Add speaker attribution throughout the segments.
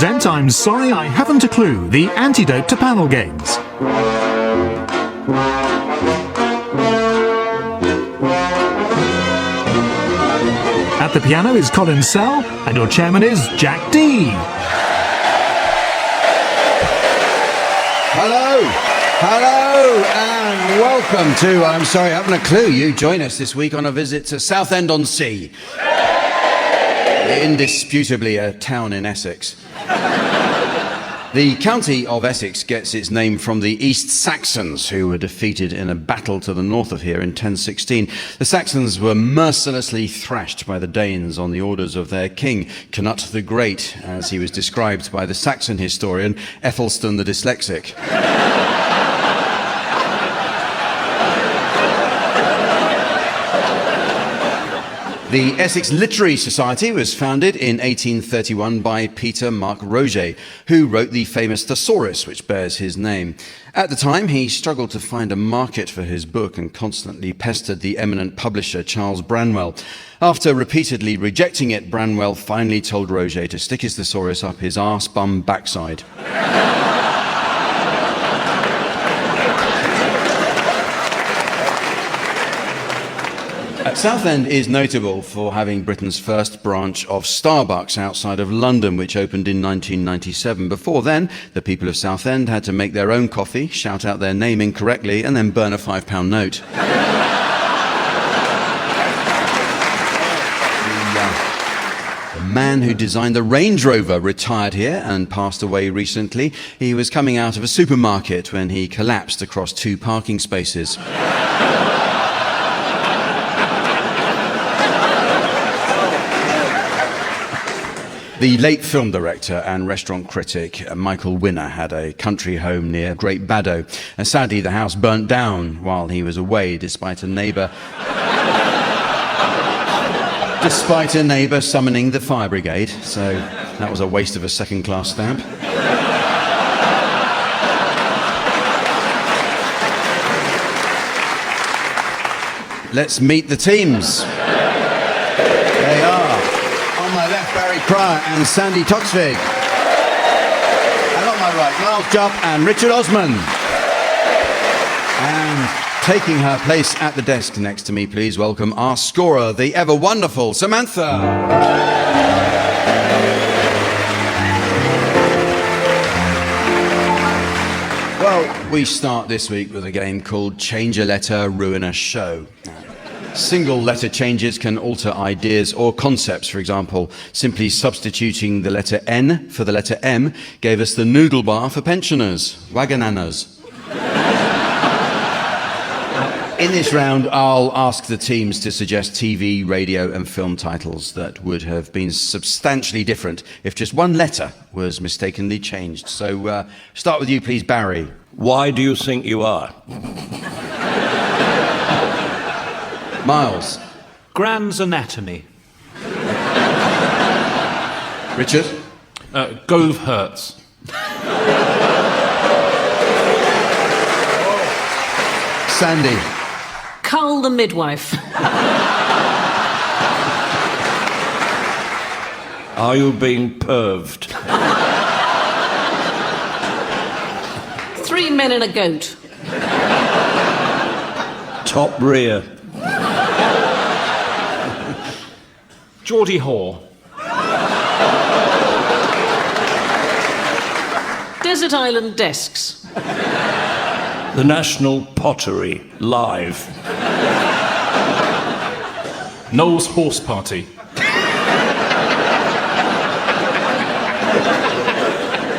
Speaker 1: present I'm Sorry I Haven't a Clue, the antidote to panel games. At the piano is Colin Sell, and your chairman is Jack D.
Speaker 2: Hello, and welcome to I'm Sorry I Haven't a Clue. You join us this week on a visit to Southend-on-Sea. Indisputably a town in Essex. The county of Essex gets its name from the East Saxons, who were defeated in a battle to the north of here in 1016. The Saxons were mercilessly thrashed by the Danes on the orders of their king, Canute the Great, as he was described by the Saxon historian Ethelstan the Dyslexic. The Essex Literary Society was founded in 1831 by Peter Mark Roget, who wrote the famous Thesaurus, which bears his name. At the time, he struggled to find a market for his book and constantly pestered the eminent publisher Charles Branwell. After repeatedly rejecting it, Branwell finally told Roget to stick his Thesaurus up his arse-bum backside. Southend is notable for having Britain's first branch of Starbucks outside of London, which opened in 1997. Before then, the people of Southend had to make their own coffee, shout out their name incorrectly, and then burn a £5 note. The man who designed the Range Rover retired here and passed away recently. He was coming out of a supermarket when he collapsed across 2 parking spaces. The late film director and restaurant critic Michael Winner had a country home near Great Baddow. And sadly, the house burnt down while he was away, despite a neighbour summoning the fire brigade. So that was a waste of a second-class stamp. Let's meet the teams. They are. On my left, Barry Cryer and Sandy Toksvig. And on my right, Miles Jupp and Richard Osman. And taking her place at the desk next to me, please welcome our scorer, the ever-wonderful Samantha. Well, we start this week with a game called Change a Letter, Ruin a Show. Single letter changes can alter ideas or concepts. For example, simply substituting the letter N for the letter M gave us the noodle bar for pensioners, Wagananas. In this round, I'll ask the teams to suggest TV, radio and film titles that would have been substantially different if just one letter was mistakenly changed. So start with you, please, Barry.
Speaker 3: Why do you think you are?
Speaker 2: Miles.
Speaker 4: Grand's Anatomy.
Speaker 2: Richard.
Speaker 4: Gove Hurts.
Speaker 2: Sandy.
Speaker 5: Carl the Midwife.
Speaker 3: Are you being perved?
Speaker 5: 3 Men and a Goat.
Speaker 3: Top rear.
Speaker 4: Geordie Hoare.
Speaker 5: Desert Island Desks.
Speaker 3: The National Pottery, live.
Speaker 4: Noel's Horse Party.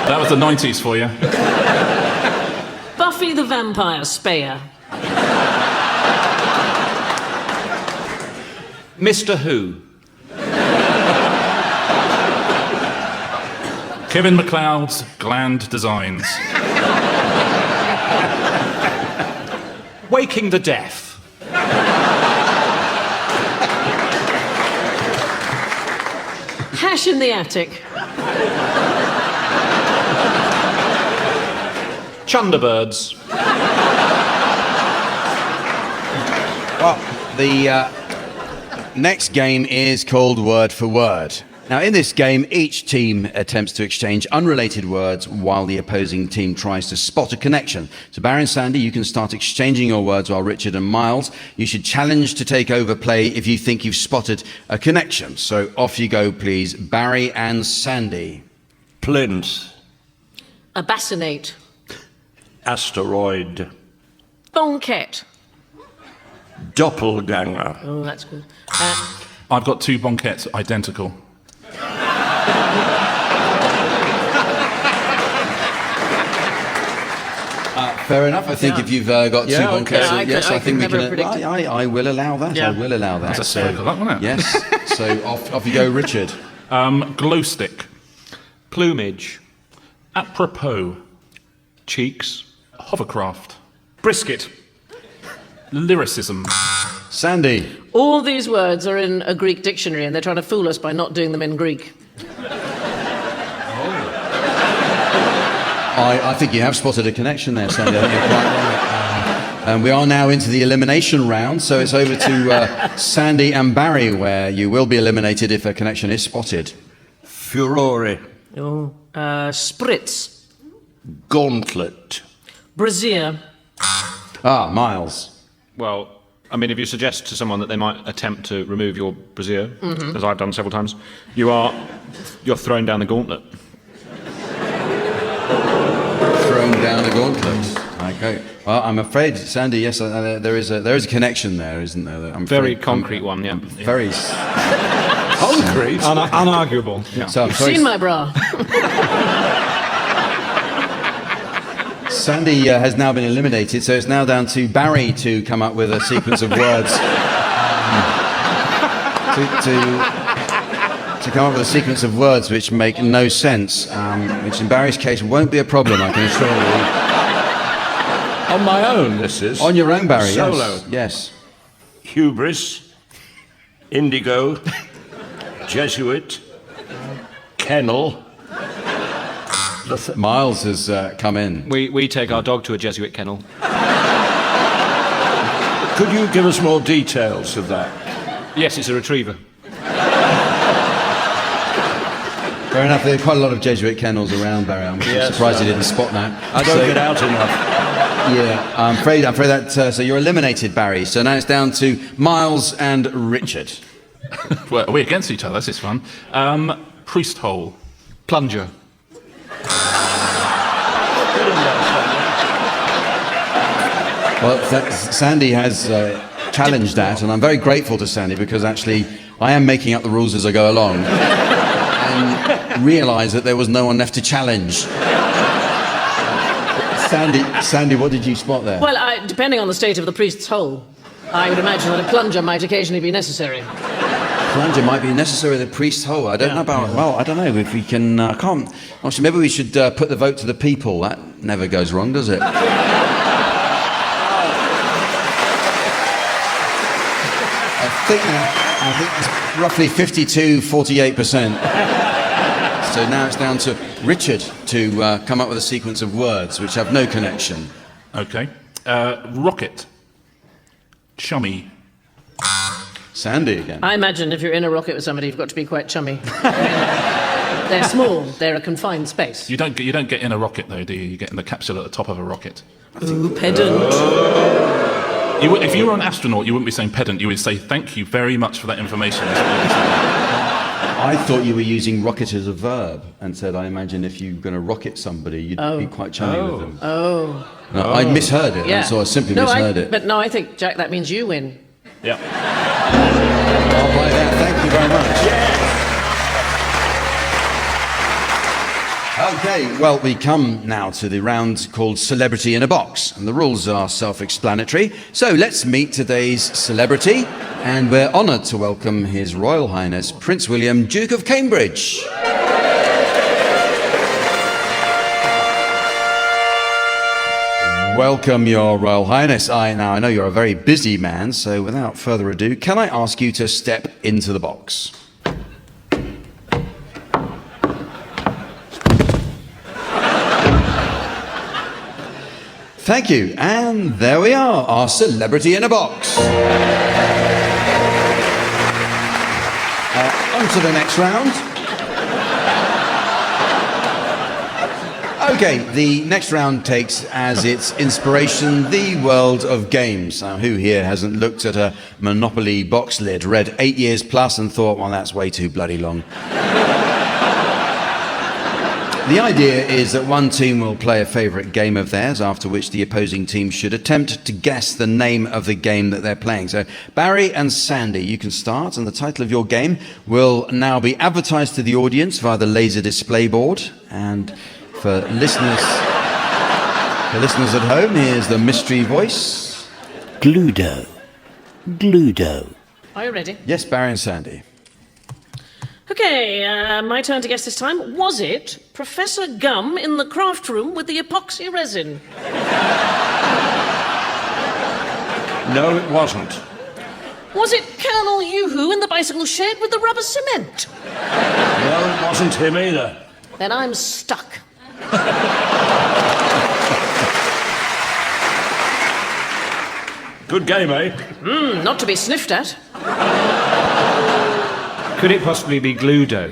Speaker 4: That was the 90s for you.
Speaker 5: Buffy the Vampire Slayer.
Speaker 4: Mr. Who. Kevin MacLeod's Gland Designs. Waking the Deaf.
Speaker 5: Hash in the Attic.
Speaker 4: Chunderbirds.
Speaker 2: Well, the next game is called Word for Word. Now, in this game, each team attempts to exchange unrelated words while the opposing team tries to spot a connection. So, Barry and Sandy, you can start exchanging your words, while Richard and Miles, you should challenge to take over play if you think you've spotted a connection. So, off you go, please, Barry and Sandy.
Speaker 3: Plinth.
Speaker 5: A bassinate.
Speaker 3: Asteroid.
Speaker 5: Bonquette.
Speaker 3: Doppelganger.
Speaker 5: Oh, that's good.
Speaker 4: I've got 2 bonquettes identical.
Speaker 2: Fair enough. I think if you've got 2 bonquettes,
Speaker 5: okay.
Speaker 2: yes,
Speaker 5: I
Speaker 2: I think we
Speaker 5: can never
Speaker 2: can.
Speaker 5: predict it.
Speaker 2: I will allow that.
Speaker 5: Yeah.
Speaker 2: I will allow that.
Speaker 4: That's a stroke of luck, wasn't it?
Speaker 2: Yes. So off you go, Richard.
Speaker 4: Glow stick.
Speaker 6: Plumage.
Speaker 4: Apropos.
Speaker 6: Cheeks.
Speaker 4: Hovercraft.
Speaker 6: Brisket.
Speaker 4: Lyricism.
Speaker 2: Sandy.
Speaker 5: All these words are in a Greek dictionary, and they're trying to fool us by not doing them in Greek.
Speaker 2: I think you have spotted a connection there, Sandy. I think you're quite right. And we are now into the elimination round, so it's over to Sandy and Barry, where you will be eliminated if a connection is spotted.
Speaker 3: Furore.
Speaker 5: Oh, spritz.
Speaker 3: Gauntlet.
Speaker 5: Brassiere.
Speaker 2: Miles.
Speaker 6: Well, I mean, if you suggest to someone that they might attempt to remove your brassiere, as I've done several times, you're throwing down the gauntlet.
Speaker 2: Thrown down the gauntlet. Okay. Well, I'm afraid, Sandy, yes, there is a connection there, isn't there? I'm
Speaker 6: Very
Speaker 2: afraid-
Speaker 6: concrete one, yeah.
Speaker 2: Very concrete.
Speaker 6: Unarguable. Yeah.
Speaker 2: So I'm
Speaker 5: You've
Speaker 2: sorry,
Speaker 5: seen my bra.
Speaker 2: Sandy has now been eliminated, so it's now down to Barry to come up with a sequence of words. To come up with a sequence of words which make no sense, which in Barry's case won't be a problem, I can assure you.
Speaker 3: On my own, this is.
Speaker 2: On your own, Barry,
Speaker 3: Solo.
Speaker 2: yes.
Speaker 3: Hubris. Indigo. Jesuit. Kennel.
Speaker 2: Miles has come in.
Speaker 6: We take our dog to a Jesuit kennel.
Speaker 3: Could you give us more details of that?
Speaker 6: Yes, it's a retriever.
Speaker 2: Fair enough, there are quite a lot of Jesuit kennels around, Barry. I'm surprised you didn't spot that.
Speaker 3: I don't get out enough.
Speaker 2: Yeah, I'm afraid that, so you're eliminated, Barry. So now it's down to Miles and Richard.
Speaker 4: Well, are we against each other? This is fun. Priest hole.
Speaker 6: Plunger.
Speaker 2: Well, Sandy has challenged that, and I'm very grateful to Sandy because actually I am making up the rules as I go along and realise that there was no one left to challenge. Sandy, what did you spot there?
Speaker 5: Well, depending on the state of the priest's hole, I would imagine that a plunger might occasionally be necessary.
Speaker 2: Plunger might be necessary in the priest's hole. I don't know about. Well, I don't know if we can. Can't. Actually, maybe we should put the vote to the people. That never goes wrong, does it? I think it's roughly 52-48%. So now it's down to Richard to come up with a sequence of words which have no connection.
Speaker 4: Okay. Rocket. Chummy.
Speaker 2: Sandy again.
Speaker 5: I imagine if you're in a rocket with somebody, you've got to be quite chummy. They're small. They're a confined space.
Speaker 4: You don't get in a rocket though, do you? You get in the capsule at the top of a rocket.
Speaker 5: Ooh, pedant.
Speaker 4: If you were an astronaut, you wouldn't be saying pedant. You would say thank you very much for that information.
Speaker 2: I thought you were using rocket as a verb and said, I imagine if you're going to rocket somebody, you'd be quite chummy with them.
Speaker 5: Oh.
Speaker 2: No, I misheard it,
Speaker 5: Yeah.
Speaker 2: so I simply misheard it.
Speaker 5: But no, I think, Jack, that means you win.
Speaker 4: Yeah.
Speaker 2: I'll buy that. Thank you very much. Okay, well, we come now to the round called Celebrity in a Box, and the rules are self-explanatory. So let's meet today's celebrity, and we're honoured to welcome His Royal Highness Prince William, Duke of Cambridge. Welcome, Your Royal Highness. I know you're a very busy man, so without further ado, can I ask you to step into the box? Thank you, and there we are, our celebrity in a box. On to the next round. Okay, the next round takes as its inspiration the world of games. Now, who here hasn't looked at a Monopoly box lid, read 8 years plus and thought, well, that's way too bloody long? The idea is that one team will play a favourite game of theirs, after which the opposing team should attempt to guess the name of the game that they're playing. So, Barry and Sandy, you can start, and the title of your game will now be advertised to the audience via the laser display board. And for listeners at home, here's the mystery voice.
Speaker 7: Gluedo. Gluedo.
Speaker 5: Are you ready?
Speaker 2: Yes, Barry and Sandy.
Speaker 5: Okay, my turn to guess this time. Was it Professor Gum in the craft room with the epoxy resin?
Speaker 3: No, it wasn't.
Speaker 5: Was it Colonel Yoo-Hoo in the bicycle shed with the rubber cement?
Speaker 3: No, it wasn't him either.
Speaker 5: Then I'm stuck.
Speaker 3: Good game, eh?
Speaker 5: Not to be sniffed at.
Speaker 6: Could it possibly be Gluedo?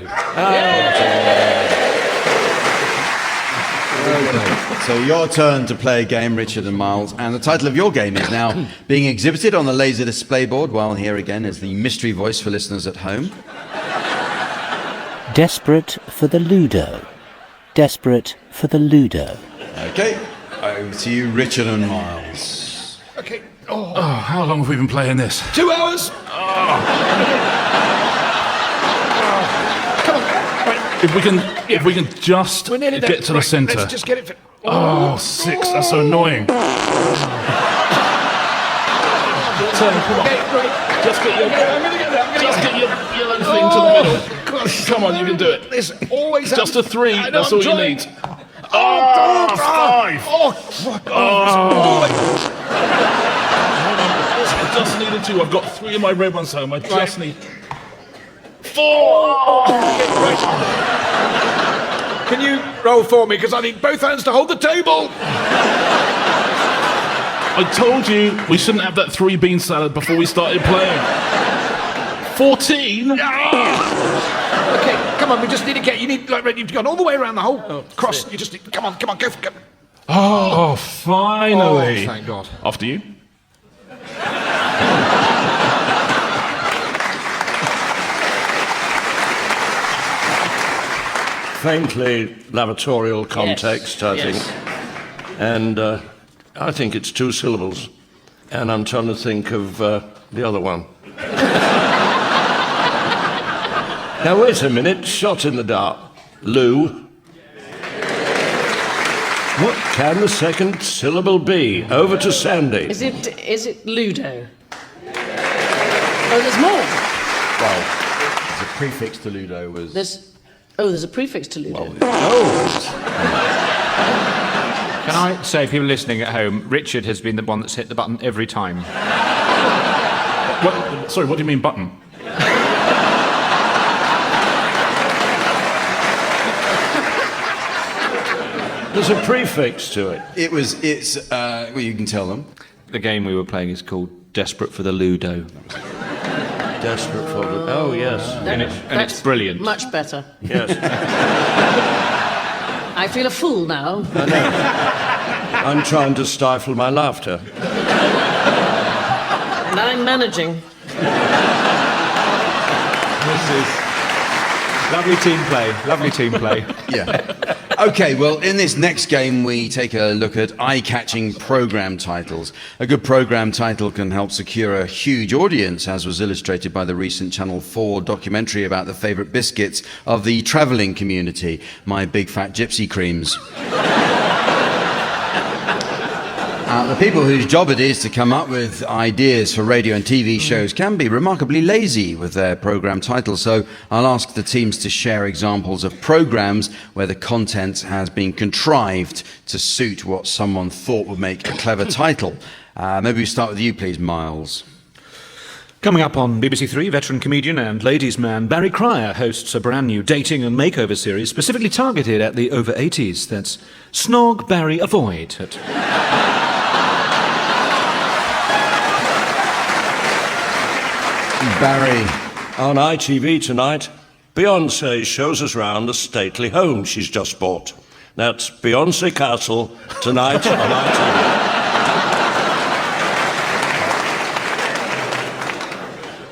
Speaker 2: So your turn to play a game, Richard and Miles, and the title of your game is now being exhibited on the laser display board, while here again is the mystery voice for listeners at home.
Speaker 7: Desperate for the Ludo. Desperate for the Ludo.
Speaker 2: Okay, over to you, Richard and Miles.
Speaker 4: Okay. Oh, how long have we been playing this?
Speaker 3: 2 hours.
Speaker 4: If we can just get to the centre.
Speaker 3: Let's just get it.
Speaker 4: Oh, 6. That's so annoying. Turn, come on. Just get your yellow thing to the middle. Come on, you can do it.
Speaker 3: This always
Speaker 4: Just a 3. That's all you need.
Speaker 3: Oh,
Speaker 4: 5.
Speaker 3: Oh.
Speaker 4: I just needed 2. I've got 3 of my red ones home. I just need 4.
Speaker 3: Can you roll for me? Because I need both hands to hold the table.
Speaker 4: I told you we shouldn't have that 3 bean salad before we started playing. 14.
Speaker 3: Okay, come on. We just need to get. You need you've gone all the way around the whole cross. You just need. Come on, go for it.
Speaker 4: Oh, finally.
Speaker 3: Oh, thank God.
Speaker 4: After you.
Speaker 3: Faintly lavatorial context, I
Speaker 5: Yes.
Speaker 3: think. And I think it's 2 syllables. And I'm trying to think of the other one. Now, wait a minute. Shot in the dark. Lou. What can the second syllable be? Over to Sandy.
Speaker 5: Is it Ludo? Oh, there's more.
Speaker 2: Well, the prefix to Ludo was...
Speaker 5: There's a prefix to Ludo.
Speaker 6: Can I say, people listening at home, Richard has been the one that's hit the button every time.
Speaker 4: Sorry, what do you mean button?
Speaker 3: There's a prefix to it.
Speaker 2: Well, you can tell them.
Speaker 6: The game we were playing is called Desperate for the Ludo.
Speaker 3: Desperate for the... Oh, yes.
Speaker 6: And it's brilliant.
Speaker 5: Much better.
Speaker 3: Yes.
Speaker 5: I feel a fool now.
Speaker 3: I'm trying to stifle my laughter.
Speaker 5: And I'm managing.
Speaker 6: This is lovely team play. Lovely team play.
Speaker 2: Yeah. Okay, well, in this next game, we take a look at eye-catching program titles. A good program title can help secure a huge audience, as was illustrated by the recent Channel 4 documentary about the favourite biscuits of the travelling community, My Big Fat Gypsy Creams. The people whose job it is to come up with ideas for radio and TV shows can be remarkably lazy with their programme titles, so I'll ask the teams to share examples of programmes where the content has been contrived to suit what someone thought would make a clever title. Maybe we start with you, please, Miles.
Speaker 6: Coming up on BBC Three, veteran comedian and ladies' man Barry Cryer hosts a brand new dating and makeover series specifically targeted at the over 80s. That's Snog, Barry, Avoid.
Speaker 2: Barry.
Speaker 3: On ITV tonight, Beyoncé shows us round a stately home she's just bought. That's Beyonce Castle tonight on ITV.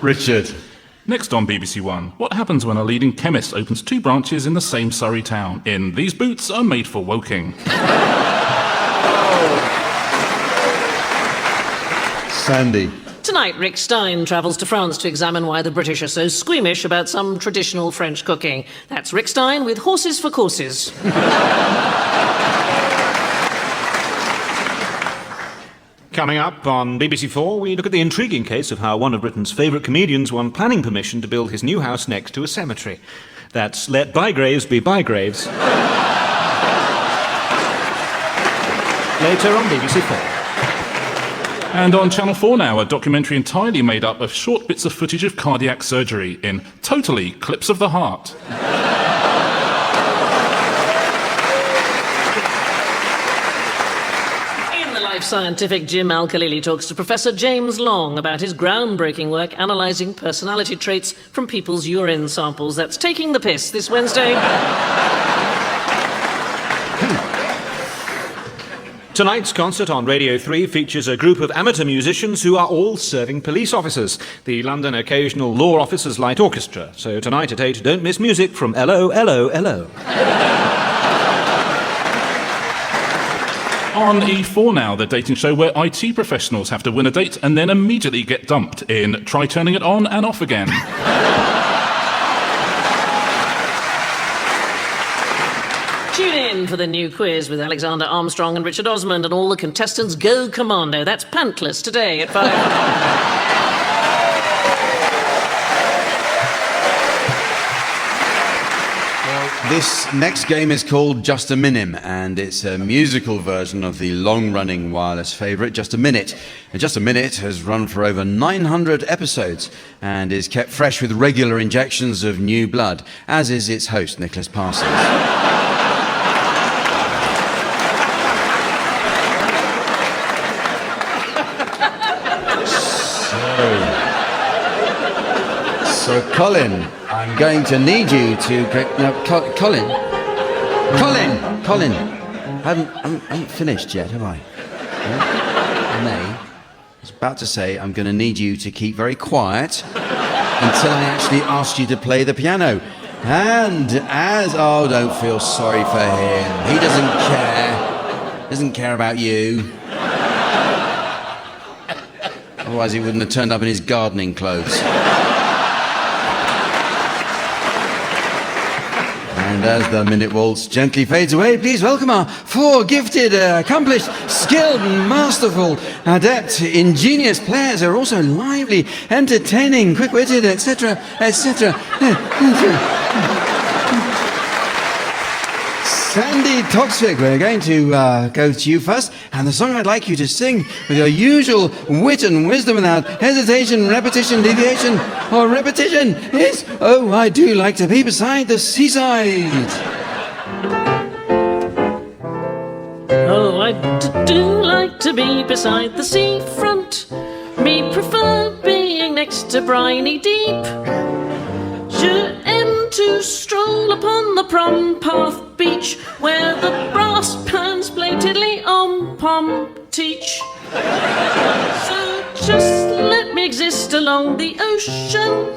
Speaker 2: Richard.
Speaker 4: Next on BBC One, what happens when a leading chemist opens 2 branches in the same Surrey town? In These Boots Are Made for Woking.
Speaker 2: Sandy.
Speaker 5: Tonight, Rick Stein travels to France to examine why the British are so squeamish about some traditional French cooking. That's Rick Stein with Horses for Courses.
Speaker 6: Coming up on BBC 4, we look at the intriguing case of how one of Britain's favourite comedians won planning permission to build his new house next to a cemetery. That's Let Bygraves Be Bygraves. Later on BBC 4.
Speaker 4: And on Channel 4 now, a documentary entirely made up of short bits of footage of cardiac surgery in Totally Clips of the Heart.
Speaker 5: In the Life Scientific, Jim Al-Khalili talks to Professor James Long about his groundbreaking work analysing personality traits from people's urine samples. That's Taking the Piss this Wednesday.
Speaker 6: Tonight's concert on Radio 3 features a group of amateur musicians who are all serving police officers, the London Occasional Law Officers Light Orchestra. So tonight at 8, don't miss music from LO, LO, LO.
Speaker 4: On E4 now, the dating show where IT professionals have to win a date and then immediately get dumped in Try Turning It On and Off Again.
Speaker 5: Tune in for the new quiz with Alexander Armstrong and Richard Osman, and all the contestants go commando. That's Pantless today at 5.
Speaker 2: This next game is called Just a Minim, and it's a musical version of the long-running wireless favourite, Just a Minute. And Just a Minute has run for over 900 episodes and is kept fresh with regular injections of new blood, as is its host, Nicholas Parsons. So, Colin, I'm going to need you to... No, Colin. I haven't finished yet, have I? I was about to say I'm going to need you to keep very quiet until I actually ask you to play the piano. And as... Oh, don't feel sorry for him. He doesn't care. Doesn't care about you. Otherwise he wouldn't have turned up in his gardening clothes. And as the minute waltz gently fades away, please welcome our 4 gifted, accomplished, skilled, masterful, adept, ingenious players who are also lively, entertaining, quick-witted, etc., etc. Sandy Toksvig, we're going to go to you first, and the song I'd like you to sing with your usual wit and wisdom without hesitation, repetition, deviation, or repetition is Oh, I Do Like to Be Beside the Seaside.
Speaker 5: Oh, I do like to be beside the seafront. Me prefer being next to briny deep. Je aime to stroll upon the prom path beach, where the brass bands play tiddly om pom teach. So just let me exist along the ocean.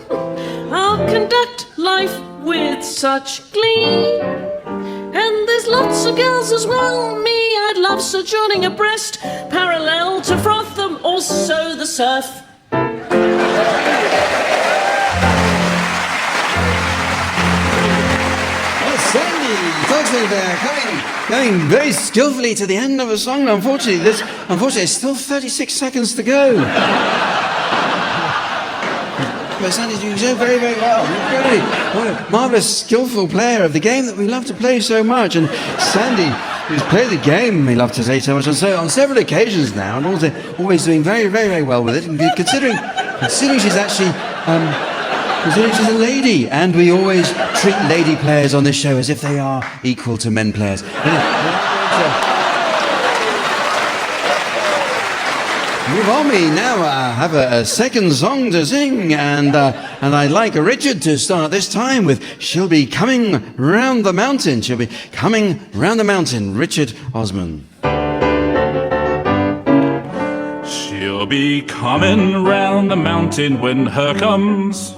Speaker 5: I'll conduct life with such glee. And there's lots of girls as well. Me, I'd love sojourning abreast, parallel to Frotham, also the surf.
Speaker 2: Going very skillfully to the end of a song. Unfortunately, there's still 36 seconds to go. But Sandy's doing so very, very well. What a marvellous, skillful player of the game that we love to play so much. And Sandy, who's played the game, we love to say so much, and so on several occasions now, and always doing very, very, very well with it. And considering she's actually... Considering she's a lady, and we always treat lady players on this show as if they are equal to men players. Move on, we now have a second song to sing, and I'd like Richard to start this time with She'll Be Coming Round the Mountain. She'll be coming round the mountain. Richard Osman.
Speaker 4: She'll be coming round the mountain when her comes,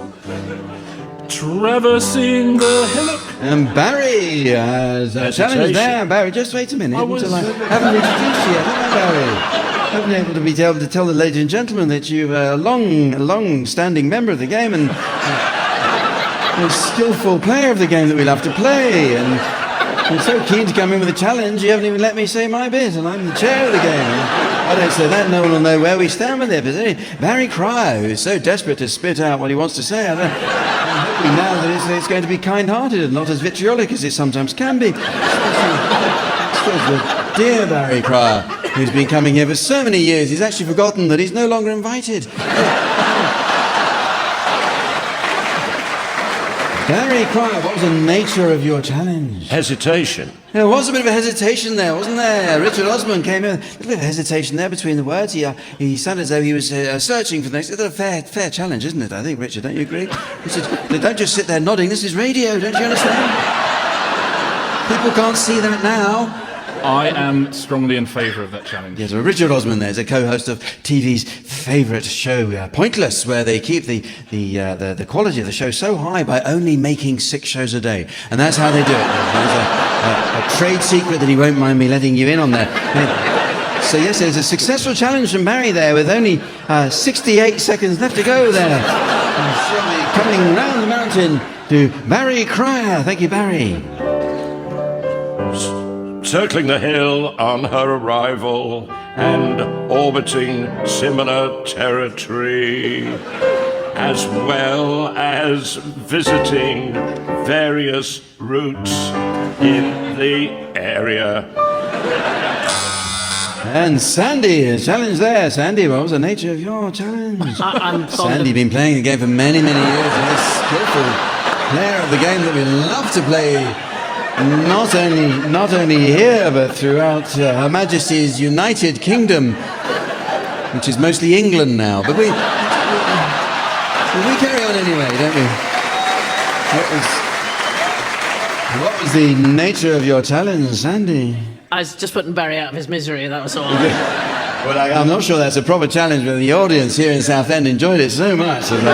Speaker 4: traversing the hillock.
Speaker 2: And Barry has a challenge there. Barry, just wait a minute until I haven't introduced you yet, have I, Barry? I haven't been able to tell the ladies and gentlemen that you're a long-standing member of the game and a skillful player of the game that we love to play. And I'm so keen to come in with a challenge, you haven't even let me say my bit, and I'm the chair of the game. I don't say that, no one will know where we stand with it. But anyway, Barry Cryer, who's so desperate to spit out what he wants to say, I'm hoping now that it's going to be kind-hearted and not as vitriolic as it sometimes can be. Dear Barry Cryer, who's been coming here for so many years, he's actually forgotten that he's no longer invited. Barry Cryer, what was the nature of your challenge?
Speaker 3: Hesitation.
Speaker 2: There was a bit of a hesitation there, wasn't there? Richard Osman came in, a little bit of hesitation there between the words. He sounded as though he was searching for the next. It's a fair challenge, isn't it? I think, Richard, don't you agree? Richard, don't just sit there nodding. This is radio, don't you understand? People can't see that now.
Speaker 4: I am strongly in favour of that challenge.
Speaker 2: Yes, well, Richard Osman there is a co-host of TV's favourite show, Pointless, where they keep the quality of the show so high by only making 6 shows a day. And that's how they do it. There's a trade secret that he won't mind me letting you in on there. So yes, there's a successful challenge from Barry there with only 68 seconds left to go there. Coming round the mountain to Barry Cryer. Thank you, Barry.
Speaker 3: Circling the hill on her arrival and orbiting similar territory, as well as visiting various routes in the area.
Speaker 2: And Sandy, a challenge there. Sandy, what was the nature of your challenge? Sandy, been playing the game for many, many years. A skillful player of the game that we love to play. Not only here, but throughout Her Majesty's United Kingdom, which is mostly England now. But we carry on anyway, don't we? What was the nature of your challenge, Sandy?
Speaker 5: I was just putting Barry out of his misery, that was all.
Speaker 2: Well, I'm not sure that's a proper challenge, but the audience here in Southend enjoyed it so much that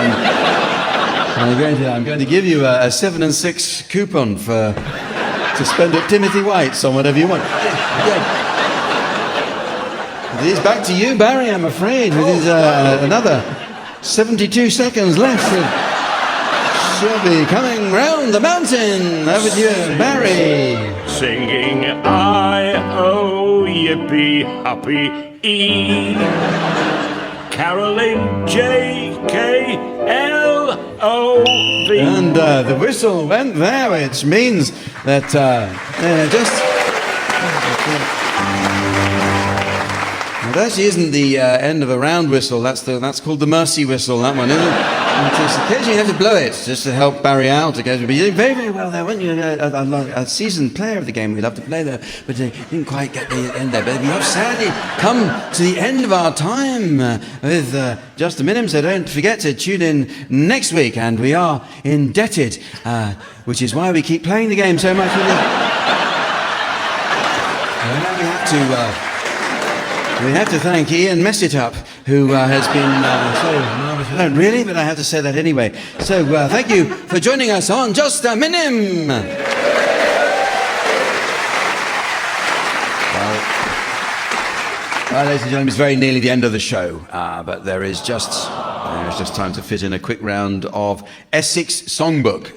Speaker 2: I'm going to give you a 7 and 6 coupon to spend at Timothy White's on whatever you want. It is back to you, Barry, I'm afraid. With another 72 seconds left. She'll be coming round the mountain. Over to you, Barry.
Speaker 3: Singing I-O, yippee, uppy, E. Caroling J-K-L-O-V.
Speaker 2: And the whistle went there, which means that Well, that actually isn't the end of a round whistle. That's called the mercy whistle, that one, isn't it? Occasionally you have to blow it just to help Barry out. But you're doing very, very well there, weren't you? A seasoned player of the game. We love to play there, but didn't quite get the end there. But we have sadly come to the end of our time with Just a Minimum, so don't forget to tune in next week. And we are indebted, which is why we keep playing the game so much. We have to thank Ian Messitup, who has been so marvellous. I don't really, but I have to say that anyway. So thank you for joining us on Just a Minim. Well, ladies and gentlemen, it's very nearly the end of the show, but there is just time to fit in a quick round of Essex Songbook.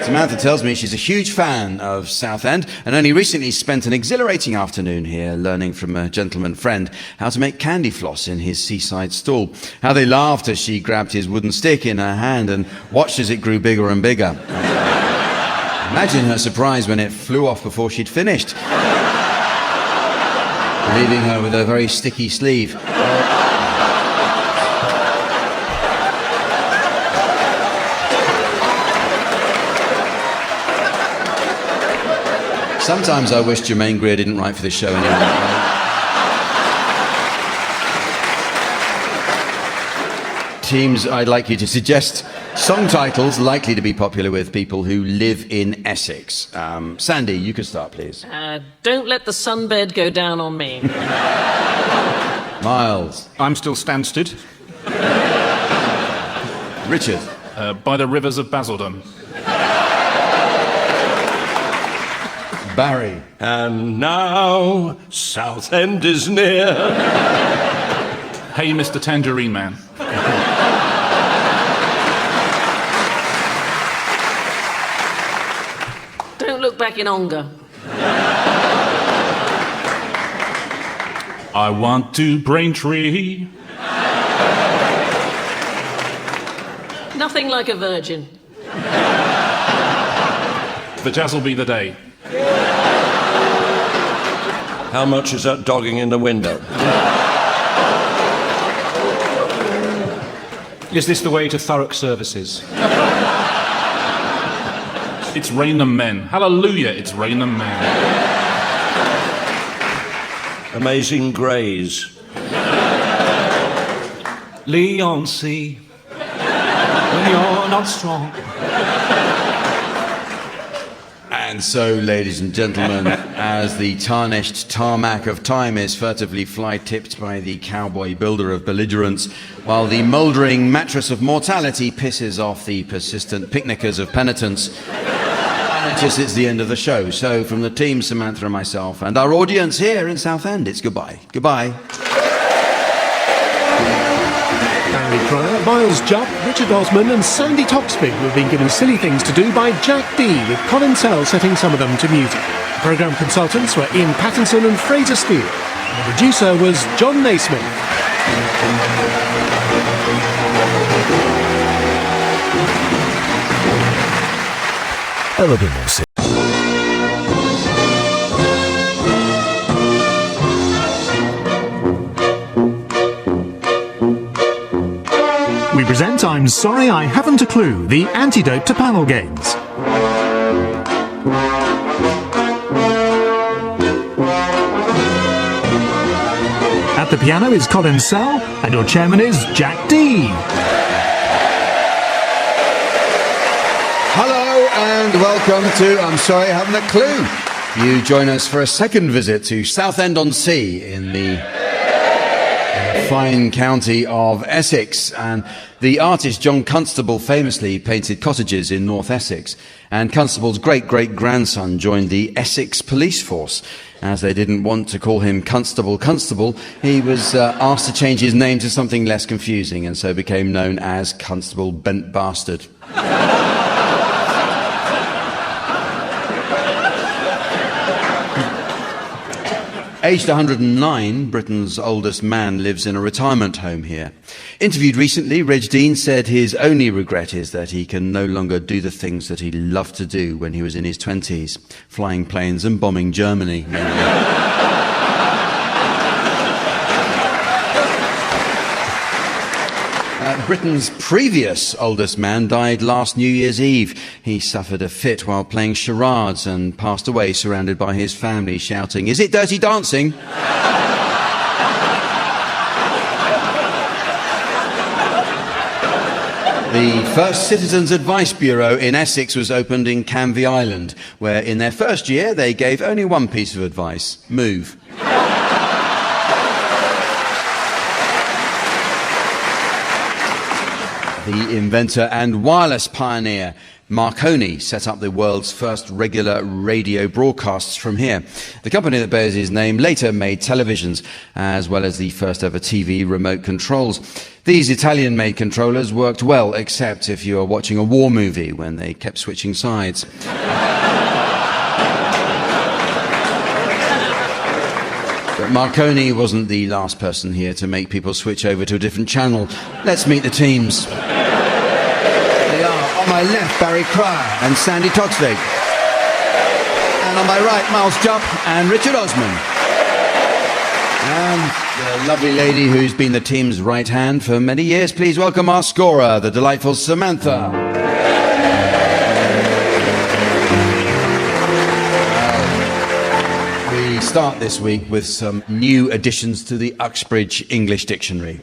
Speaker 2: Samantha tells me she's a huge fan of Southend and only recently spent an exhilarating afternoon here learning from a gentleman friend how to make candy floss in his seaside stall. How they laughed as she grabbed his wooden stick in her hand and watched as it grew bigger and bigger. Imagine her surprise when it flew off before she'd finished, leaving her with a very sticky sleeve. Sometimes I wish Jermaine Greer didn't write for this show anymore. Teams, I'd like you to suggest song titles likely to be popular with people who live in Essex. Sandy, you can start, please.
Speaker 5: Don't let the sunbed go down on me.
Speaker 2: Miles.
Speaker 6: I'm still Stansted.
Speaker 2: Richard.
Speaker 4: By the rivers of Basildon.
Speaker 2: Barry.
Speaker 3: And now Southend is near.
Speaker 4: Hey, Mr. Tangerine Man.
Speaker 5: Don't look back in anger.
Speaker 4: I want to Braintree.
Speaker 5: Nothing like a virgin.
Speaker 4: The jazz'll be the day.
Speaker 3: How much is that dogging in the window?
Speaker 6: Is this the way to Thurrock Services?
Speaker 4: It's Rain and Men. Hallelujah, it's Rain and Men.
Speaker 3: Amazing Grays.
Speaker 6: Leon-C, when you're not strong.
Speaker 2: And so, ladies and gentlemen, as the tarnished tarmac of time is furtively fly-tipped by the cowboy builder of belligerence, while the mouldering mattress of mortality pisses off the persistent picnickers of penitence, I notice it's the end of the show. So, from the team, Samantha and myself, and our audience here in Southend, it's goodbye. Goodbye.
Speaker 1: Barry Cryer, Miles Jupp, Richard Osman and Sandy Toxby have been given silly things to do by Jack D, with Colin Sell setting some of them to music. The programme consultants were Ian Pattinson and Fraser Steele. And the producer was John Naismith. We present I'm Sorry I Haven't a Clue, the antidote to panel games. At the piano is Colin Sell, and your chairman is Jack D.
Speaker 2: Hello and welcome to I'm Sorry I Haven't a Clue. You join us for a second visit to Southend-on-Sea in the fine county of Essex, and the artist John Constable famously painted cottages in North Essex, and Constable's great-great-grandson joined the Essex police force. As they didn't want to call him Constable, he was asked to change his name to something less confusing, and so became known as Constable Bent Bastard. Aged 109, Britain's oldest man lives in a retirement home here. Interviewed recently, Reg Dean said his only regret is that he can no longer do the things that he loved to do when he was in his 20s, flying planes and bombing Germany. Britain's previous oldest man died last New Year's Eve. He suffered a fit while playing charades and passed away surrounded by his family shouting, "Is it Dirty Dancing?" The first Citizens Advice Bureau in Essex was opened in Canvey Island, where in their first year they gave only one piece of advice: move. The inventor and wireless pioneer Marconi set up the world's first regular radio broadcasts from here. The company that bears his name later made televisions, as well as the first ever TV remote controls. These Italian-made controllers worked well, except if you were watching a war movie when they kept switching sides. But Marconi wasn't the last person here to make people switch over to a different channel. Let's meet the teams. They are, on my left, Barry Cryer and Sandy Toxby. And on my right, Miles Jupp and Richard Osman. And the lovely lady who's been the team's right hand for many years. Please welcome our scorer, the delightful Samantha. We start this week with some new additions to the Uxbridge English Dictionary.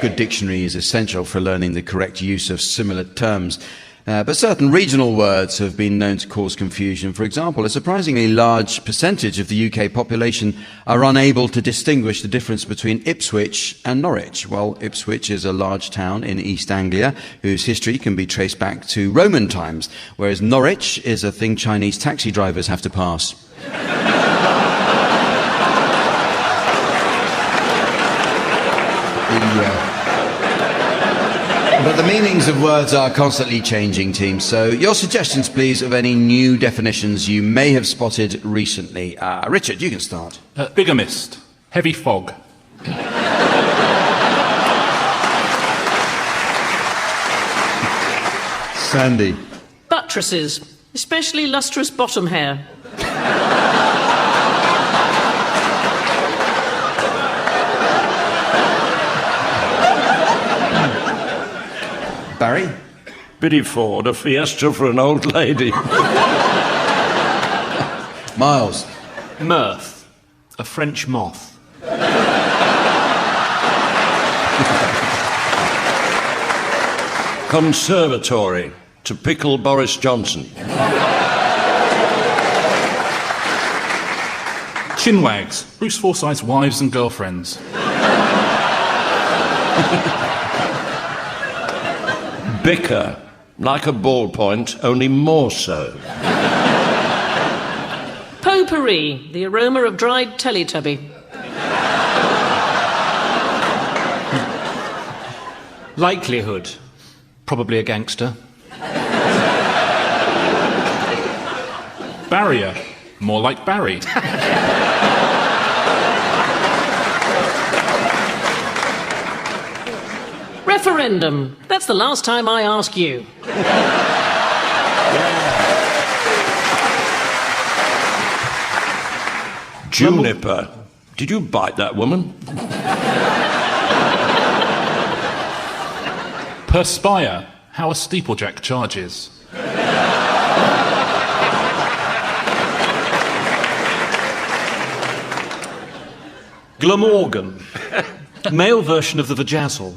Speaker 2: good dictionary is essential for learning the correct use of similar terms. But certain regional words have been known to cause confusion. For example, a surprisingly large percentage of the UK population are unable to distinguish the difference between Ipswich and Norwich. Well, Ipswich is a large town in East Anglia whose history can be traced back to Roman times, whereas Norwich is a thing Chinese taxi drivers have to pass. But the meanings of words are constantly changing, team. So your suggestions, please, of any new definitions you may have spotted recently. Richard, you can start.
Speaker 4: Bigamist. Heavy fog.
Speaker 2: Sandy.
Speaker 5: Buttresses, especially lustrous bottom hair.
Speaker 2: Barry?
Speaker 3: Biddyford, a fiesta for an old lady.
Speaker 2: Miles?
Speaker 6: Mirth. A French moth.
Speaker 3: Conservatory, to pickle Boris Johnson.
Speaker 4: Chinwags. Bruce Forsyth's wives and girlfriends.
Speaker 3: Bicker, like a ballpoint, only more so.
Speaker 5: Potpourri, the aroma of dried Teletubby.
Speaker 6: Likelihood. Probably a gangster.
Speaker 4: Barrier. More like Barry.
Speaker 5: Referendum. That's the last time I ask you.
Speaker 3: Juniper. Did you bite that woman?
Speaker 4: Perspire. How a steeplejack charges.
Speaker 6: Glamorgan. Male version of the vajazzle.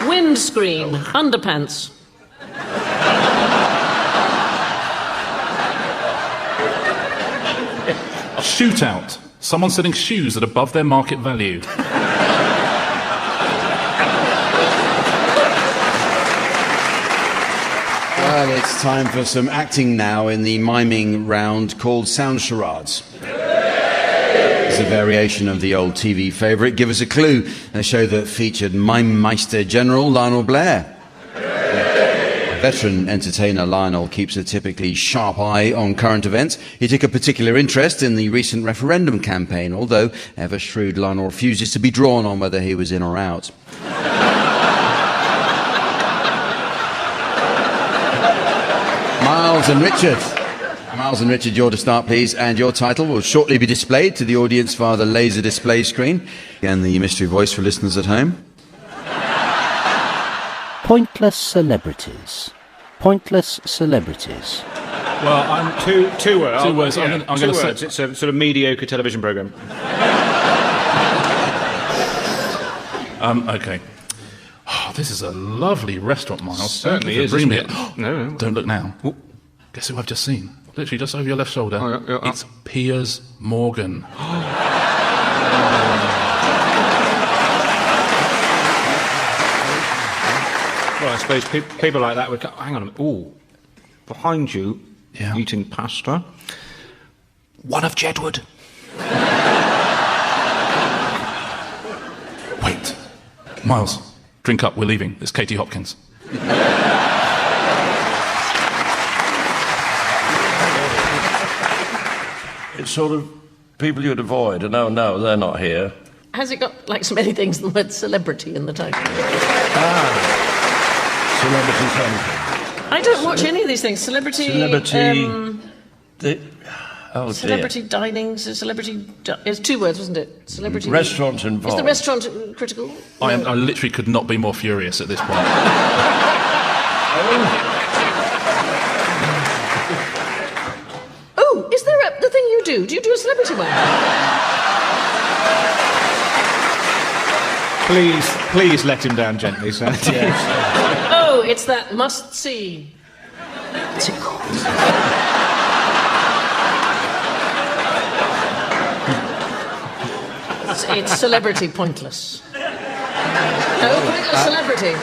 Speaker 5: Windscreen. Underpants.
Speaker 4: Shootout. Someone selling shoes at above their market value.
Speaker 2: Well, it's time for some acting now in the miming round called Sound Charades. It's a variation of the old TV favourite, Give Us a Clue, a show that featured Mime Meister General Lionel Blair. Veteran entertainer Lionel keeps a typically sharp eye on current events. He took a particular interest in the recent referendum campaign, although ever shrewd, Lionel refuses to be drawn on whether he was in or out. Miles and Richard. Miles and Richard, you're to start, please, and your title will shortly be displayed to the audience via the laser display screen. And the mystery voice for listeners at home.
Speaker 7: Pointless celebrities. Pointless celebrities.
Speaker 6: Well, I'm two words.
Speaker 4: Two words. I'm
Speaker 6: Two
Speaker 4: gonna
Speaker 6: words.
Speaker 4: say...
Speaker 6: It's a sort of mediocre television programme.
Speaker 4: Okay. Oh, this is a lovely restaurant, Miles.
Speaker 6: Certainly
Speaker 4: Thank you for
Speaker 6: is,
Speaker 4: bringing
Speaker 6: isn't
Speaker 4: me
Speaker 6: it? No.
Speaker 4: Don't look now. Guess who I've just seen? Literally just over your left shoulder.
Speaker 6: Oh, yeah.
Speaker 4: It's Piers Morgan.
Speaker 6: Well, I suppose people like that would go, hang on a minute. Ooh, behind you,
Speaker 4: Yeah.
Speaker 6: eating pasta. One of Jedward.
Speaker 4: Wait. Miles, drink up. We're leaving. It's Katie Hopkins.
Speaker 3: It's sort of people you'd avoid. No, they're not here.
Speaker 5: Has it got, like so many things, the word celebrity in the title?
Speaker 3: Celebrity something.
Speaker 5: I don't watch any of these things. Celebrity... Celebrity dining, it's two words, wasn't it? Celebrity...
Speaker 3: Restaurant involved.
Speaker 5: Is the restaurant critical?
Speaker 4: I literally could not be more furious at this point.
Speaker 5: Oh, is there the thing you do? Do you do a celebrity one?
Speaker 6: Please let him down gently, sir.
Speaker 5: Oh, it's that must-see. What's it called? It's Celebrity Pointless. No, Pointless Celebrity.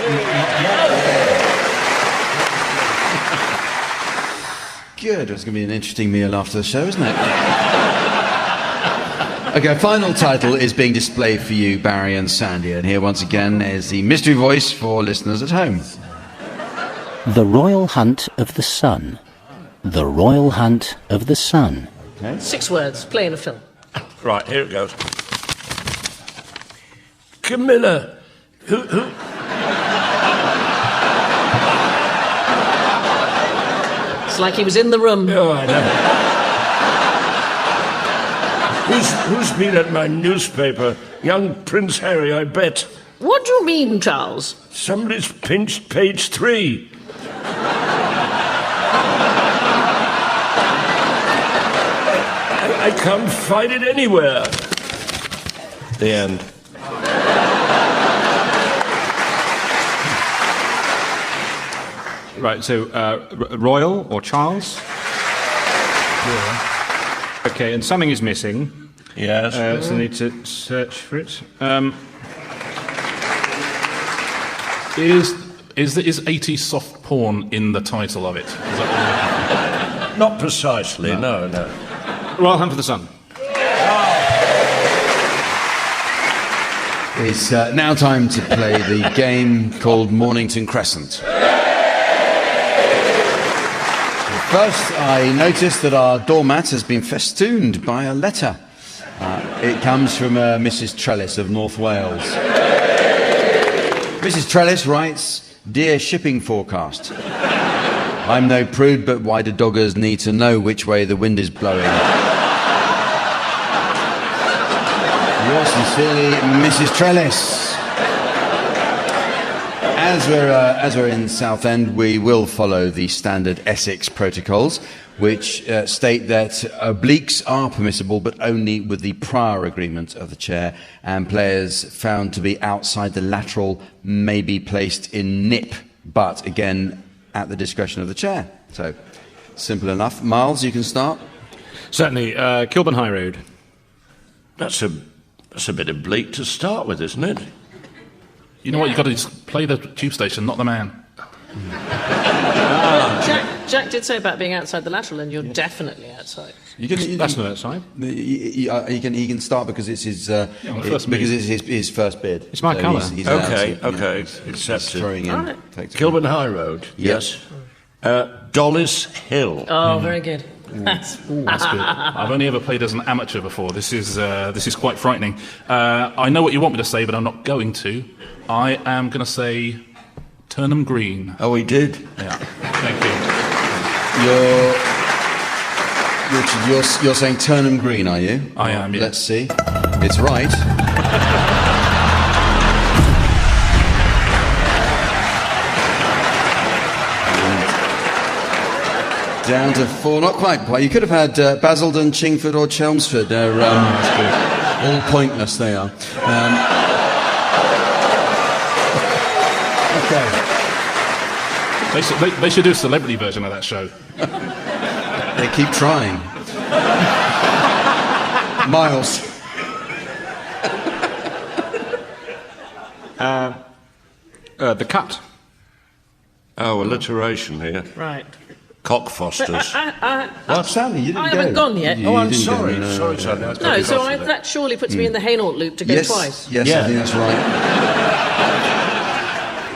Speaker 2: Good. It's going to be an interesting meal after the show, isn't it? Okay, final title is being displayed for you, Barry and Sandy. And here, once again, is the mystery voice for listeners at home.
Speaker 7: The Royal Hunt of the Sun. The Royal Hunt of the Sun.
Speaker 2: Okay.
Speaker 5: 6 words. Play in a film.
Speaker 3: Right, here it goes. Camilla, who?
Speaker 5: It's like he was in the room.
Speaker 3: Oh, I know. Who's been at my newspaper? Young Prince Harry, I bet.
Speaker 5: What do you mean, Charles?
Speaker 3: Somebody's pinched page 3. I can't find it anywhere. The end.
Speaker 6: Right, so Royal or Charles? Yeah. Okay, and something is missing.
Speaker 3: Yes.
Speaker 6: So I need to search for it.
Speaker 4: Is 80s soft porn in the title of it? Is that
Speaker 3: Not precisely, no.
Speaker 6: Royal Hunt for the Sun.
Speaker 2: It's now time to play the game called Mornington Crescent. First, I noticed that our doormat has been festooned by a letter. It comes from Mrs. Trellis of North Wales. Mrs. Trellis writes, "Dear shipping forecast, I'm no prude, but why do doggers need to know which way the wind is blowing? Yours sincerely, Mrs. Trellis." As we're in Southend, we will follow the standard Essex protocols, which state that obliques are permissible, but only with the prior agreement of the chair, and players found to be outside the lateral may be placed in nip, but again, at the discretion of the chair. So, simple enough. Miles, you can start.
Speaker 6: Certainly, Kilburn High Road.
Speaker 3: That's a bit oblique to start with, isn't it?
Speaker 4: You know what? You've got to just play the tube station, not the man.
Speaker 5: Jack did say about being outside the lateral, and you're definitely outside.
Speaker 6: That's not outside.
Speaker 2: He can start because it's his
Speaker 4: because
Speaker 2: it's his first bid.
Speaker 6: It's my colour.
Speaker 2: Okay.
Speaker 3: Accepted.
Speaker 2: Throwing in.
Speaker 5: Right.
Speaker 3: Kilburn High Road, yes. Dollis Hill.
Speaker 5: Oh, very good.
Speaker 4: That's good. I've only ever played as an amateur before. This is quite frightening. I know what you want me to say, but I'm not going to. I am going to say Turnham Green.
Speaker 3: Oh, he did?
Speaker 4: Yeah. Thank you.
Speaker 2: Richard, you're saying Turnham Green, are you?
Speaker 4: I am, yeah.
Speaker 2: Let's see. It's right. Down to 4, not quite. You could have had Basildon, Chingford or Chelmsford. They're all pointless, they are. Okay.
Speaker 4: They should do a celebrity version of that show.
Speaker 2: They keep trying. Miles.
Speaker 6: The Cut.
Speaker 3: Oh, alliteration here.
Speaker 5: Right.
Speaker 3: Cockfosters.
Speaker 2: What? Sandy, you didn't
Speaker 5: I
Speaker 2: go.
Speaker 5: haven't gone yet.
Speaker 3: Oh, I'm
Speaker 2: didn't go,
Speaker 3: sorry.
Speaker 2: no.
Speaker 3: Sorry, Sandy.
Speaker 5: No, so that surely puts me in the Hainault loop to go twice.
Speaker 2: Yes,
Speaker 3: Yeah.
Speaker 2: I think that's right.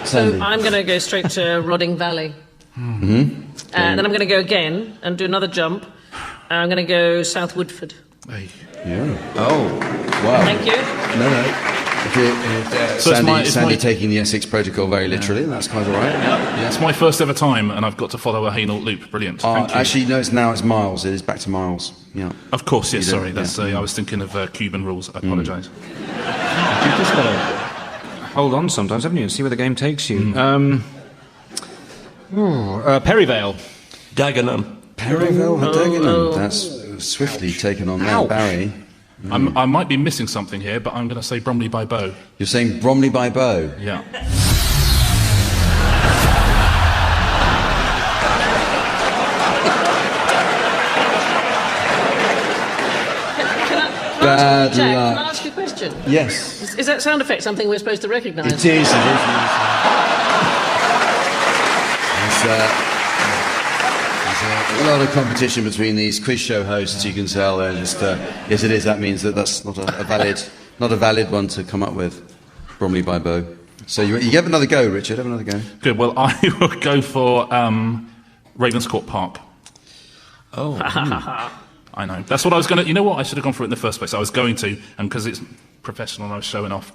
Speaker 5: So
Speaker 2: Sandy.
Speaker 5: I'm going to go straight to Rodding Valley. Then I'm going to go again and do another jump. I'm going to go South Woodford.
Speaker 4: Hey.
Speaker 2: Yeah.
Speaker 3: Oh,
Speaker 2: Wow.
Speaker 5: Thank you.
Speaker 2: No.
Speaker 4: So
Speaker 2: Sandy taking the Essex protocol very literally. That's quite all right. Yeah.
Speaker 4: It's my first ever time, and I've got to follow a Hainault loop. Brilliant. Thank you.
Speaker 2: Actually, no. It's Miles. It is back to Miles. Yeah.
Speaker 4: Of course, yes.
Speaker 2: You do,
Speaker 4: Sorry, that's.
Speaker 2: yeah.
Speaker 4: I was thinking of Cuban rules. I apologise.
Speaker 6: You've just got to hold on sometimes, haven't you, and see where the game takes you. Perivale.
Speaker 3: Dagenham.
Speaker 2: Perivale and Dagenham. That's swiftly taken on there, Barry.
Speaker 4: I might be missing something here, but I'm going to say Bromley by Bow.
Speaker 2: You're saying Bromley by Bow?
Speaker 4: Yeah.
Speaker 2: Bad
Speaker 5: Jack, can
Speaker 2: luck.
Speaker 5: I ask you a question?
Speaker 2: Yes.
Speaker 5: Is that sound effect something we're supposed to recognise?
Speaker 2: It is. There's a lot of competition between these quiz show hosts, you can tell. They're just, yes, it is. That means that's not a valid one to come up with. Bromley by Bow. So you have another go, Richard. Have another go.
Speaker 4: Good. Well, I will go for Ravenscourt Park.
Speaker 3: Oh.
Speaker 4: I know. That's what I was going to... You know what? I should have gone for it in the first place. I was going to, and because it's professional and I was showing off,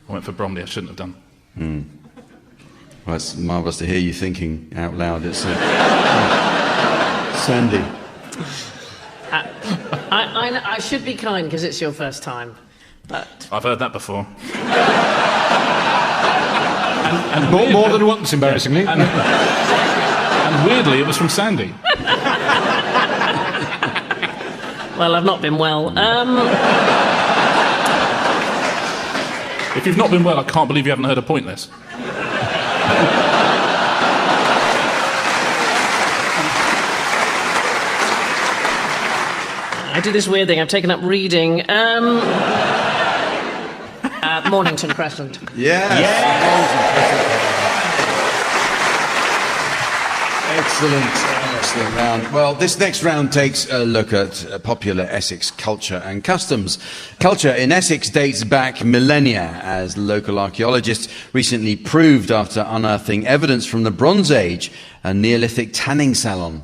Speaker 4: I went for Bromley. I shouldn't have done.
Speaker 2: Well, it's marvellous to hear you thinking out loud. It's Sandy.
Speaker 5: I should be kind because it's your first time, but...
Speaker 4: I've heard that before.
Speaker 6: More than once, embarrassingly.
Speaker 4: And weirdly, it was from Sandy.
Speaker 5: Well, I've not been well.
Speaker 4: If you've not been well, I can't believe you haven't heard of Pointless.
Speaker 5: I do this weird thing. I've taken up reading. Mornington Crescent.
Speaker 2: Excellent round. Well, this next round takes a look at popular Essex culture and customs. Culture in Essex dates back millennia, as local archaeologists recently proved after unearthing evidence from the Bronze Age, a Neolithic tanning salon.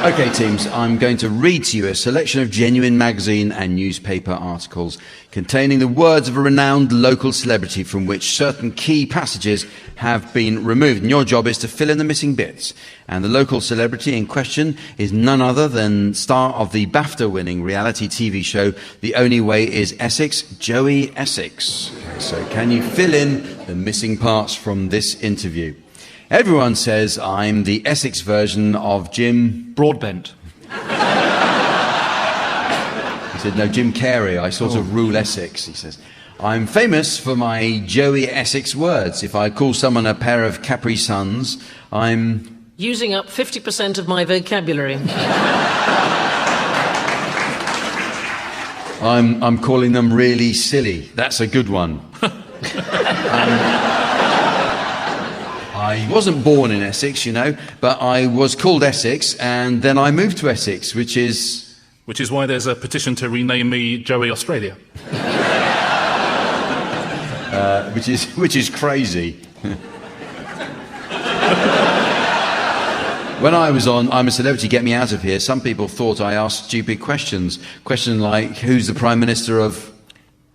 Speaker 2: Okay, teams, I'm going to read to you a selection of genuine magazine and newspaper articles containing the words of a renowned local celebrity from which certain key passages have been removed. And your job is to fill in the missing bits. And the local celebrity in question is none other than star of the BAFTA-winning reality TV show The Only Way is Essex, Joey Essex. So can you fill in the missing parts from this interview? Everyone says I'm the Essex version of Jim...
Speaker 6: Broadbent.
Speaker 2: He said, no, Jim Carey, I sort of rule Essex, he says. I'm famous for my Joey Essex words. If I call someone a pair of Capri Suns, I'm...
Speaker 5: Using up 50% of my vocabulary.
Speaker 2: I'm calling them really silly. That's a good one. I wasn't born in Essex, you know, but I was called Essex, and then I moved to Essex, which is...
Speaker 4: Which is why there's a petition to rename me Joey Australia.
Speaker 2: which is crazy. When I was on I'm a Celebrity, Get Me Out of Here, some people thought I asked stupid questions. Questions like, who's the Prime Minister of...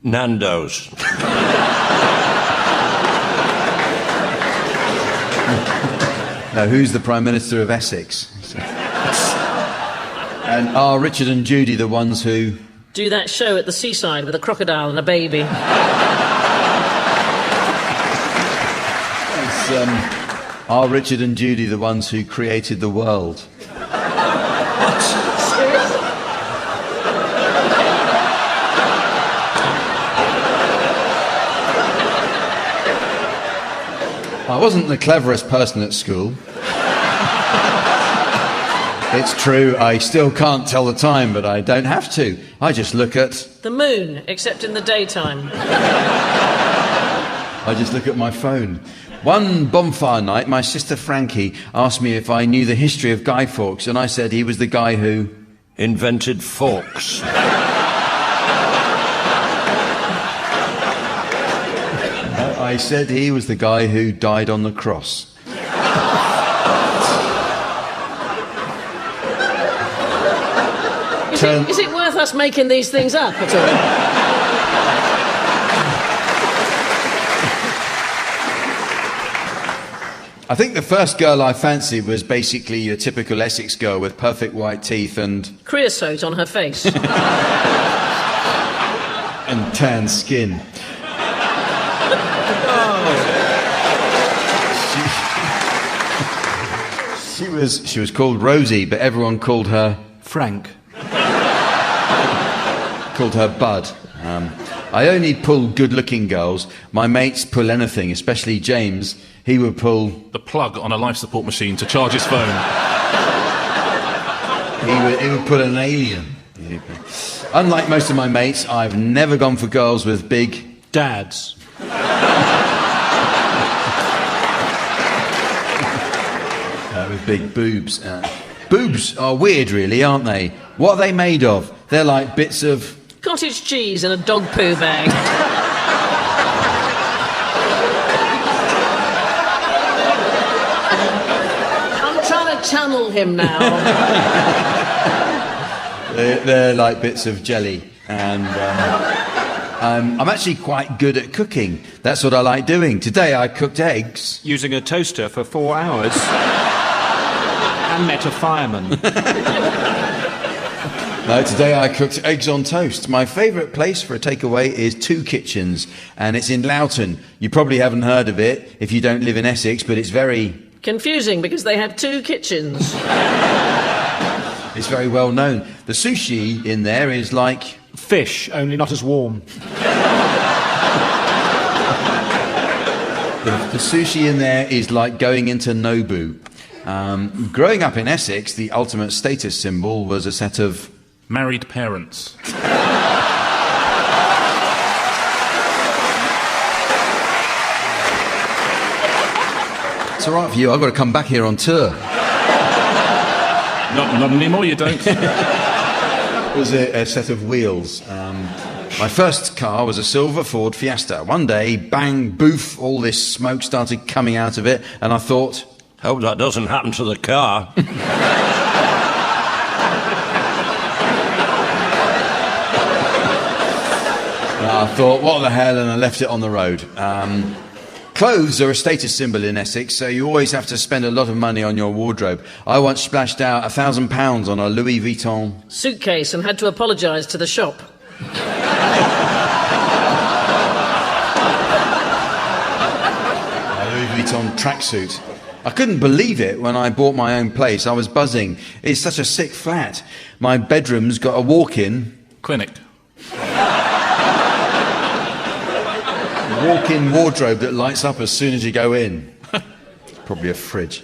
Speaker 3: Nando's.
Speaker 2: No, who's the Prime Minister of Essex? And are Richard and Judy the ones who...
Speaker 5: Do that show at the seaside with a crocodile and a baby.
Speaker 2: Are Richard and Judy the ones who created the world?
Speaker 5: What? Seriously?
Speaker 2: I wasn't the cleverest person at school. It's true, I still can't tell the time, but I don't have to. I just look at...
Speaker 5: The moon, except in the daytime.
Speaker 2: I just look at my phone. One bonfire night, my sister Frankie asked me if I knew the history of Guy Fawkes, and I said he was the guy who...
Speaker 3: Invented forks.
Speaker 2: I said he was the guy who died on the cross.
Speaker 5: Is it worth us making these things up at all?
Speaker 2: I think the first girl I fancied was basically a typical Essex girl with perfect white teeth and
Speaker 5: Creosote on her face.
Speaker 2: and tan skin. She was called Rosie, but everyone called her
Speaker 6: Frank.
Speaker 2: called her Bud. I only pull good-looking girls. My mates pull anything, especially James. He would pull
Speaker 4: The plug on a life support machine to charge his phone.
Speaker 2: he would pull an alien. Unlike most of my mates, I've never gone for girls with big
Speaker 6: Dads.
Speaker 2: with big boobs. Boobs are weird, really, aren't they? What are they made of? They're like bits of...
Speaker 5: Cottage cheese in a dog poo bag. I'm trying to channel him now.
Speaker 2: They're like bits of jelly. And I'm actually quite good at cooking. That's what I like doing. Today I cooked eggs.
Speaker 6: Using a toaster for 4 hours. And met a fireman.
Speaker 2: No, today I cooked eggs on toast. My favourite place for a takeaway is Two Kitchens, and it's in Loughton. You probably haven't heard of it if you don't live in Essex, but it's very
Speaker 5: Confusing because they have 2 kitchens.
Speaker 2: it's very well known. The sushi in there is like...
Speaker 6: Fish, only not as warm.
Speaker 2: The sushi in there is like going into Nobu. Growing up in Essex, the ultimate status symbol was a set of...
Speaker 4: Married parents.
Speaker 2: It's all right for you, I've got to come back here on tour.
Speaker 4: Not anymore, you don't.
Speaker 2: It was a set of wheels. My first car was a silver Ford Fiesta. One day, bang, boof, all this smoke started coming out of it, and I thought...
Speaker 3: Hope that doesn't happen to the car.
Speaker 2: I thought, what the hell, and I left it on the road. Clothes are a status symbol in Essex, so you always have to spend a lot of money on your wardrobe. I once splashed out £1,000 on a Louis Vuitton
Speaker 5: Suitcase and had to apologise to the shop.
Speaker 2: Louis Vuitton tracksuit. I couldn't believe it when I bought my own place. I was buzzing. It's such a sick flat. My bedroom's got a walk-in...
Speaker 4: Clinic.
Speaker 2: walk-in wardrobe that lights up as soon as you go in. It's probably a fridge.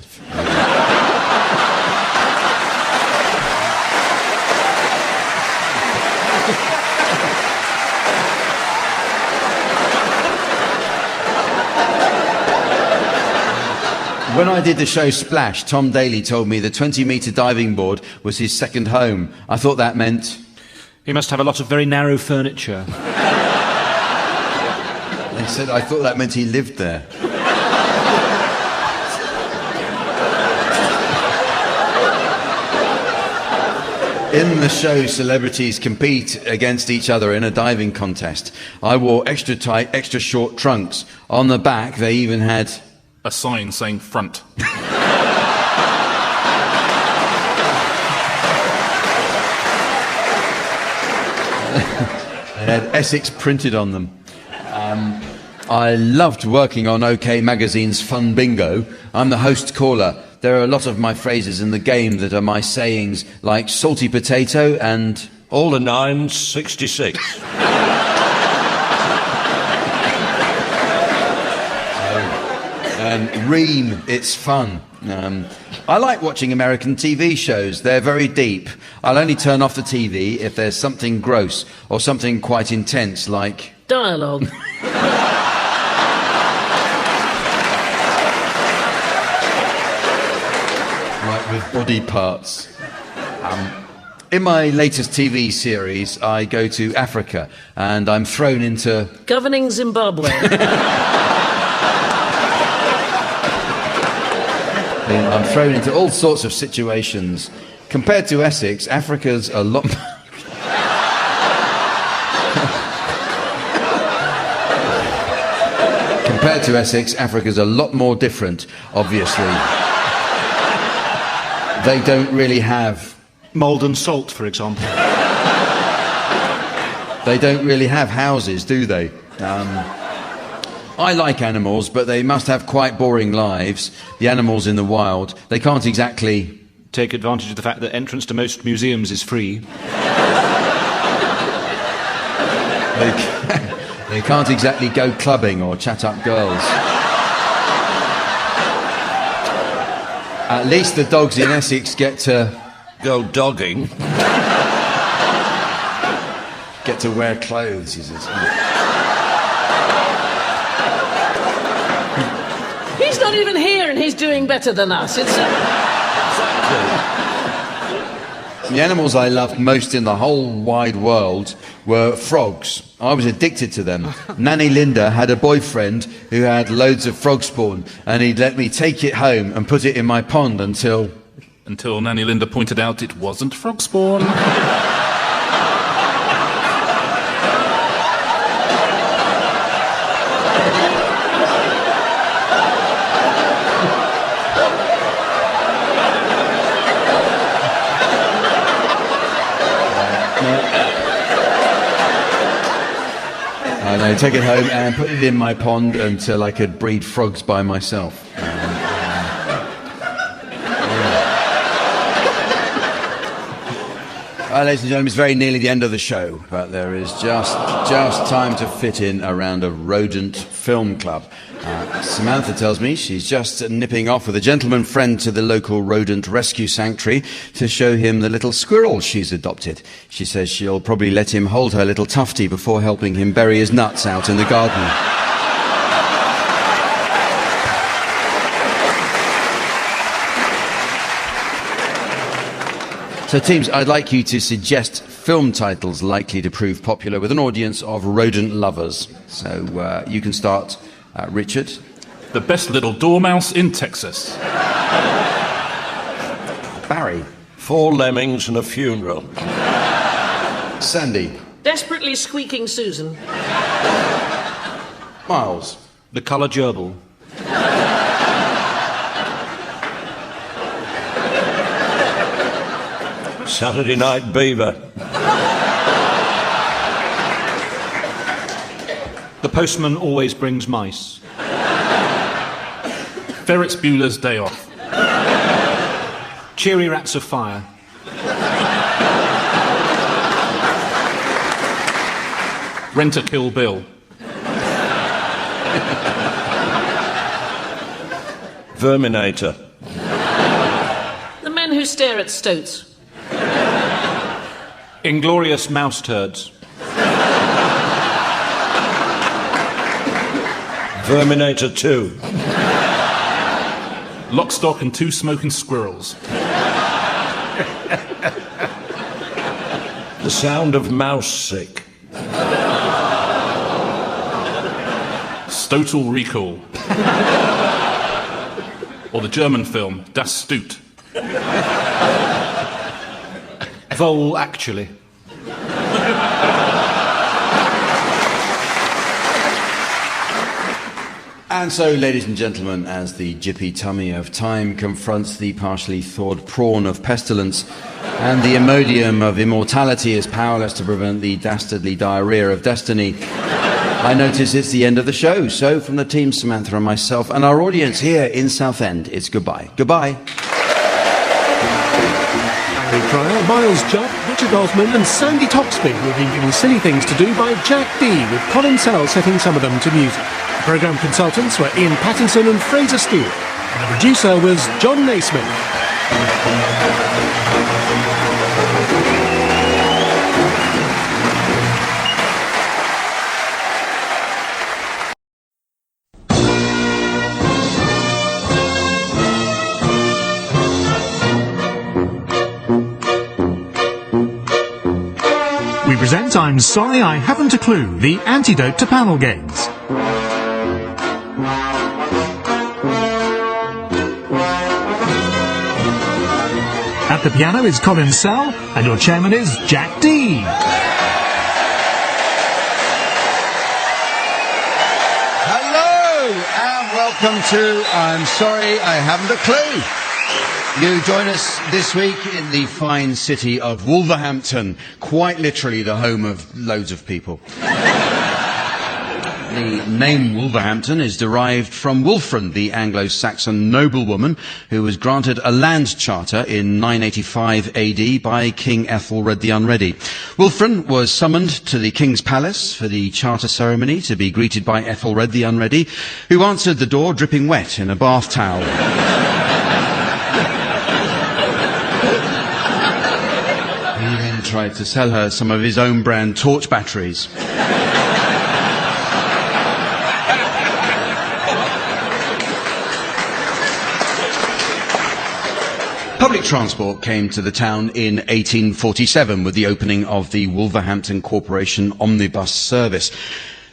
Speaker 2: When I did the show Splash, Tom Daly told me the 20-metre diving board was his second home. I thought that meant...
Speaker 6: He must have a lot of very narrow furniture.
Speaker 2: They said I thought that meant he lived there. In the show, celebrities compete against each other in a diving contest. I wore extra tight, extra short trunks. On the back, they even had...
Speaker 4: A sign saying front.
Speaker 2: They had Essex printed on them. I loved working on OK Magazine's Fun Bingo. I'm the host caller. There are a lot of my phrases in the game that are my sayings, like salty potato and...
Speaker 3: All the nines, 66.
Speaker 2: And ream, it's fun. I like watching American TV shows. They're very deep. I'll only turn off the TV if there's something gross or something quite intense, like...
Speaker 5: Dialogue.
Speaker 2: Like with body parts. In my latest TV series, I go to Africa and I'm thrown into...
Speaker 5: Governing Zimbabwe.
Speaker 2: I'm thrown into all sorts of situations. Compared to Essex, Africa's a lot... Compared to Essex, Africa's a lot more different, obviously. They don't really have...
Speaker 6: Mould and salt, for example.
Speaker 2: They don't really have houses, do they? I like animals, but they must have quite boring lives. The animals in the wild, they can't exactly
Speaker 6: take advantage of the fact that entrance to most museums is free.
Speaker 2: They can't exactly go clubbing or chat up girls. At least the dogs in Essex get to
Speaker 3: go dogging.
Speaker 2: Get to wear clothes, he says.
Speaker 5: He's not even here and he's doing better than us. It's...
Speaker 2: The animals I loved most in the whole wide world were frogs. I was addicted to them. Nanny Linda had a boyfriend who had loads of frog spawn, and he'd let me take it home and put it in my pond until
Speaker 4: Nanny Linda pointed out it wasn't frog spawn.
Speaker 2: And I'd take it home and put it in my pond until I could breed frogs by myself. Ladies and gentlemen, it's very nearly the end of the show, but there is just time to fit in around a rodent film club. Samantha tells me she's just nipping off with a gentleman friend to the local rodent rescue sanctuary to show him the little squirrel she's adopted. She says she'll probably let him hold her little tufty before helping him bury his nuts out in the garden. So teams, I'd like you to suggest film titles likely to prove popular with an audience of rodent lovers. So you can start, Richard.
Speaker 4: The Best Little Dormouse in Texas.
Speaker 2: Barry.
Speaker 3: 4 Lemmings and a Funeral.
Speaker 2: Sandy.
Speaker 5: Desperately Squeaking Susan.
Speaker 2: Miles.
Speaker 6: The Colour Gerbil.
Speaker 3: Saturday Night Beaver.
Speaker 6: The Postman Always Brings Mice.
Speaker 4: Ferris Bueller's Day Off.
Speaker 6: Cheery Rats of Fire.
Speaker 4: Rent a Kill Bill.
Speaker 3: Verminator.
Speaker 5: The Men Who Stare at Stoats.
Speaker 6: Inglorious Mouse Turds.
Speaker 3: Verminator 2.
Speaker 4: Lock, Stock and Two Smoking Squirrels.
Speaker 3: The Sound of Mouse Sick.
Speaker 4: Total Recall. Or the German film Das Stut.
Speaker 6: Vole Actually.
Speaker 2: And so, ladies and gentlemen, as the jippy tummy of time confronts the partially thawed prawn of pestilence, and the Imodium of immortality is powerless to prevent the dastardly diarrhea of destiny, I notice it's the end of the show. So, from the team, Samantha and myself, and our audience here in Southend, it's goodbye. Goodbye.
Speaker 1: Barry Cryer, Miles Jupp, Richard Osman and Sandy Toxby have been given silly things to do by Jack D, with Colin Sell setting some of them to music. The programme consultants were Ian Pattinson and Fraser Steele. And the producer was John Naismith.
Speaker 8: We present I'm Sorry I Haven't a Clue, the antidote to panel games. At the piano is Colin Sell, and your chairman is Jack D.
Speaker 2: Hello, and welcome to I'm Sorry I Haven't a Clue. You join us this week in the fine city of Wolverhampton, quite literally the home of loads of people. The name Wolverhampton is derived from Wulfrun, the Anglo-Saxon noblewoman who was granted a land charter in 985 AD by King Ethelred the Unready. Wulfrun was summoned to the king's palace for the charter ceremony to be greeted by Ethelred the Unready, who answered the door dripping wet in a bath towel. He then tried to sell her some of his own brand torch batteries. Public transport came to the town in 1847 with the opening of the Wolverhampton Corporation omnibus service.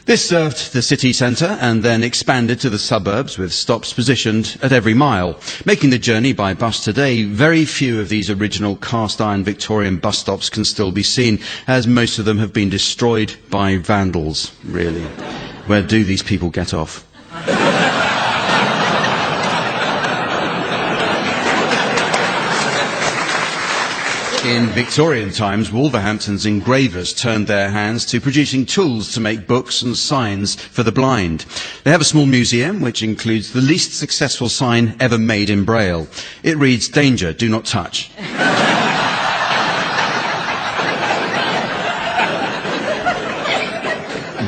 Speaker 2: This served the city centre and then expanded to the suburbs with stops positioned at every mile. Making the journey by bus today, very few of these original cast-iron Victorian bus stops can still be seen, as most of them have been destroyed by vandals, really. Where do these people get off? In Victorian times, Wolverhampton's engravers turned their hands to producing tools to make books and signs for the blind. They have a small museum which includes the least successful sign ever made in Braille. It reads, "Danger, do not touch."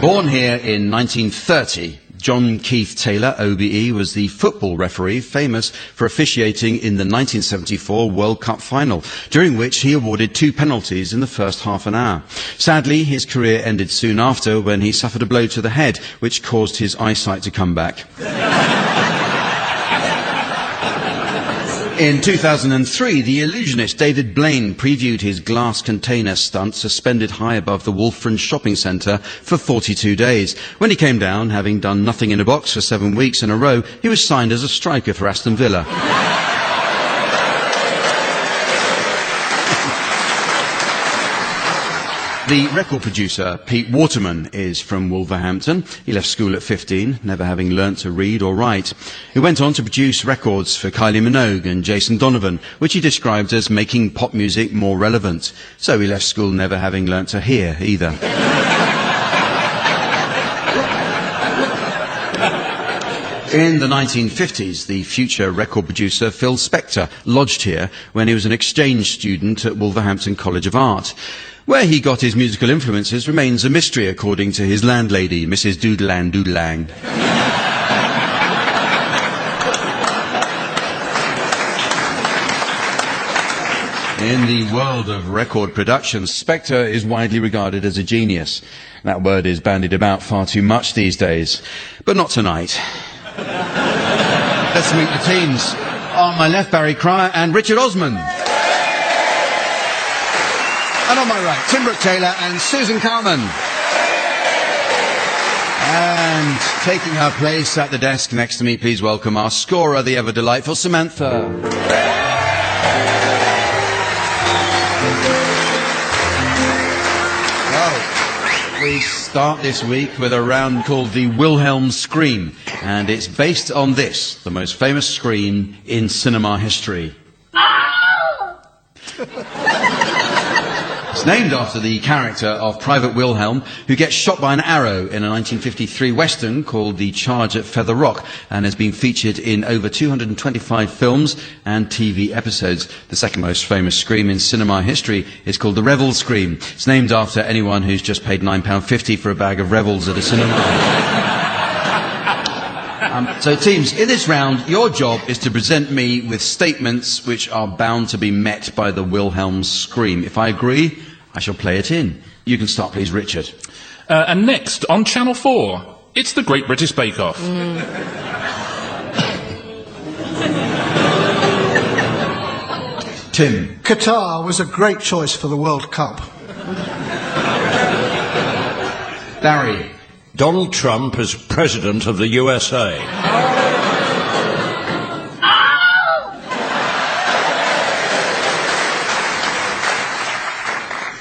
Speaker 2: Born here in 1930, John Keith Taylor, OBE, was the football referee famous for officiating in the 1974 World Cup final, during which he awarded 2 penalties in the first half an hour. Sadly, his career ended soon after when he suffered a blow to the head, which caused his eyesight to come back. In 2003, the illusionist David Blaine previewed his glass container stunt suspended high above the Wulfrun shopping centre for 42 days. When he came down, having done nothing in a box for 7 weeks in a row, he was signed as a striker for Aston Villa. The record producer, Pete Waterman, is from Wolverhampton. He left school at 15, never having learnt to read or write. He went on to produce records for Kylie Minogue and Jason Donovan, which he described as making pop music more relevant. So he left school never having learnt to hear either. In the 1950s, the future record producer Phil Spector lodged here when he was an exchange student at Wolverhampton College of Art. Where he got his musical influences remains a mystery, according to his landlady, Mrs. Doodlan Doodlang. In the world of record production, Spector is widely regarded as a genius. That word is bandied about far too much these days. But not tonight. Let's meet the teams. On my left, Barry Cryer and Richard Osman. And on my right, Tim Brooke-Taylor and Susan Calman. And taking her place at the desk next to me, please welcome our scorer, the ever-delightful Samantha. Well, we start this week with a round called the Wilhelm Scream, and it's based on this, the most famous scream in cinema history. It's named after the character of Private Wilhelm, who gets shot by an arrow in a 1953 Western called The Charge at Feather Rock, and has been featured in over 225 films and TV episodes. The second most famous scream in cinema history is called the Revel Scream. It's named after anyone who's just paid £9.50 for a bag of Revels at a cinema. So teams, in this round, your job is to present me with statements which are bound to be met by the Wilhelm Scream. If I agree, I shall play it in. You can start, please, Richard.
Speaker 4: And next, on Channel 4, it's the Great British Bake Off.
Speaker 2: Tim.
Speaker 9: Qatar was a great choice for the World Cup.
Speaker 2: Barry.
Speaker 3: Donald Trump as President of the USA.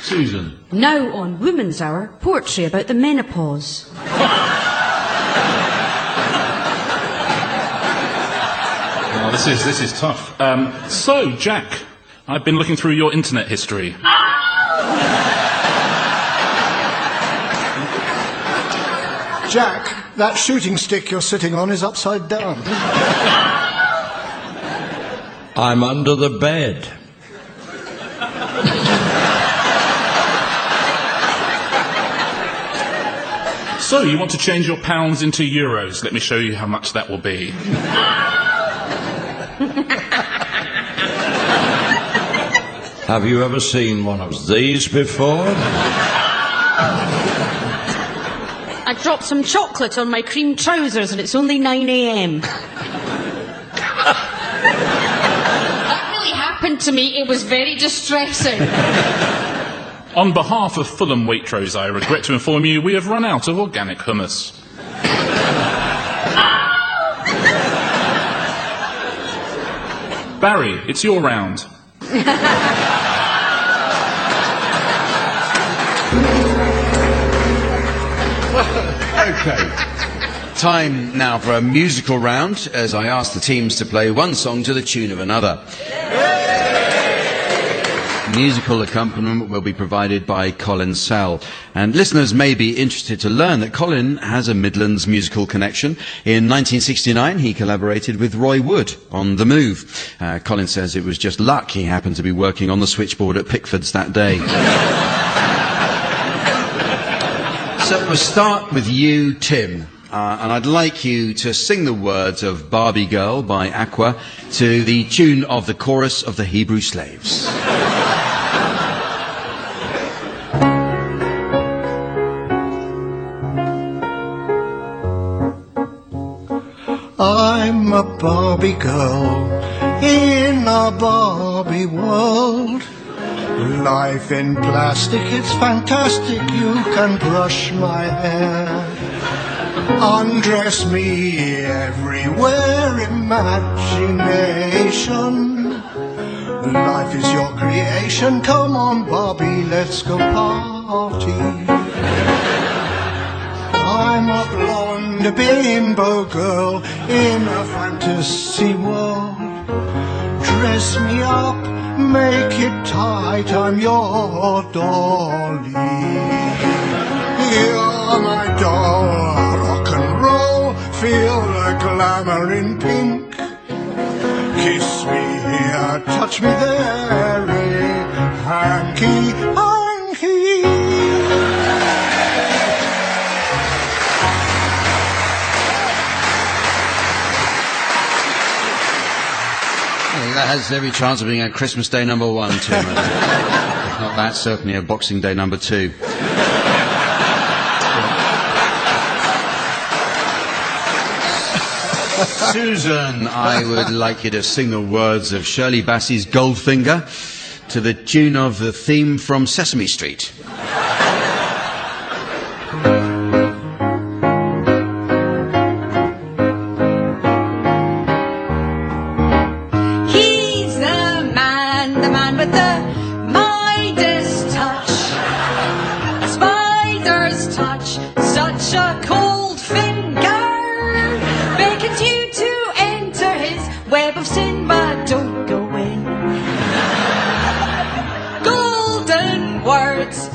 Speaker 2: Susan.
Speaker 10: Now on Women's Hour, poetry about the menopause.
Speaker 4: Oh, this is tough. So, Jack, I've been looking through your internet history.
Speaker 9: Jack, That shooting stick you're sitting on is upside down.
Speaker 3: I'm under the bed.
Speaker 4: So, you want to change your pounds into euros. Let me show you how much that will be.
Speaker 3: Have you ever seen one of these before?
Speaker 10: I dropped some chocolate on my cream trousers and it's only 9 a.m. That really happened to me. It was very distressing.
Speaker 4: On behalf of Fulham Waitrose, I regret to inform you we have run out of organic hummus. Barry, it's your round.
Speaker 2: Okay. Time now for a musical round, as I ask the teams to play one song to the tune of another. Musical accompaniment will be provided by Colin Sell. And listeners may be interested to learn that Colin has a Midlands musical connection. In 1969, he collaborated with Roy Wood on The Move. Colin says it was just luck he happened to be working on the switchboard at Pickford's that day. So we'll start with you, Tim. And I'd like you to sing the words of Barbie Girl by Aqua to the tune of the chorus of the Hebrew Slaves.
Speaker 9: I'm a Barbie girl in a Barbie world. Life in plastic, it's fantastic. You can brush my hair, undress me everywhere. Imagination, life is your creation. Come on, Barbie, let's go party. I'm a blonde bimbo girl in a fantasy world. Dress me up, make it tight, I'm your dolly. You're my doll, rock and roll, feel the glamour in pink. Kiss me here, touch me there, hanky, hanky.
Speaker 2: That has every chance of being a Christmas Day number 1, Tim. If not that, certainly a Boxing Day number 2. Susan, I would like you to sing the words of Shirley Bassey's Goldfinger to the tune of the theme from Sesame Street.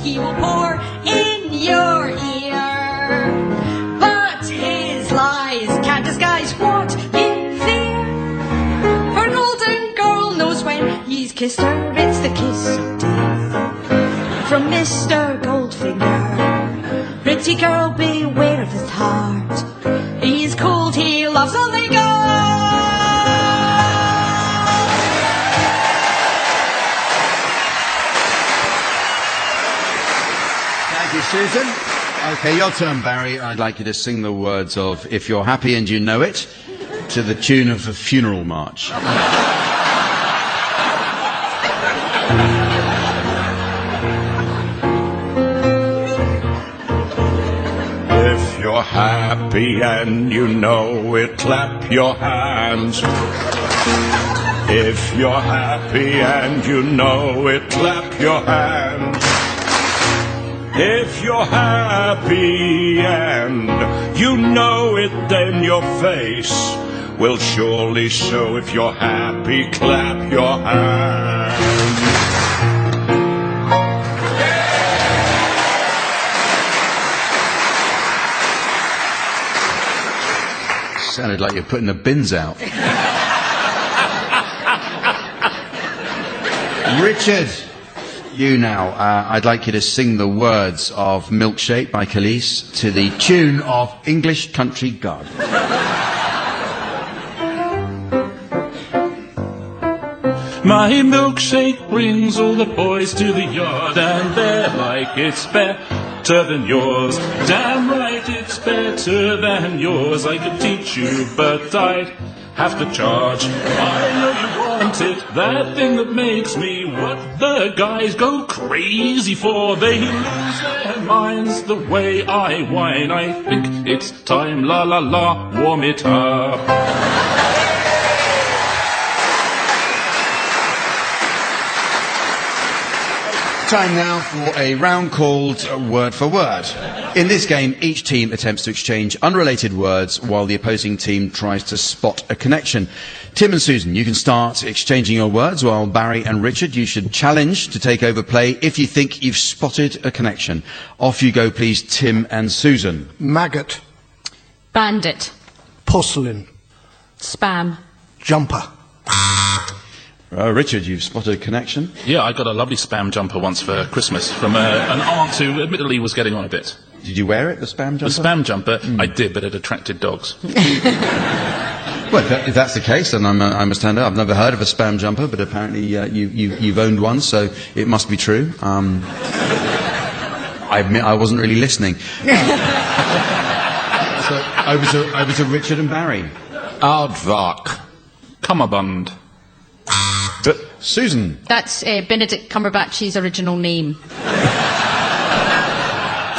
Speaker 11: He will pour in your ear, but his lies can't disguise what you fear. For an golden girl knows when he's kissed her, it's the kiss of death from Mr. Goldfinger. Pretty girl, beware of his heart. He's cold, he loves only gold.
Speaker 2: Susan. Okay, your turn, Barry. I'd like you to sing the words of If You're Happy and You Know It to the tune of the Funeral March.
Speaker 3: If you're happy and you know it, clap your hands. If you're happy and you know it, clap your hands. If you're happy and you know it, then your face will surely show. If you're happy, clap your hands.
Speaker 2: Sounded like you're putting the bins out. Richard, you now. I'd like you to sing the words of Milkshake by Khalees to the tune of English Country Garden.
Speaker 4: My milkshake brings all the boys to the yard, and they're like, it's better than yours. Damn right, it's better than yours. I could teach you, but I'd have to charge. I know you want it, that thing that makes me what the guys go crazy for. They lose their minds the way I whine. I think it's time, la la la, warm it up.
Speaker 2: Time now for a round called Word for Word. In this game, each team attempts to exchange unrelated words while the opposing team tries to spot a connection. Tim and Susan, you can start exchanging your words, while Barry and Richard, you should challenge to take over play if you think you've spotted a connection. Off you go, please, Tim and Susan.
Speaker 9: Maggot.
Speaker 10: Bandit.
Speaker 9: Porcelain.
Speaker 10: Spam.
Speaker 9: Jumper.
Speaker 2: Richard, you've spotted a connection.
Speaker 4: Yeah, I got a lovely spam jumper once for Christmas from an aunt who admittedly was getting on a bit.
Speaker 2: Did you wear it, the spam jumper?
Speaker 4: The spam jumper, I did, but it attracted dogs.
Speaker 2: Well, if that's the case, then I must stand up. I've never heard of a spam jumper, but apparently you've owned one, so it must be true. I admit I wasn't really listening. So over to Richard and Barry.
Speaker 3: Aardvark.
Speaker 4: Cummerbund.
Speaker 2: But Susan.
Speaker 10: That's Benedict Cumberbatch's original name.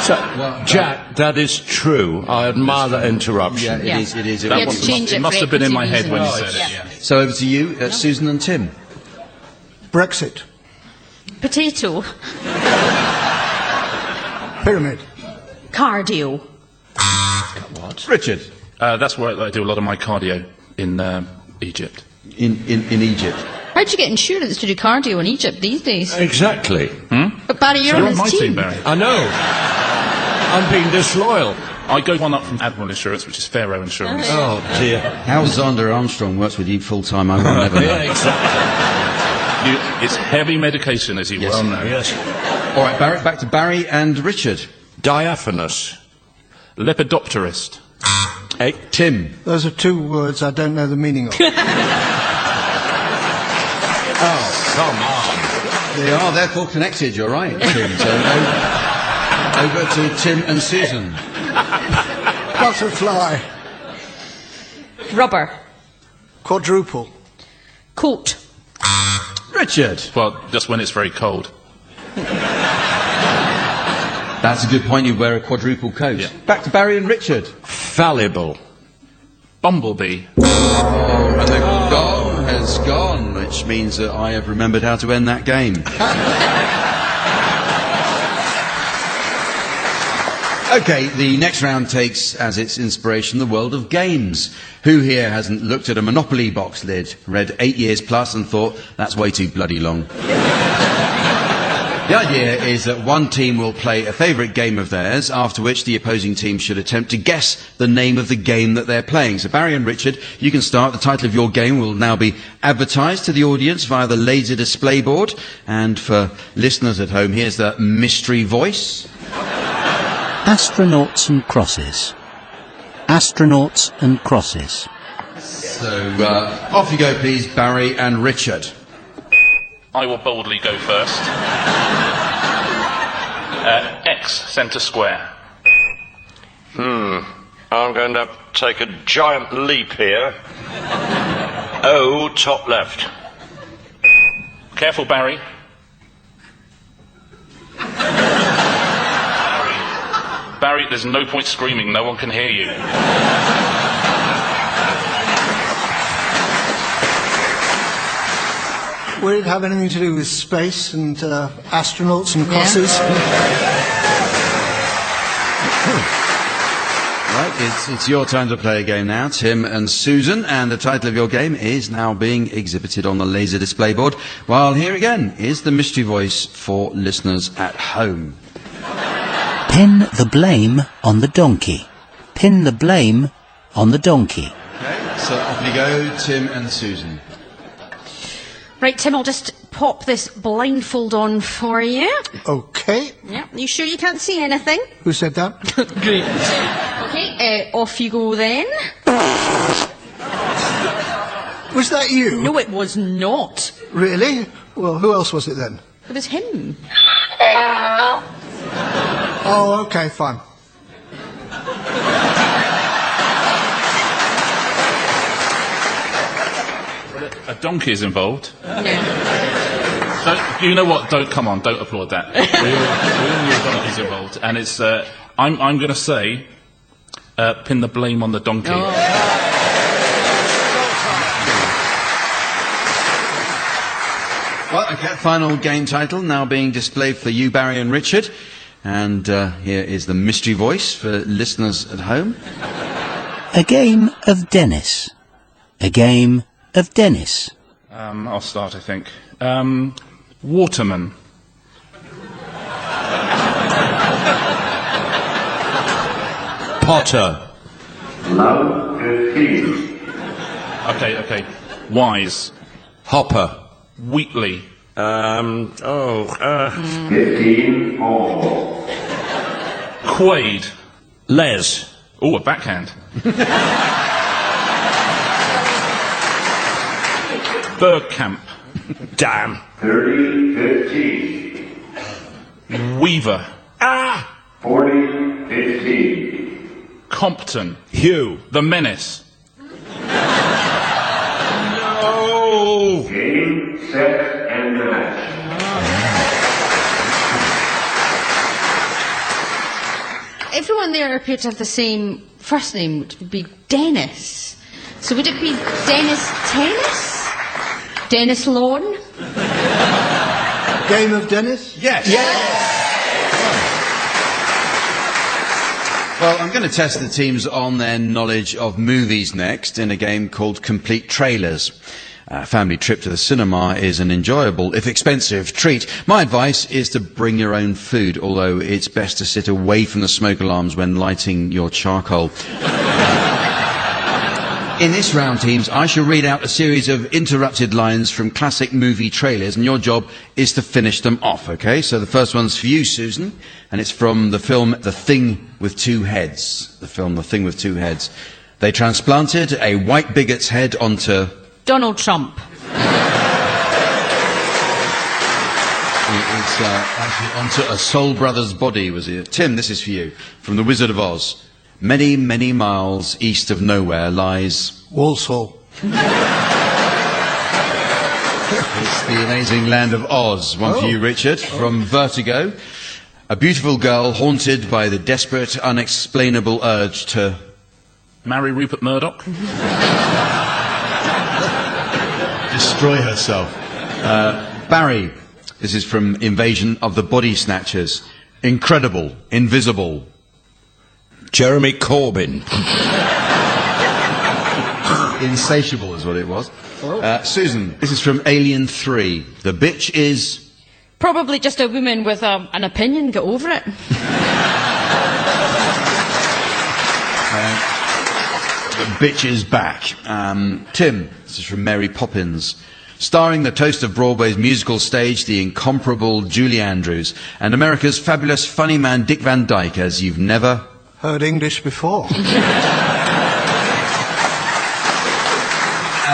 Speaker 3: So, Jack, that is true. I admire that interruption.
Speaker 10: Yeah.
Speaker 2: It is.
Speaker 10: You had to change
Speaker 4: It must have been in my head when you said
Speaker 10: reasons.
Speaker 4: it, yeah.
Speaker 2: So over to you, Susan and Tim.
Speaker 9: Brexit.
Speaker 10: Potato.
Speaker 9: Pyramid.
Speaker 10: Cardio.
Speaker 2: What? Richard.
Speaker 4: That's where I do a lot of my cardio in Egypt.
Speaker 2: In Egypt.
Speaker 10: How'd you get insurance to do cardio in Egypt these days?
Speaker 3: Exactly.
Speaker 10: But Barry, you're on
Speaker 4: You're on
Speaker 10: his
Speaker 4: my
Speaker 10: team.
Speaker 4: team, Barry.
Speaker 3: I know. I'm being disloyal.
Speaker 4: I go one up from Admiral Insurance, which is Pharaoh Insurance.
Speaker 3: Oh, dear.
Speaker 2: How Xander Armstrong works with you full time, I will never know.
Speaker 3: Yeah, exactly.
Speaker 4: It's heavy medication, as you well know.
Speaker 3: Yes.
Speaker 2: All right, Barry, back to Barry and Richard.
Speaker 3: Diaphanous.
Speaker 4: Lepidopterist.
Speaker 2: Hey, Tim.
Speaker 9: Those are two words I don't know the meaning of.
Speaker 3: Oh, come on.
Speaker 2: They are therefore connected, you're right, Tim. So over to Tim and Susan.
Speaker 9: Butterfly.
Speaker 10: Rubber.
Speaker 9: Quadruple.
Speaker 10: Coat.
Speaker 2: Richard.
Speaker 4: Well, just when it's very cold.
Speaker 2: That's a good point, you wear a quadruple coat.
Speaker 4: Yeah.
Speaker 2: Back to Barry and Richard.
Speaker 3: Fallible.
Speaker 4: Bumblebee.
Speaker 2: Oh, and the gong has gone, which means that I have remembered how to end that game. Okay, the next round takes as its inspiration the world of games. Who here hasn't looked at a Monopoly box lid, read 8 years plus and thought, that's way too bloody long? The idea is that one team will play a favourite game of theirs, after which the opposing team should attempt to guess the name of the game that they're playing. So Barry and Richard, you can start. The title of your game will now be advertised to the audience via the laser display board. And for listeners at home, here's the mystery voice.
Speaker 7: Astronauts and crosses. Astronauts and crosses.
Speaker 2: So off you go, please, Barry and Richard.
Speaker 4: I will boldly go first. X, centre square.
Speaker 12: I'm going to take a giant leap here. O, top left.
Speaker 4: Careful, Barry. Barry, there's no point screaming. No one can hear you.
Speaker 9: Would it have anything to do with space and astronauts and crosses?
Speaker 2: Right, it's your time to play a game now, Tim and Susan, and the title of your game is now being exhibited on the laser display board, while here again is the mystery voice for listeners at home.
Speaker 7: Pin the blame on the donkey. Pin the blame on the donkey.
Speaker 2: So off you go, Tim and Susan.
Speaker 10: Right, Tim, I'll just pop this blindfold on for you.
Speaker 9: Okay.
Speaker 10: Yeah, you sure you can't see anything?
Speaker 9: Who said that?
Speaker 10: Great. Okay, off you go then.
Speaker 9: Was that you?
Speaker 10: No, it was not.
Speaker 9: Really? Well, who else was it then?
Speaker 10: It was him.
Speaker 9: Oh, okay, fine.
Speaker 4: A donkey is involved.
Speaker 10: Yeah.
Speaker 4: Don't, you know what? Don't applaud that. we all knew a donkey's involved, and it's. I'm going to say, pin the blame on the donkey.
Speaker 2: Well, okay, final game title now being displayed for you, Barry and Richard. And here is the mystery voice for listeners at home.
Speaker 7: A game of Dennis. A game of Dennis.
Speaker 4: I'll start, I think. Waterman.
Speaker 3: Potter.
Speaker 12: Love 15.
Speaker 4: Okay. Wise.
Speaker 3: Hopper.
Speaker 4: Wheatley.
Speaker 12: 15 all.
Speaker 4: Quaid.
Speaker 3: Les.
Speaker 4: Oh, a backhand. Bergkamp.
Speaker 3: Damn.
Speaker 12: 30-15.
Speaker 4: Weaver.
Speaker 12: 40-15.
Speaker 4: Compton.
Speaker 3: Hugh.
Speaker 4: The Menace.
Speaker 3: No.
Speaker 12: Game, set, and match.
Speaker 10: Everyone there appeared to have the same first name, which would be Dennis. So would it be Dennis Tennis? Dennis Lawn?
Speaker 9: Game of Dennis?
Speaker 2: Yes. Well, I'm going to test the teams on their knowledge of movies next in a game called Complete Trailers. A family trip to the cinema is an enjoyable, if expensive, treat. My advice is to bring your own food, although it's best to sit away from the smoke alarms when lighting your charcoal. In this round, teams, I shall read out a series of interrupted lines from classic movie trailers, and your job is to finish them off, okay? So the first one's for you, Susan, and it's from the film The Thing with Two Heads. The film The Thing with Two Heads. They transplanted a white bigot's head onto...
Speaker 10: Donald Trump.
Speaker 2: It's actually onto a Soul Brother's body, was it? Tim, this is for you. From The Wizard of Oz. Many, many miles east of nowhere lies...
Speaker 9: Walsall.
Speaker 2: It's the amazing land of Oz. One for you, Richard. From Vertigo. A beautiful girl haunted by the desperate, unexplainable urge to...
Speaker 4: Marry Rupert Murdoch.
Speaker 2: destroy herself. Barry, this is from Invasion of the Body Snatchers. Incredible, invisible.
Speaker 3: Jeremy Corbyn.
Speaker 2: Insatiable is what it was. Susan, this is from Alien 3. The bitch is...
Speaker 10: Probably just a woman with an opinion. Get over it.
Speaker 2: The bitch is back. Tim, this is from Mary Poppins. Starring the toast of Broadway's musical stage, the incomparable Julie Andrews, and America's fabulous funny man Dick Van Dyke, as you've never...
Speaker 9: Heard English before.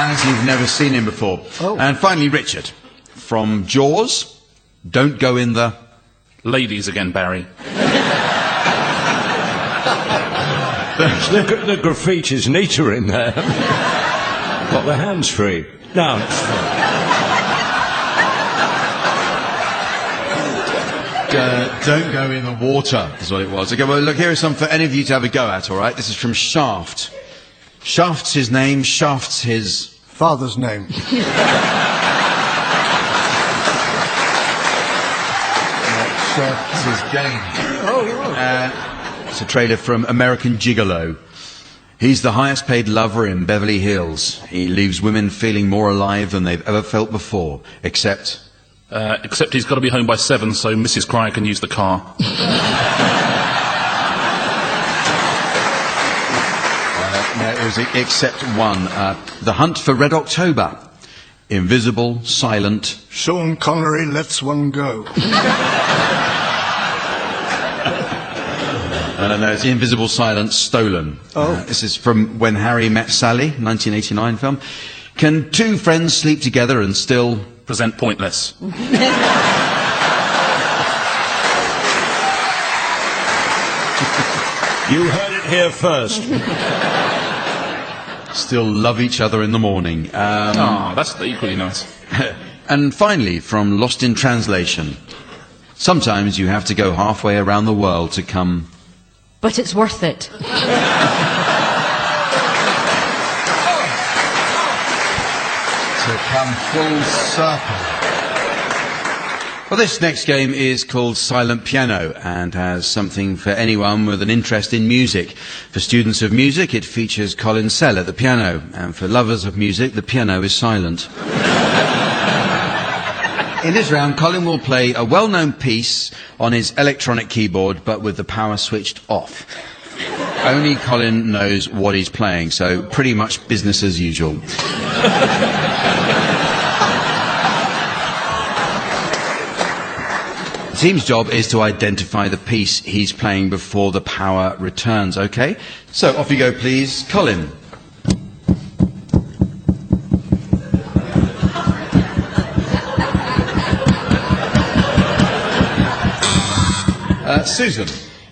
Speaker 2: As you've never seen him before.
Speaker 9: Oh.
Speaker 2: And finally, Richard, from Jaws, don't go in the...
Speaker 4: Ladies again, Barry.
Speaker 3: The graffiti's neater in there. Got the hands free. No.
Speaker 2: Don't go in the water, is what it was. Okay, well, look, here is some for any of you to have a go at, all right? This is from Shaft. Shaft's his name, Shaft's his...
Speaker 9: Father's name.
Speaker 2: Shaft's his game.
Speaker 9: Oh, yeah.
Speaker 2: It's a trailer from American Gigolo. He's the highest paid lover in Beverly Hills. He leaves women feeling more alive than they've ever felt before, except
Speaker 4: he's got to be home by 7, so Mrs. Cryer can use the car.
Speaker 2: No, it music except one. The Hunt for Red October. Invisible, Silent.
Speaker 9: Sean Connery lets one go.
Speaker 2: No, it's Invisible, Silent, Stolen. This is from When Harry Met Sally, 1989 film. Can two friends sleep together and still...
Speaker 4: Present pointless.
Speaker 3: You heard it here first.
Speaker 2: Still love each other in the morning.
Speaker 4: That's equally nice.
Speaker 2: And finally, from Lost in Translation. Sometimes you have to go halfway around the world to come...
Speaker 10: But it's worth it.
Speaker 2: To come full circle. Well, this next game is called Silent Piano and has something for anyone with an interest in music. For students of music, it features Colin Sell at the piano, and for lovers of music, the piano is silent. In this round, Colin will play a well-known piece on his electronic keyboard, but with the power switched off. Only Colin knows what he's playing, so pretty much business as usual. The team's job is to identify the piece he's playing before the power returns, okay? So off you go, please. Colin. Susan.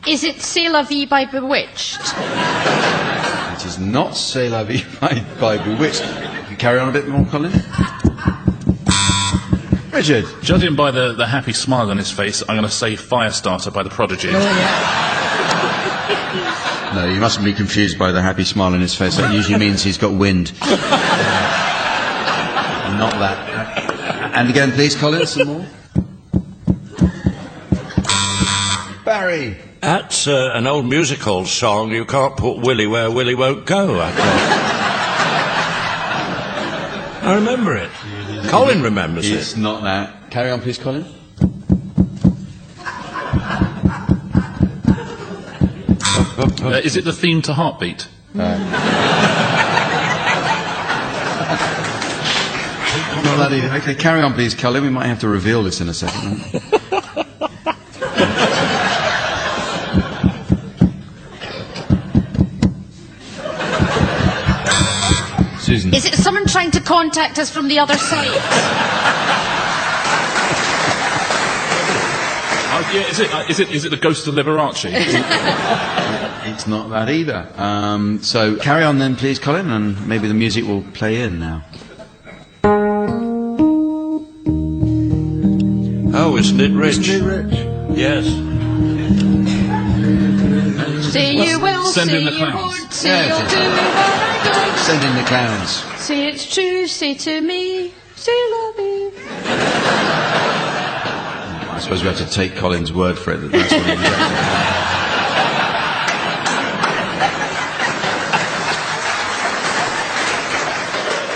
Speaker 10: Is it C'est la vie by Bewitched?
Speaker 2: It is not C'est la vie by Bewitched. You carry on a bit more, Colin. Richard.
Speaker 4: Judging by the happy smile on his face, I'm going to say Firestarter by The Prodigy.
Speaker 2: No, you mustn't be confused by the happy smile on his face. That usually means he's got wind. Not that. And again, please, Colin, some more. Barry.
Speaker 3: That's an old music hall song. You can't put Willie where Willie won't go, I thought. I remember it. Colin remembers it.
Speaker 2: It's not that. Carry on, please, Colin.
Speaker 4: Is it the theme to Heartbeat?
Speaker 2: Not that either. Okay, carry on, please, Colin. We might have to reveal this in a second. Susan.
Speaker 10: Is it someone trying to contact us from the other side?
Speaker 4: Is it the Ghost of Liberace?
Speaker 2: It's not that either. So carry on then, please, Colin, and maybe the music will play in now.
Speaker 3: Oh, isn't it rich?
Speaker 9: Isn't it rich?
Speaker 3: Yes.
Speaker 10: Say you will,
Speaker 4: Send
Speaker 10: say
Speaker 4: in the
Speaker 10: you
Speaker 4: clowns.
Speaker 10: won't, say you'll do what I don't.
Speaker 2: Send in the clowns.
Speaker 10: Say it's true, say to me, say love you.
Speaker 2: I suppose we have to take Colin's word for it that that's what he was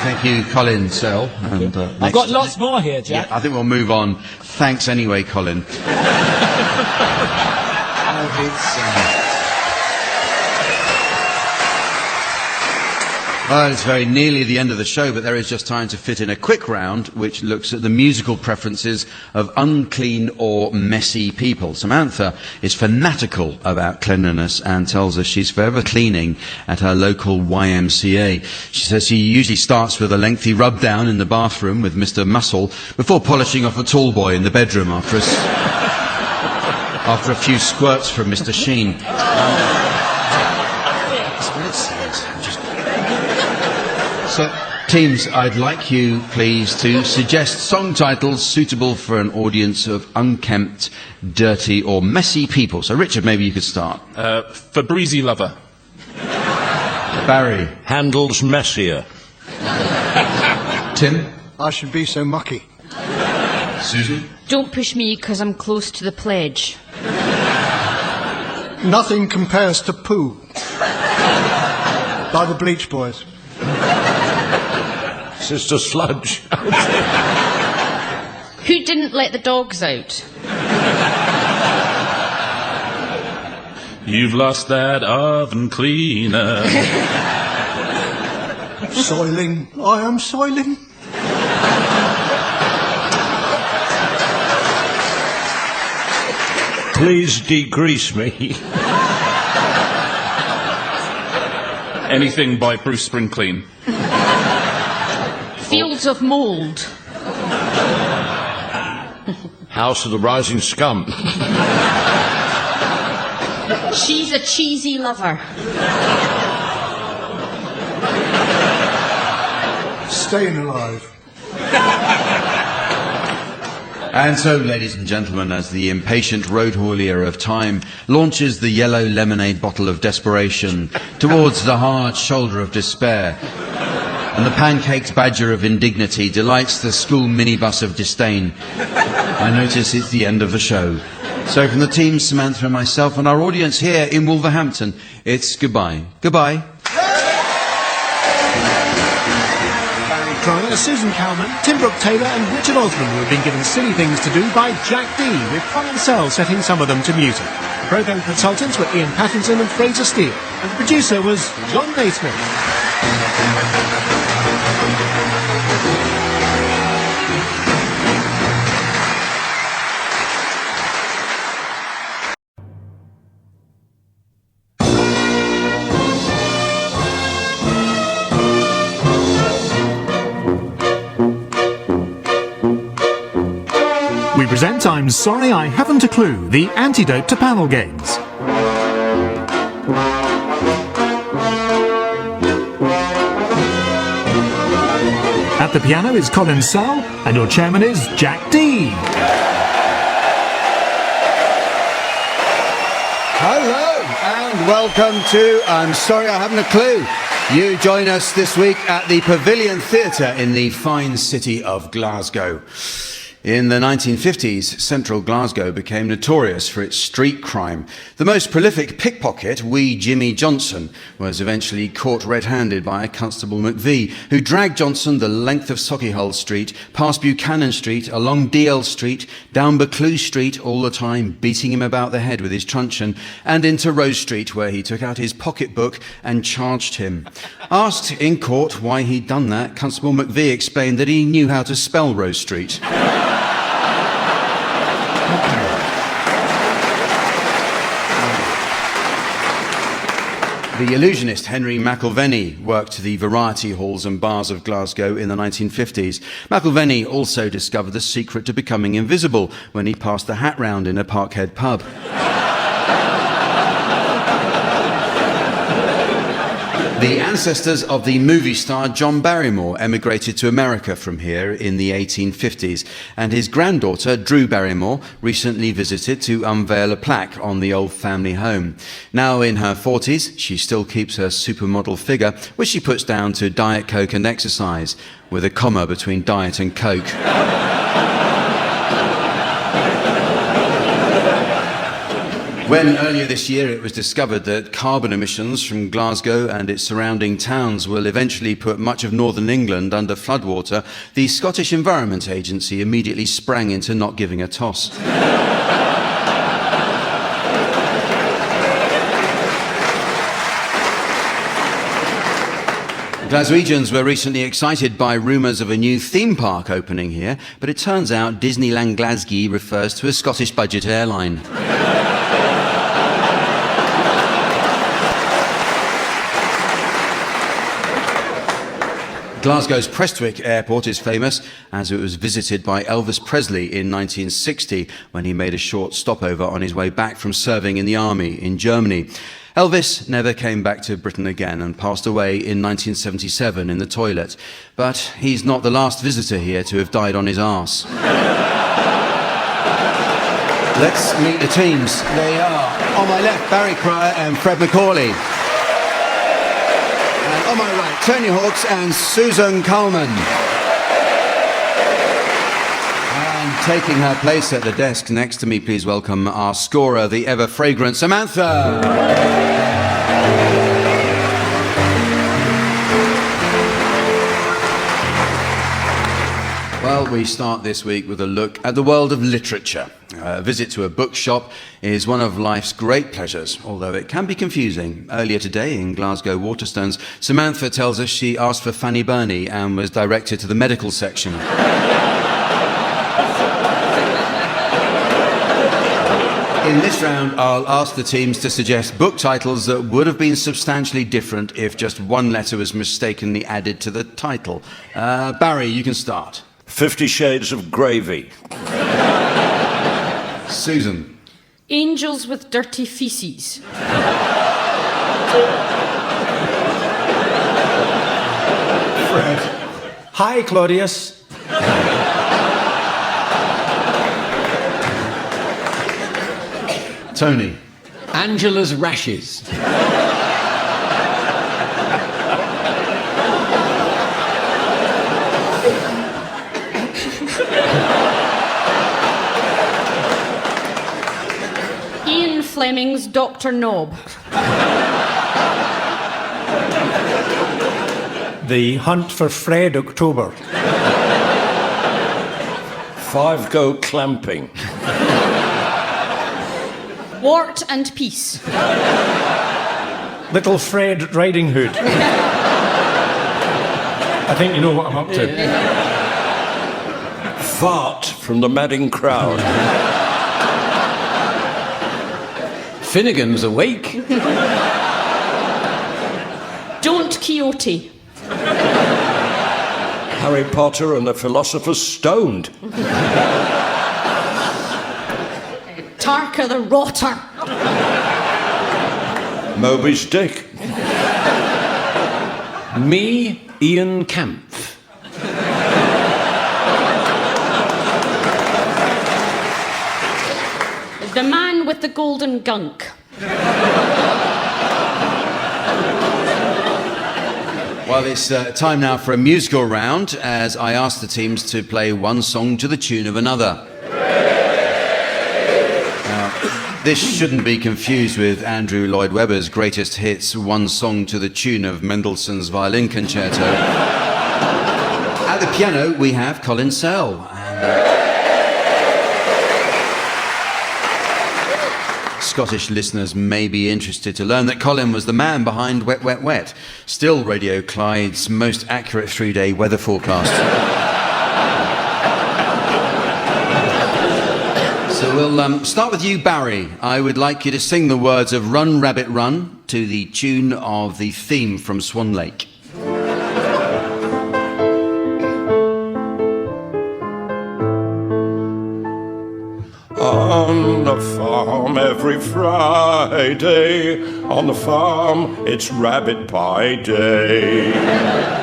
Speaker 2: Thank you, Colin Sell. And,
Speaker 13: I've got lots more here, Jack.
Speaker 2: Yeah, I think we'll move on. Thanks anyway, Colin. Well, it's very nearly the end of the show, but there is just time to fit in a quick round which looks at the musical preferences of unclean or messy people. Samantha is fanatical about cleanliness and tells us she's forever cleaning at her local YMCA. She says she usually starts with a lengthy rub down in the bathroom with Mr. Muscle before polishing off a tall boy in the bedroom after a few squirts from Mr. Sheen. So, teams, I'd like you, please, to suggest song titles suitable for an audience of unkempt, dirty or messy people. So, Richard, maybe you could start.
Speaker 4: For Breezy Lover.
Speaker 2: Barry.
Speaker 3: Handel's Messier.
Speaker 2: Tim.
Speaker 9: I should be so mucky.
Speaker 2: Susan.
Speaker 10: Don't push me because I'm close to the pledge.
Speaker 9: Nothing compares to poo. By the Bleach Boys.
Speaker 3: Sister Sludge.
Speaker 10: Who didn't let the dogs out?
Speaker 4: You've lost that oven cleaner.
Speaker 9: Soiling, I am soiling.
Speaker 3: Please degrease me.
Speaker 4: Anything by Bruce Springsteen.
Speaker 10: Fields of mould.
Speaker 3: House of the Rising Scum.
Speaker 10: She's a cheesy lover.
Speaker 9: Staying alive.
Speaker 2: And so, ladies and gentlemen, as the impatient road haulier of time launches the yellow lemonade bottle of desperation towards the hard shoulder of despair, and the pancaked badger of indignity delights the school minibus of disdain, I notice it's the end of the show. So from the team, Samantha and myself and our audience here in Wolverhampton, it's goodbye. Goodbye.
Speaker 1: Susan Calman, Tim Brooke-Taylor and Richard Osman have been given silly things to do by Jack D, with Colin Sell setting some of them to music. The programme consultants were Ian Pattinson and Fraser Steele, and the producer was John Naismith.
Speaker 8: We present I'm Sorry I Haven't a Clue, the antidote to panel games. At the piano is Colin Sell, and your chairman is Jack D.
Speaker 2: Hello and welcome to I'm Sorry I Haven't a Clue. You join us this week at the Pavilion Theatre in the fine city of Glasgow. In the 1950s, central Glasgow became notorious for its street crime. The most prolific pickpocket, wee Jimmy Johnson, was eventually caught red-handed by Constable McVie, who dragged Johnson the length of Sauchiehall Street, past Buchanan Street, along DL Street, down Buccleuch Street, all the time beating him about the head with his truncheon, and into Rose Street, where he took out his pocketbook and charged him. Asked in court why he'd done that, Constable McVie explained that he knew how to spell Rose Street. The illusionist Henry MacAualay worked the variety halls and bars of Glasgow in the 1950s. MacAualay also discovered the secret to becoming invisible when he passed the hat round in a Parkhead pub. The ancestors of the movie star John Barrymore emigrated to America from here in the 1850s, and his granddaughter, Drew Barrymore, recently visited to unveil a plaque on the old family home. Now in her 40s, she still keeps her supermodel figure, which she puts down to Diet Coke and exercise, with a comma between Diet and Coke. When earlier this year it was discovered that carbon emissions from Glasgow and its surrounding towns will eventually put much of northern England under floodwater, the Scottish Environment Agency immediately sprang into not giving a toss. Glaswegians were recently excited by rumours of a new theme park opening here, but it turns out Disneyland Glasgow refers to a Scottish budget airline. Glasgow's Prestwick Airport is famous as it was visited by Elvis Presley in 1960 when he made a short stopover on his way back from serving in the army in Germany. Elvis never came back to Britain again and passed away in 1977 in the toilet. But he's not the last visitor here to have died on his arse. Let's meet the teams. They are, on my left, Barry Cryer and Fred MacAulay. And on my right, Tony Hawks and Susan Calman. And taking her place at the desk next to me, please welcome our scorer, the ever-fragrant Samantha. Well, we start this week with a look at the world of literature. A visit to a bookshop is one of life's great pleasures, although it can be confusing. Earlier today in Glasgow Waterstones, Samantha tells us she asked for Fanny Burney and was directed to the medical section. In this round, I'll ask the teams to suggest book titles that would have been substantially different if just one letter was mistakenly added to the title. Barry, you can start.
Speaker 3: 50 Shades of Gravy.
Speaker 2: Susan.
Speaker 10: Angels with dirty feces.
Speaker 13: Fred. Hi, Claudius.
Speaker 2: Tony.
Speaker 14: Angela's rashes.
Speaker 10: Ian Fleming's Dr. Knob.
Speaker 13: The Hunt for Fred October.
Speaker 3: 5 Go Clamping.
Speaker 10: Wart and Peace.
Speaker 13: Little Fred Riding Hood. I think you know what I'm up to.
Speaker 3: Fart from the madding crowd.
Speaker 14: Finnegan's Awake.
Speaker 10: Don't Quixote.
Speaker 3: Harry Potter and the Philosopher's Stoned.
Speaker 10: Tarka the Rotter.
Speaker 3: Moby's Dick.
Speaker 14: Me, Ian Kampf.
Speaker 10: The Man with the Golden Gunk.
Speaker 2: Well, it's time now for a musical round, as I ask the teams to play one song to the tune of another. This shouldn't be confused with Andrew Lloyd Webber's greatest hits, one song to the tune of Mendelssohn's Violin Concerto. At the piano, we have Colin Sell. Scottish listeners may be interested to learn that Colin was the man behind Wet, Wet, Wet, still Radio Clyde's most accurate 3-day weather forecast. So we'll start with you, Barry. I would like you to sing the words of Run, Rabbit, Run to the tune of the theme from Swan Lake.
Speaker 3: On the farm every Friday, on the farm it's rabbit pie day.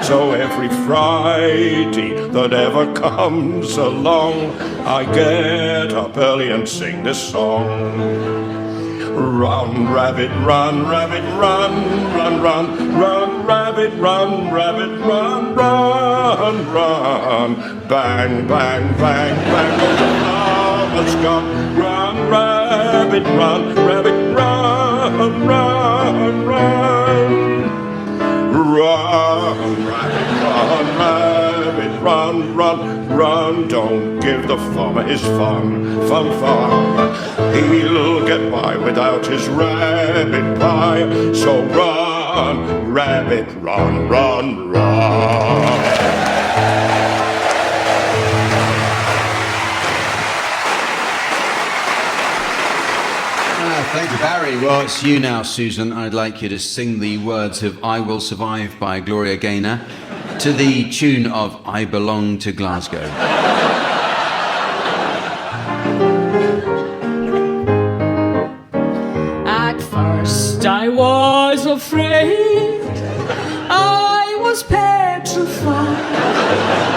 Speaker 3: So every Friday that ever comes along, I get up early and sing this song. Run, rabbit, run, rabbit, run, run, run, run, rabbit, run, rabbit, run, run, run. Bang, bang, bang, bang, oh, the farmer's gone. Run, rabbit, run, rabbit, run, run, run. Run, rabbit, run, rabbit, run, run, run. Don't give the farmer his fun, fun, fun. He'll get by without his rabbit pie. So run, rabbit, run, run, run.
Speaker 2: Thank you, Barry. Well, it's you now, Susan. I'd like you to sing the words of I Will Survive by Gloria Gaynor to the tune of I Belong to Glasgow.
Speaker 5: At first I was afraid, I was petrified,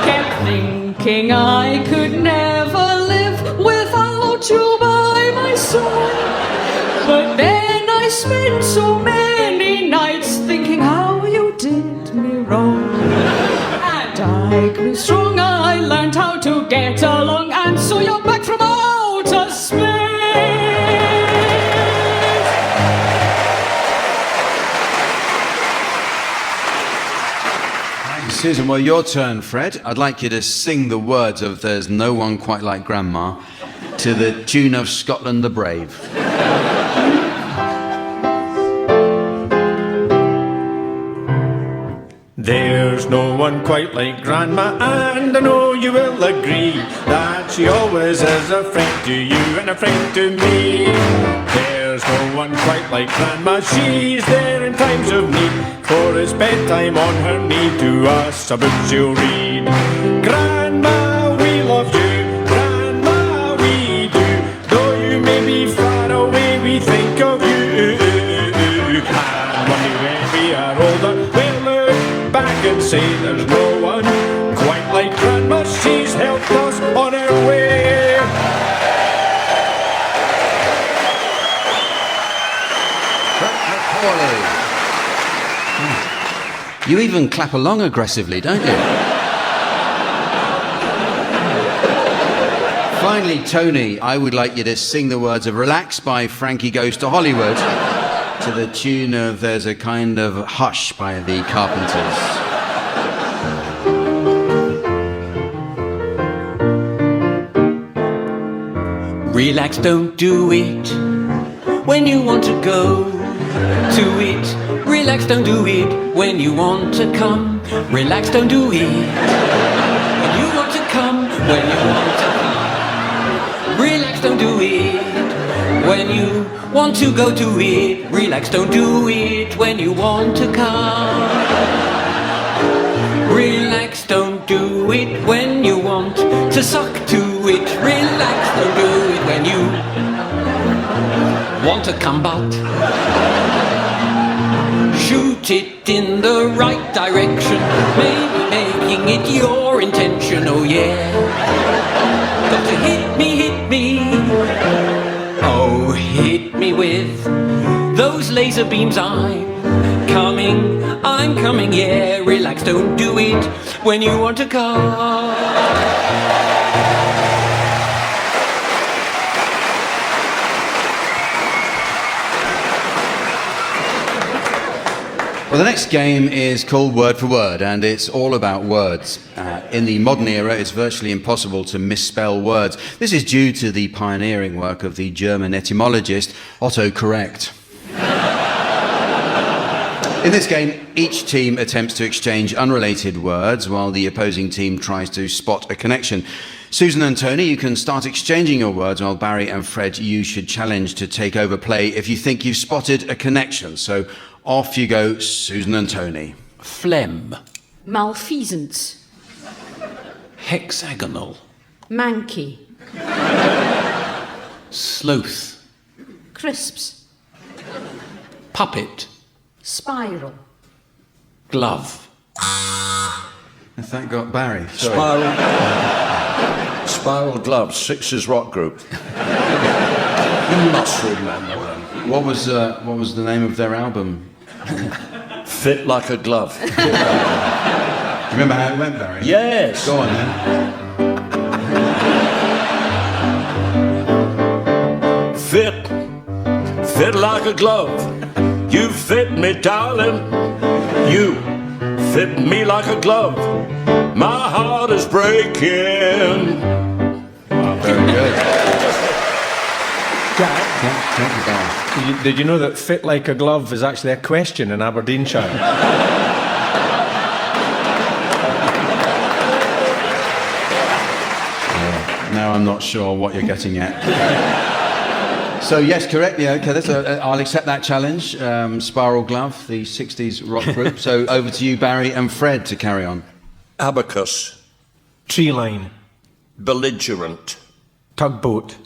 Speaker 5: kept thinking I could never live without you by my side. But then I spent so many nights thinking how you did me wrong. And I grew strong, I learned how to get along, and so you're back from outer space.
Speaker 2: Susan, well, your turn, Fred. I'd like you to sing the words of There's No One Quite Like Grandma to the tune of Scotland the Brave.
Speaker 13: There's no one quite like Grandma, and I know you will agree that she always is a friend to you and a friend to me. There's no one quite like Grandma, she's there in times of need. For it's bedtime on her knee, to us a book she'll read. Grandma, we love you, Grandma, we do. Though you may be far away, we think of you. And one day when we are older, we'll look back and say there's no one quite like Grandma, she's helped us on our way.
Speaker 2: Fred MacAulay. You even clap along aggressively, don't you? Finally, Tony, I would like you to sing the words of Relax by Frankie Goes to Hollywood to the tune of There's a Kind of Hush by the Carpenters.
Speaker 14: Relax, don't do it when you want to go to it. Relax, don't do it when you want to come. Relax, don't do it when you want to come. When you want to come. Relax, don't do it when you want to go to it. Relax, don't do it when you want to come. Relax, don't do it when you want to suck to it. Relax, don't do it when you want to come but shoot it in the right direction, maybe making it your intention, oh yeah. Got to hit me, oh hit me with those laser beams. I'm coming, yeah. Relax, don't do it when you want to come.
Speaker 2: Well, the next game is called Word for Word, and it's all about words. In the modern era, it's virtually impossible to misspell words. This is due to the pioneering work of the German etymologist Otto Correct. In this game, each team attempts to exchange unrelated words while the opposing team tries to spot a connection. Susan and Tony, you can start exchanging your words, while Barry and Fred, you should challenge to take over play if you think you've spotted a connection. So off you go, Susan and Tony.
Speaker 14: Phlegm.
Speaker 5: Malfeasance.
Speaker 14: Hexagonal.
Speaker 5: Manky.
Speaker 14: Sloth.
Speaker 5: Crisps.
Speaker 14: Puppet.
Speaker 5: Spiral.
Speaker 14: Glove.
Speaker 2: Thank God, Barry.
Speaker 3: Sorry. Spiral Gloves, Sixes Rock Group. You must remember them.
Speaker 2: What was the name of their album?
Speaker 3: Fit Like a Glove.
Speaker 2: Remember how it went, Barry?
Speaker 3: Yes.
Speaker 2: Go on then.
Speaker 3: Fit like a glove. You fit me, darling. You fit me like a glove. My heart is breaking.
Speaker 2: Very good.
Speaker 13: Jack, did you know that fit like a glove is actually a question in Aberdeenshire?
Speaker 2: Now I'm not sure what you're getting at. So yes, correct. Yeah, okay. I'll accept that challenge. Spiral Glove, the 60s rock group. So over to you, Barry and Fred, to carry on.
Speaker 3: Abacus.
Speaker 13: Tree line.
Speaker 3: Belligerent.
Speaker 13: Tugboat.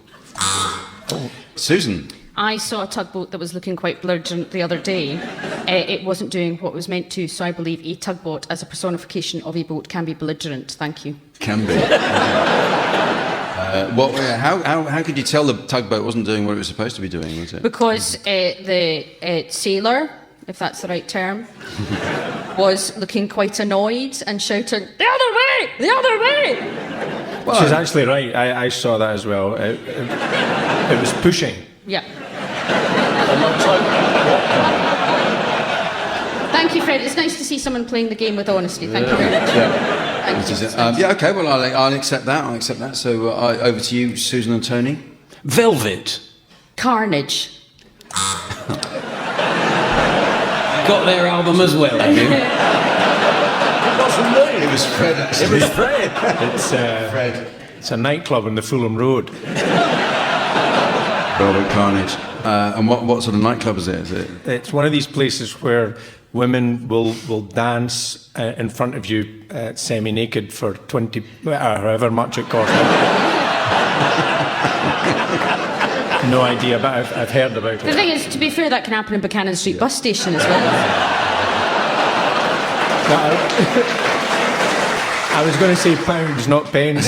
Speaker 2: Susan.
Speaker 5: I saw a tugboat that was looking quite belligerent the other day. It wasn't doing what it was meant to, so I believe a tugboat as a personification of a boat can be belligerent. Thank you.
Speaker 2: Can be. How could you tell the tugboat wasn't doing what it was supposed to be doing, was it?
Speaker 5: Because the sailor, if that's the right term, was looking quite annoyed and shouting, "The other way! The other way!"
Speaker 13: Well, she's actually right. I saw that as well. It was pushing.
Speaker 5: Yeah.
Speaker 10: Thank you, Fred. It's nice to see someone playing the game with honesty. Thank you very much. Thank you.
Speaker 2: Okay, well, I'll accept that. So over to you, Susan and Tony.
Speaker 14: Velvet.
Speaker 10: Carnage.
Speaker 14: Got their album as well, have you?
Speaker 3: It wasn't me.
Speaker 2: It was Fred, actually.
Speaker 3: It was Fred.
Speaker 13: It's
Speaker 2: Fred.
Speaker 13: It's a nightclub on the Fulham Road.
Speaker 2: Velvet Carnage. And what sort of nightclub is it?
Speaker 13: It's one of these places where women will dance in front of you semi-naked for 20, however much it costs. No idea, but I've heard about it.
Speaker 10: The thing is, to be fair, that can happen in Buchanan Street bus station as well.
Speaker 13: I was going to say pounds, not pence.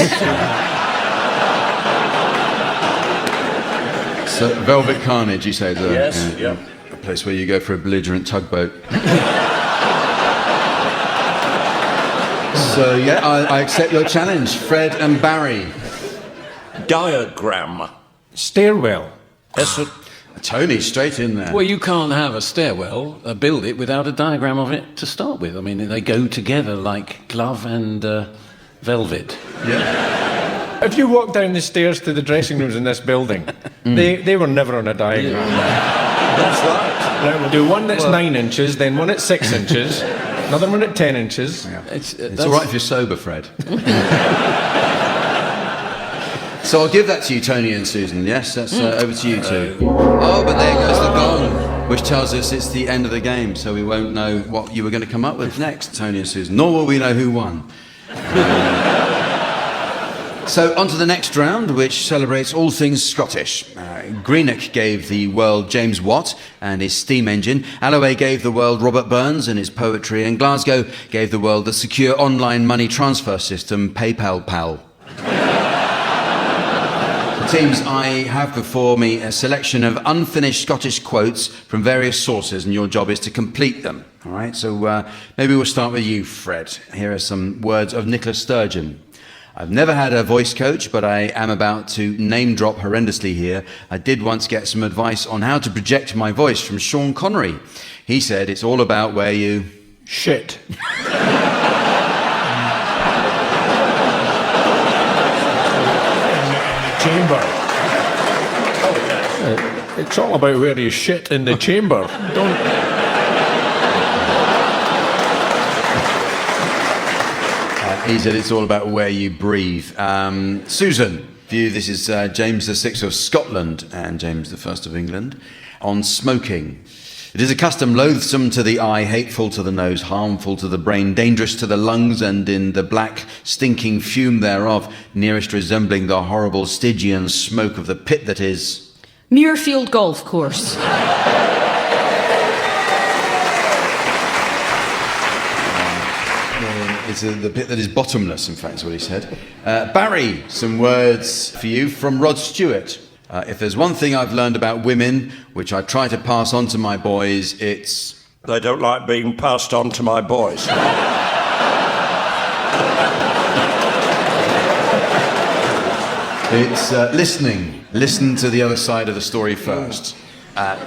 Speaker 2: So, Velvet Carnage, you say?
Speaker 3: Yes, yeah.
Speaker 2: A place where you go for a belligerent tugboat. So, yeah, I accept your challenge. Fred and Barry.
Speaker 3: Diagram.
Speaker 13: Stairwell.
Speaker 2: Tony, straight in there.
Speaker 14: Well, you can't have a stairwell, build it without a diagram of it to start with. I mean, they go together like glove and velvet.
Speaker 2: Yeah.
Speaker 13: If you walk down the stairs to the dressing rooms in this building, they were never on a diagram.
Speaker 3: That's right.
Speaker 13: Right, we'll do one that's 9 inches, then one at 6 inches, another one at 10 inches.
Speaker 2: Yeah. It's all right if you're sober, Fred. So I'll give that to you, Tony and Susan. Yes, that's over to you two. Oh, but there goes the gong, which tells us it's the end of the game, so we won't know what you were going to come up with next, Tony and Susan. Nor will we know who won. So on to the next round, which celebrates all things Scottish. Greenock gave the world James Watt and his steam engine. Alloway gave the world Robert Burns and his poetry. And Glasgow gave the world the secure online money transfer system PayPal Pal. Teams, I have before me a selection of unfinished Scottish quotes from various sources, and your job is to complete them. All right, so maybe we'll start with you, Fred. Here are some words of Nicola Sturgeon. I've never had a voice coach, but I am about to name drop horrendously here. I did once get some advice on how to project my voice from Sean Connery. He said it's all about where you...
Speaker 13: Shit. Chamber. It's all about where you shit in the chamber.
Speaker 2: He said it's all about where you breathe. Susan, view this is James VI of Scotland and James I of England on smoking. It is a custom loathsome to the eye, hateful to the nose, harmful to the brain, dangerous to the lungs, and in the black, stinking fume thereof, nearest resembling the horrible Stygian smoke of the pit that is...
Speaker 10: Muirfield Golf Course.
Speaker 2: It's the pit that is bottomless, in fact, is what he said. Barry, some words for you from Rod Stewart. If there's one thing I've learned about women, which I try to pass on to my boys, it's...
Speaker 3: They don't like being passed on to my boys.
Speaker 2: It's listening. Listen to the other side of the story first.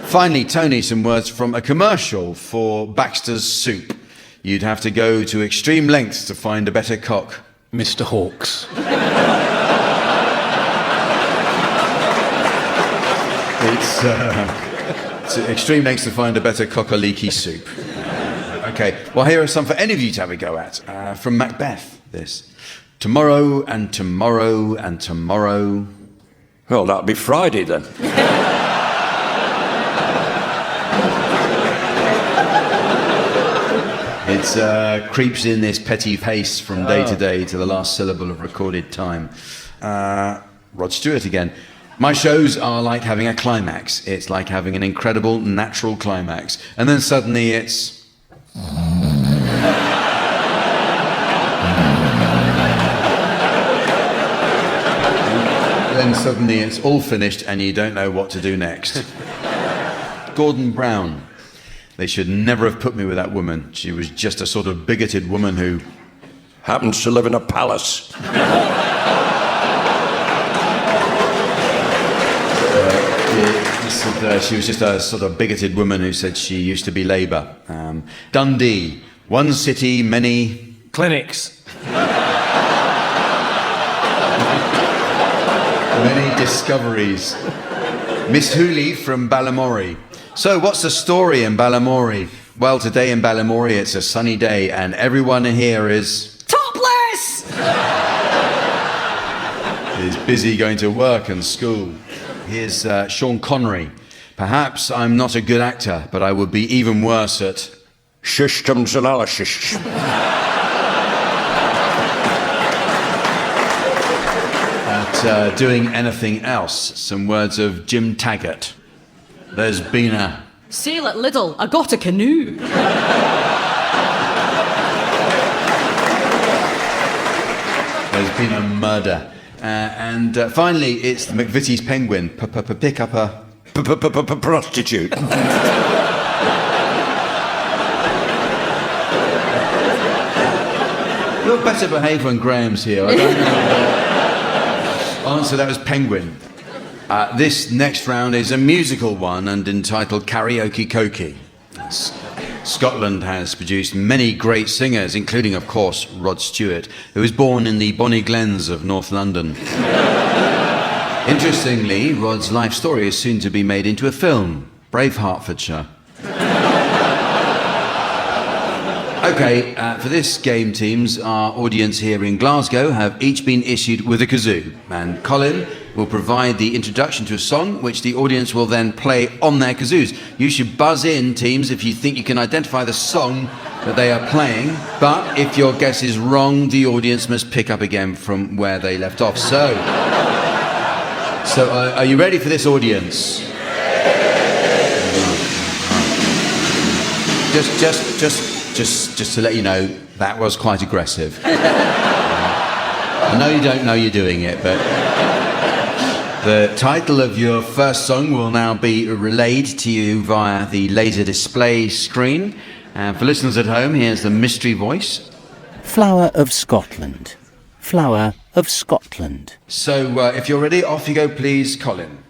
Speaker 2: Finally, Tony, some words from a commercial for Baxter's Soup. You'd have to go to extreme lengths to find a better cock.
Speaker 14: Mr. Hawkes.
Speaker 2: It's extreme lengths to find a better cock-a-leaky soup. Okay, well, here are some for any of you to have a go at. From Macbeth, this. Tomorrow and tomorrow and tomorrow.
Speaker 3: Well, that'll be Friday then.
Speaker 2: It creeps in this petty pace from day to day to the last syllable of recorded time. Rod Stewart again. My shows are like having a climax. It's like having an incredible natural climax. And then suddenly it's... Then suddenly it's all finished and you don't know what to do next. Gordon Brown. They should never have put me with that woman. She was just a sort of bigoted woman who...
Speaker 3: happens to live in a palace.
Speaker 2: She was just a sort of bigoted woman who said she used to be Labour. Dundee, one city, many...
Speaker 13: clinics.
Speaker 2: Many discoveries. Miss Hooley from Balamory. So, what's the story in Balamory? Well, today in Balamory it's a sunny day and everyone here is...
Speaker 11: Topless!
Speaker 2: is busy going to work and school. Here's Sean Connery. Perhaps I'm not a good actor, but I would be even worse at...
Speaker 3: systems analysis.
Speaker 2: At doing anything else. Some words of Jim Taggart. There's been a...
Speaker 11: Sail at Liddell, I got a canoe.
Speaker 2: There's been a murder. And finally, it's McVitie's penguin. Pick up a...
Speaker 3: prostitute.
Speaker 2: You're better behaved when Graham's here. I don't know. Answer, that was penguin. This next round is a musical one and entitled Karaoke Cokie. Scotland has produced many great singers, including, of course, Rod Stewart, who was born in the Bonnie Glens of North London. Interestingly, Rod's life story is soon to be made into a film, Brave Hertfordshire. OK, for this game, teams, our audience here in Glasgow have each been issued with a kazoo, and Colin will provide the introduction to a song, which the audience will then play on their kazoos. You should buzz in, teams, if you think you can identify the song that they are playing, but if your guess is wrong, the audience must pick up again from where they left off. So are you ready for this, audience? Just to let you know, that was quite aggressive. I know you don't know you're doing it, but the title of your first song will now be relayed to you via the laser display screen. And for listeners at home, here's the mystery voice.
Speaker 7: Flower of Scotland. Flower of Scotland.
Speaker 2: So if you're ready, off you go, please, Colin.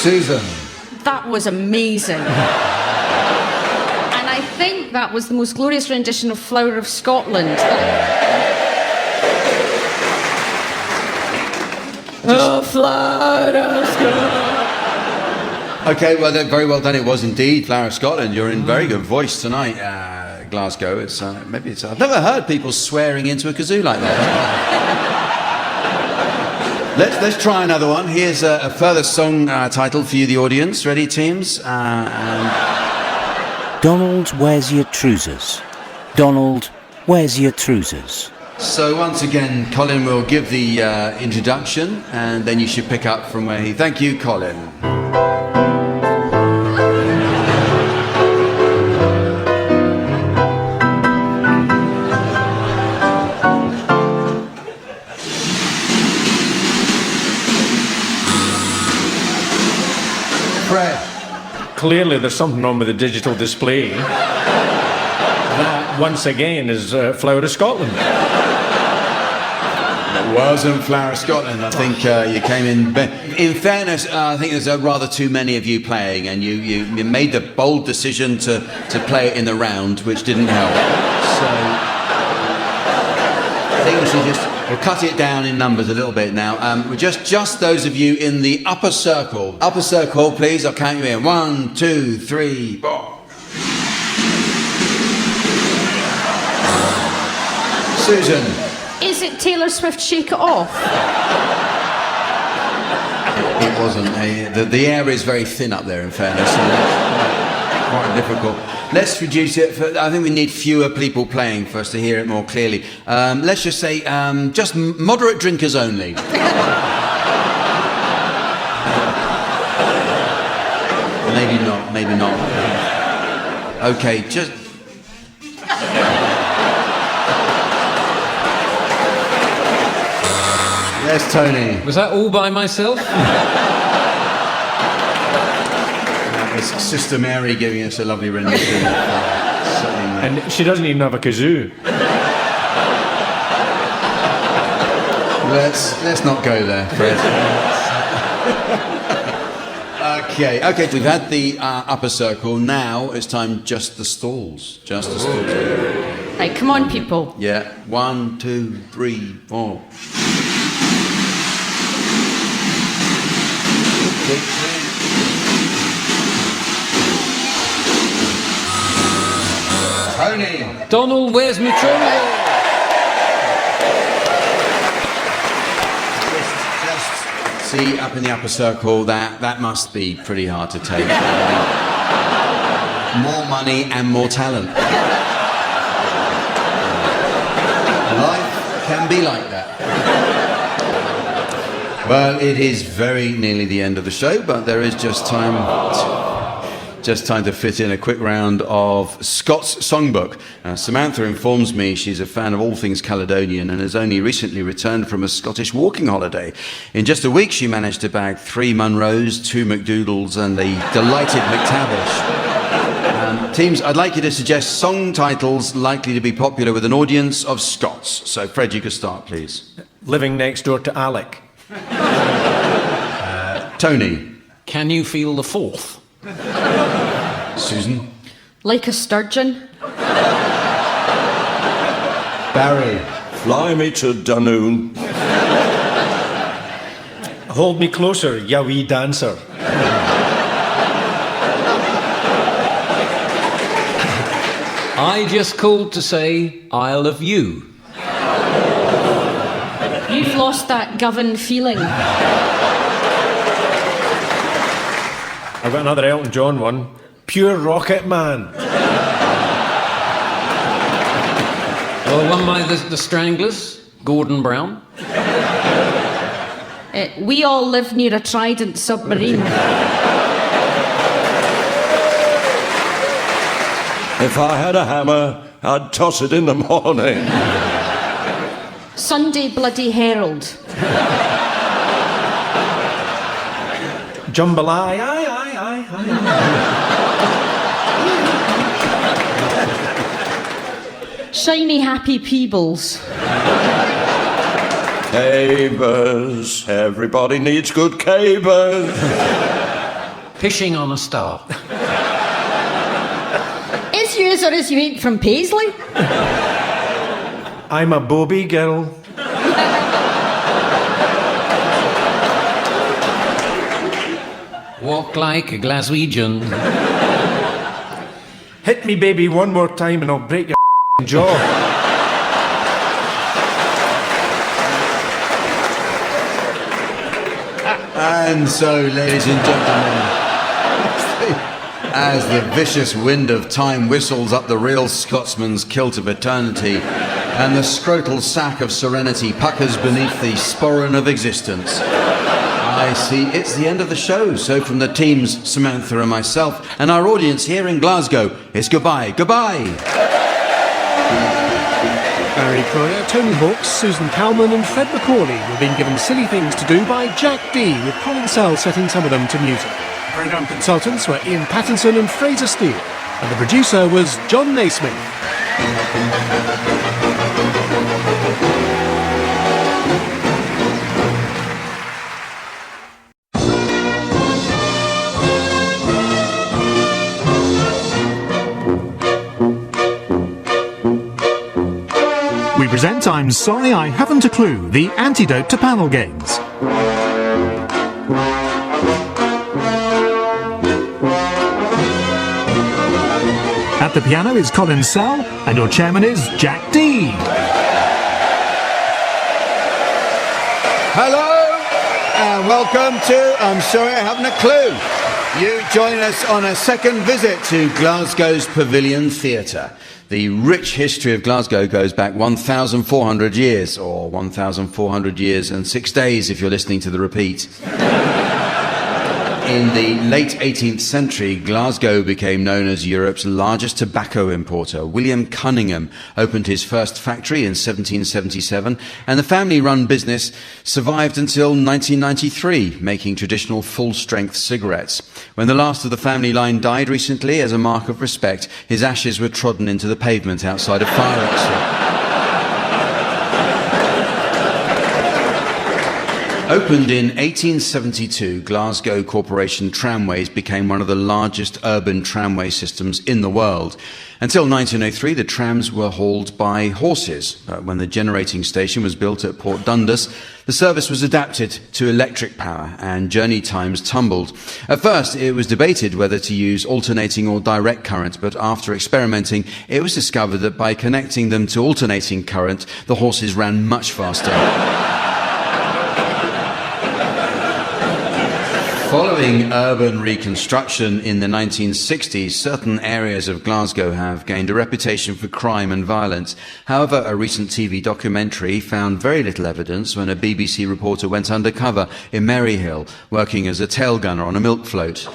Speaker 2: Susan.
Speaker 10: That was amazing. And I think that was the most glorious rendition of Flower of Scotland. Oh, Flower of Scotland.
Speaker 2: OK, well, very well done. It was indeed Flower of Scotland. You're in very good voice tonight, Glasgow. It's maybe it's... I've never heard people swearing into a kazoo like that. Let's try another one. Here's a further song title for you, the audience. Ready, teams?
Speaker 7: Donald, where's your trousers? Donald, where's your trousers?
Speaker 2: So once again, Colin will give the introduction, and then you should pick up from where he... Thank you, Colin. Fred.
Speaker 13: Clearly there's something wrong with the digital display. That, once again, is Flower of Scotland.
Speaker 2: It wasn't Flower of Scotland. I think you came in... In fairness, I think there's rather too many of you playing, and you made the bold decision to play it in the round, which didn't help. So I think we should we'll cut it down in numbers a little bit now. We're just those of you in the upper circle. Upper circle, please. I'll count you in. 1, 2, 3, 4. Susan.
Speaker 10: Is it Taylor Swift Shake It Off?
Speaker 2: It wasn't. The air is very thin up there, in fairness. So quite difficult. Let's reduce it. I think we need fewer people playing for us to hear it more clearly. Let's just say just moderate drinkers only. Maybe not. Maybe not. Okay, just... Yes, Tony.
Speaker 15: Was that all by myself?
Speaker 2: It's Sister Mary giving us a lovely rendition.
Speaker 13: And she doesn't even have a kazoo.
Speaker 2: Let's not go there, Fred. Okay, we've had the upper circle. Now it's time just the stalls. Just the stalls.
Speaker 11: Right, come on, people.
Speaker 2: Yeah, 1, 2, 3, 4. Tony.
Speaker 14: Donald, where's my trolley?
Speaker 2: See, up in the upper circle, that must be pretty hard to take. More money and more talent. Life can be like that. Well, it is very nearly the end of the show, but there is just time to fit in a quick round of Scots Songbook. Samantha informs me she's a fan of all things Caledonian and has only recently returned from a Scottish walking holiday. In just a week, she managed to bag 3 Munros, 2 McDoodles and the delighted McTavish. Teams, I'd like you to suggest song titles likely to be popular with an audience of Scots. So, Fred, you could start, please.
Speaker 13: Living Next Door to Alec.
Speaker 2: Tony.
Speaker 14: Can You Feel the Fourth?
Speaker 2: Susan.
Speaker 11: Like a Sturgeon.
Speaker 2: Barry.
Speaker 3: Fly Me to Dunoon.
Speaker 13: Hold Me Closer, Ya Wee Dancer.
Speaker 14: I just called to say I love you.
Speaker 11: You've lost that Govan feeling.
Speaker 13: I've got another Elton John one. Pure Rocket Man.
Speaker 14: Well, one by the Stranglers, Gordon Brown.
Speaker 11: We all live near a Trident submarine.
Speaker 3: If I had a hammer, I'd toss it in the morning.
Speaker 11: Sunday Bloody Herald.
Speaker 13: Jambalaya, aye.
Speaker 11: Shiny Happy Peebles.
Speaker 3: Cabers. Everybody needs good cabers.
Speaker 14: Fishing on a Star.
Speaker 11: Is yous or is you ain't from Paisley?
Speaker 13: I'm a Bobby girl.
Speaker 14: Walk like a Glaswegian.
Speaker 13: Hit me, baby, one more time and I'll break your jaw.
Speaker 2: And so, ladies and gentlemen, as the vicious wind of time whistles up the real Scotsman's kilt of eternity and the scrotal sack of serenity puckers beneath the sporran of existence, I see it's the end of the show. So from the teams, Samantha and myself, and our audience here in Glasgow, it's goodbye. Goodbye.
Speaker 1: Barry Croyer, Tony Hawks, Susan Calman and Fred MacAulay have been given silly things to do by Jack D, with Colin Sell setting some of them to music. Programme consultants were Ian Pattinson and Fraser Steele, and the producer was John Naismith.
Speaker 8: We present I'm Sorry I Haven't a Clue, the antidote to panel games. At the piano is Colin Sell, and your chairman is Jack D.
Speaker 2: Hello, and welcome to I'm Sorry I Haven't a Clue. You join us on a second visit to Glasgow's Pavilion Theatre. The rich history of Glasgow goes back 1,400 years, or 1,400 years and 6 days if you're listening to the repeat. In the late 18th century, Glasgow became known as Europe's largest tobacco importer. William Cunningham opened his first factory in 1777, and the family-run business survived until 1993, making traditional full-strength cigarettes. When the last of the family line died recently, as a mark of respect, his ashes were trodden into the pavement outside of fire exit. Opened in 1872, Glasgow Corporation Tramways became one of the largest urban tramway systems in the world. Until 1903, the trams were hauled by horses. When the generating station was built at Port Dundas, the service was adapted to electric power and journey times tumbled. At first, it was debated whether to use alternating or direct current, but after experimenting, it was discovered that by connecting them to alternating current, the horses ran much faster. Following urban reconstruction in the 1960s, certain areas of Glasgow have gained a reputation for crime and violence. However, a recent TV documentary found very little evidence when a BBC reporter went undercover in Maryhill, working as a tail gunner on a milk float.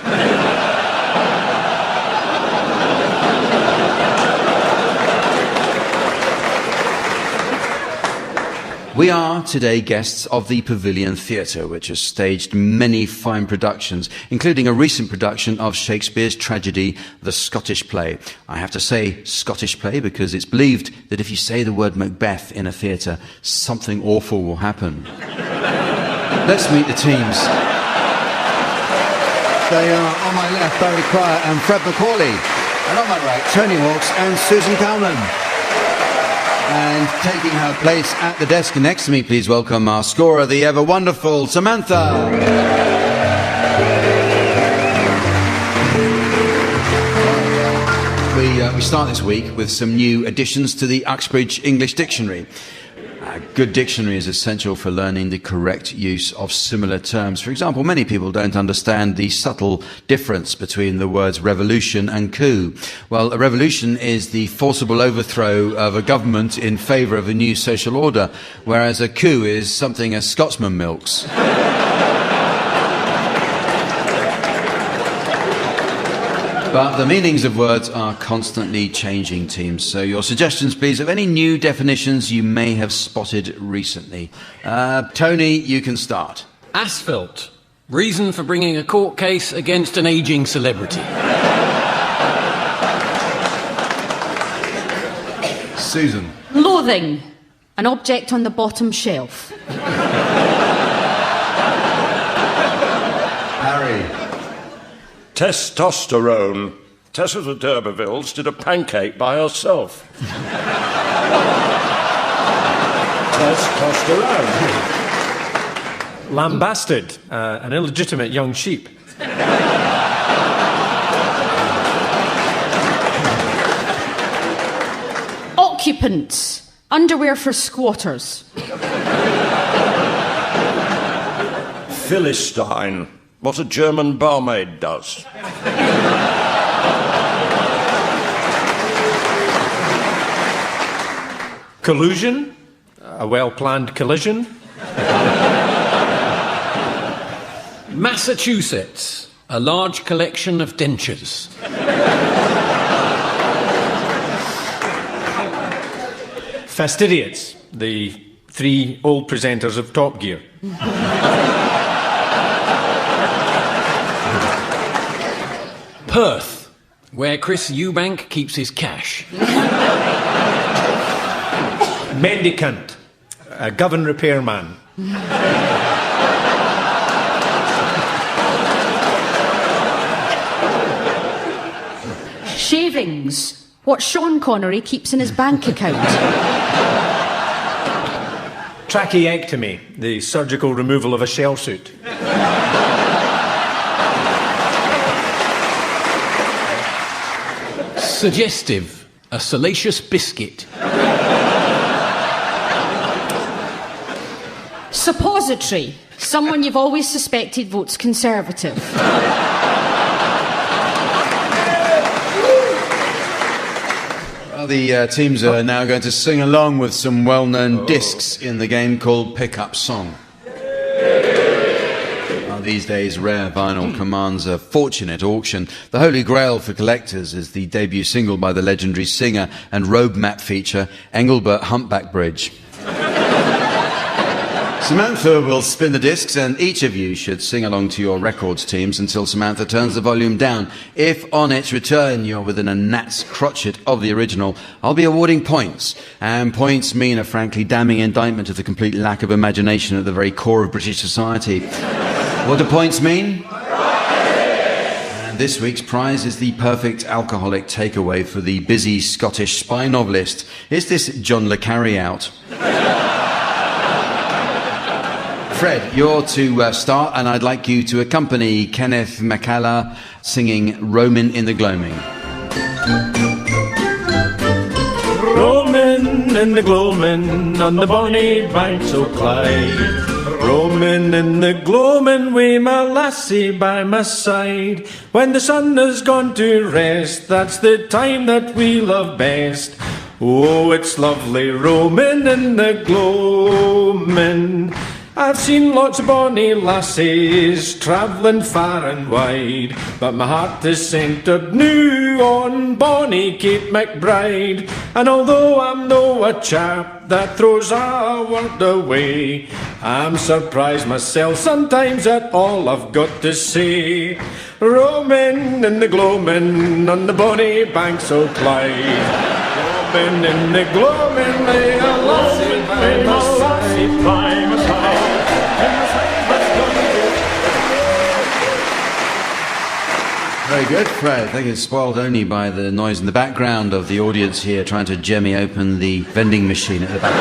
Speaker 2: We are today guests of the Pavilion Theatre, which has staged many fine productions, including a recent production of Shakespeare's tragedy, The Scottish Play. I have to say Scottish Play because it's believed that if you say the word Macbeth in a theatre, something awful will happen. Let's meet the teams. They are on my left, Barry Cryer and Fred MacAulay, and on my right, Tony Hawkes and Susan Calman. And taking her place at the desk next to me, please welcome our scorer, the ever-wonderful Samantha. We start this week with some new additions to the Uxbridge English Dictionary. A good dictionary is essential for learning the correct use of similar terms. For example, many people don't understand the subtle difference between the words revolution and coup. Well, a revolution is the forcible overthrow of a government in favour of a new social order, whereas a coup is something a Scotsman milks. But the meanings of words are constantly changing, teams. So your suggestions, please, of any new definitions you may have spotted recently. Tony, you can start.
Speaker 14: Asphalt. Reason for bringing a court case against an ageing celebrity.
Speaker 2: Susan.
Speaker 15: Loathing. An object on the bottom shelf.
Speaker 2: Harry.
Speaker 3: Testosterone. Tessa of the D'Urbervilles did a pancake by herself. Testosterone.
Speaker 13: Lambasted. An illegitimate young sheep.
Speaker 15: Occupants. Underwear for squatters.
Speaker 3: Philistine. What a German barmaid does.
Speaker 13: Collusion. A well-planned collision.
Speaker 14: Massachusetts. A large collection of dentures.
Speaker 13: Fastidious. The three old presenters of Top Gear.
Speaker 14: Perth, where Chris Eubank keeps his cash.
Speaker 13: Mendicant, a govern repairman.
Speaker 15: Shavings, what Sean Connery keeps in his bank account.
Speaker 13: Tracheectomy, the surgical removal of a shell suit.
Speaker 14: Suggestive, a salacious biscuit.
Speaker 15: Suppository, someone you've always suspected votes Conservative.
Speaker 2: Well, the teams are now going to sing along with some well-known discs in the game called Pick Up Song. these days, rare vinyl commands a fortune at auction. The holy grail for collectors is the debut single by the legendary singer and road map feature, Engelbert Humpback Bridge. Samantha will spin the discs, and each of you should sing along to your records teams until Samantha turns the volume down. If on its return you're within a gnat's crotchet of the original, I'll be awarding points. And points mean a frankly damning indictment of the complete lack of imagination at the very core of British society. What do points mean? And this week's prize is the perfect alcoholic takeaway for the busy Scottish spy novelist. Is this John le Carre out? Fred, you're to start, and I'd like you to accompany Kenneth MacAualay singing Roaming in the Gloaming.
Speaker 13: Roaming in the gloaming on the bonny banks o' Clyde. Roaming in the gloaming wi' my lassie by my side. When the sun has gone to rest, that's the time that we love best. Oh, it's lovely roaming in the gloaming. I've seen lots of bonny lassies travelling far and wide, but my heart is centred new on bonny Kate McBride. And although I'm no a chap that throws a word away, I'm surprised myself sometimes at all I've got to say. Roaming in the gloaming on the bonny banks o' Clyde. Roaming in the gloaming, lay a lassie by my side.
Speaker 2: Very good, Fred. I think it's spoiled only by the noise in the background of the audience here trying to jemmy open the vending machine at the back of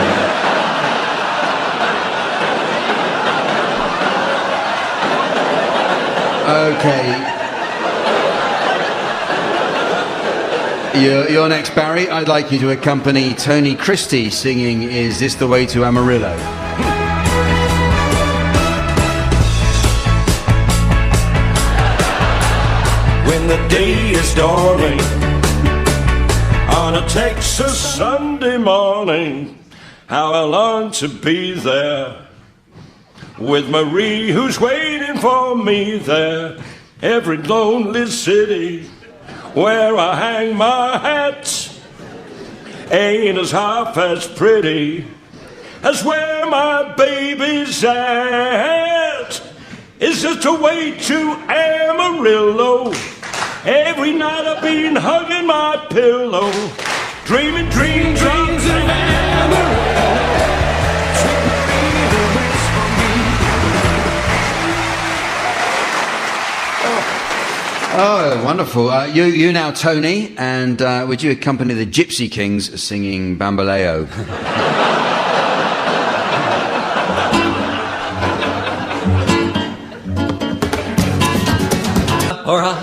Speaker 2: the... Okay. You're next, Barry. I'd like you to accompany Tony Christie singing Is This the Way to Amarillo?
Speaker 3: When the day is dawning on a Texas Sunday morning, how I long to be there with Marie who's waiting for me there. Every lonely city where I hang my hat ain't as half as pretty as where my baby's at. It's just a way to Amarillo. Every night I've been hugging my pillow, dreaming dreams of Amarillo.
Speaker 2: Oh, wonderful. You now, Tony, and would you accompany the Gypsy Kings singing Bamboleo?
Speaker 14: Ora,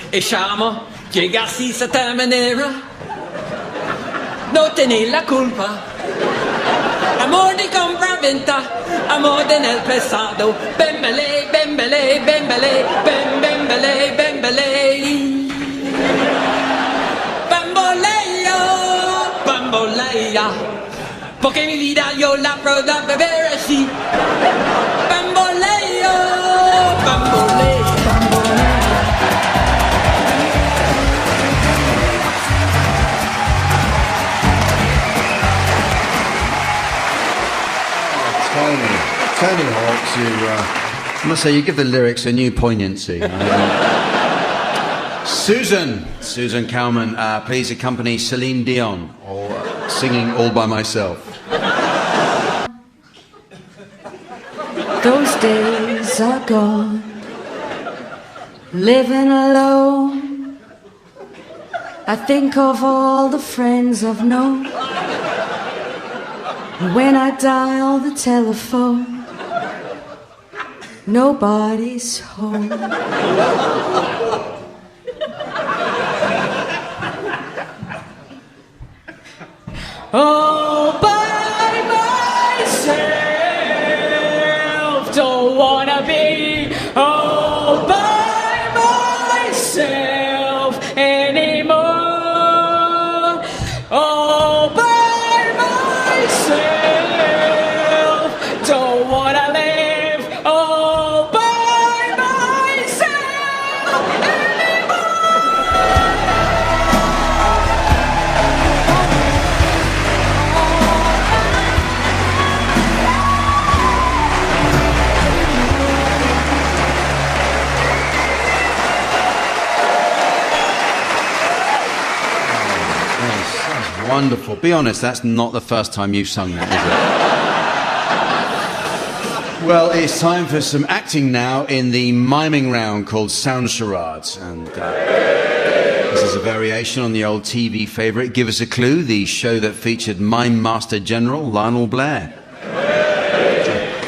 Speaker 14: e siamo llegati a esta manera, no tenés la culpa. Amor de compraventa, amor en el pasado. Bembele, bembele, bembele, bembele, bembele. Bamboleo, bambolea, porque mi vida yo la puedo beber así. Bamboleo, bambolea.
Speaker 2: Tony Hawks, I must say, you give the lyrics a new poignancy. Susan Calman, please accompany Celine Dion, or singing All By Myself.
Speaker 16: Those days are gone, living alone. I think of all the friends I've known. When I dial the telephone, nobody's home.
Speaker 5: All by myself, don't wanna be all by myself anymore. All by myself, don't wanna live all
Speaker 2: Wonderful. Be honest, that's not the first time you've sung that, is it? Well, it's time for some acting now in the miming round called Sound Charades. And this is a variation on the old TV favourite, Give Us a Clue, the show that featured Mime Master General Lionel Blair.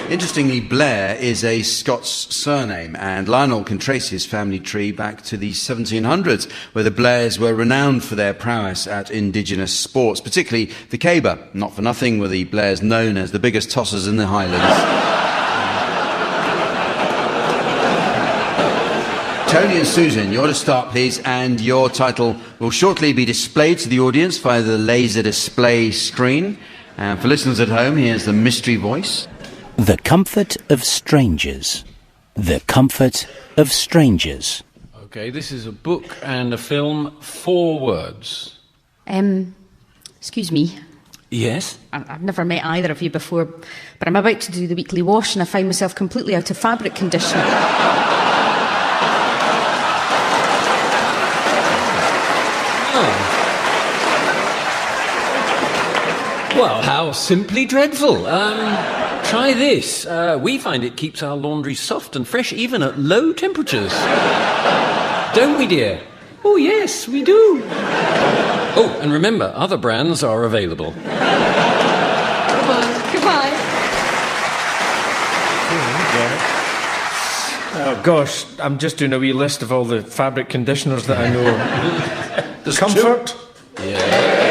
Speaker 2: Interestingly, Blair is a Scots surname, and Lionel can trace his family tree back to the 1700s, where the Blairs were renowned for their prowess at indigenous sports, particularly the caber. Not for nothing were the Blairs known as the biggest tossers in the Highlands. Tony and Susan, you're to start, please, and your title will shortly be displayed to the audience via the laser display screen. And for listeners at home, here's the mystery voice.
Speaker 7: The Comfort of Strangers. The Comfort of Strangers.
Speaker 17: Okay, this is a book and a film, 4 words.
Speaker 15: Excuse me.
Speaker 17: Yes?
Speaker 15: I've never met either of you before, but I'm about to do the weekly wash and I find myself completely out of fabric conditioner.
Speaker 17: Well, how simply dreadful. Try this. We find it keeps our laundry soft and fresh even at low temperatures. Don't we, dear? Oh, yes, we do. Oh, and remember, other brands are available.
Speaker 15: Goodbye.
Speaker 13: Oh, gosh, I'm just doing a wee list of all the fabric conditioners that I know.
Speaker 3: There's
Speaker 13: Comfort.
Speaker 17: Yeah.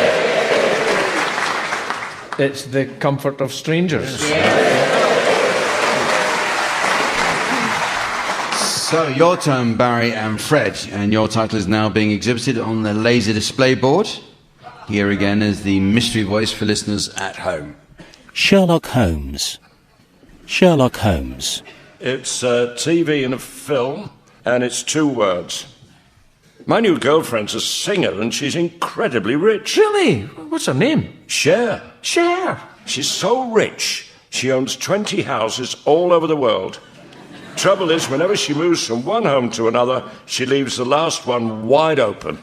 Speaker 13: It's the Comfort of Strangers.
Speaker 2: So, your turn, Barry and Fred, and your title is now being exhibited on the laser display board. Here again is the mystery voice for listeners at home.
Speaker 7: Sherlock Holmes. Sherlock Holmes.
Speaker 3: It's a TV and a film, and it's 2 words. My new girlfriend's a singer, and she's incredibly rich.
Speaker 13: Really? What's her name?
Speaker 3: Cher.
Speaker 13: Cher.
Speaker 3: She's so rich, she owns 20 houses all over the world. Trouble is, whenever she moves from one home to another, she leaves the last one wide open.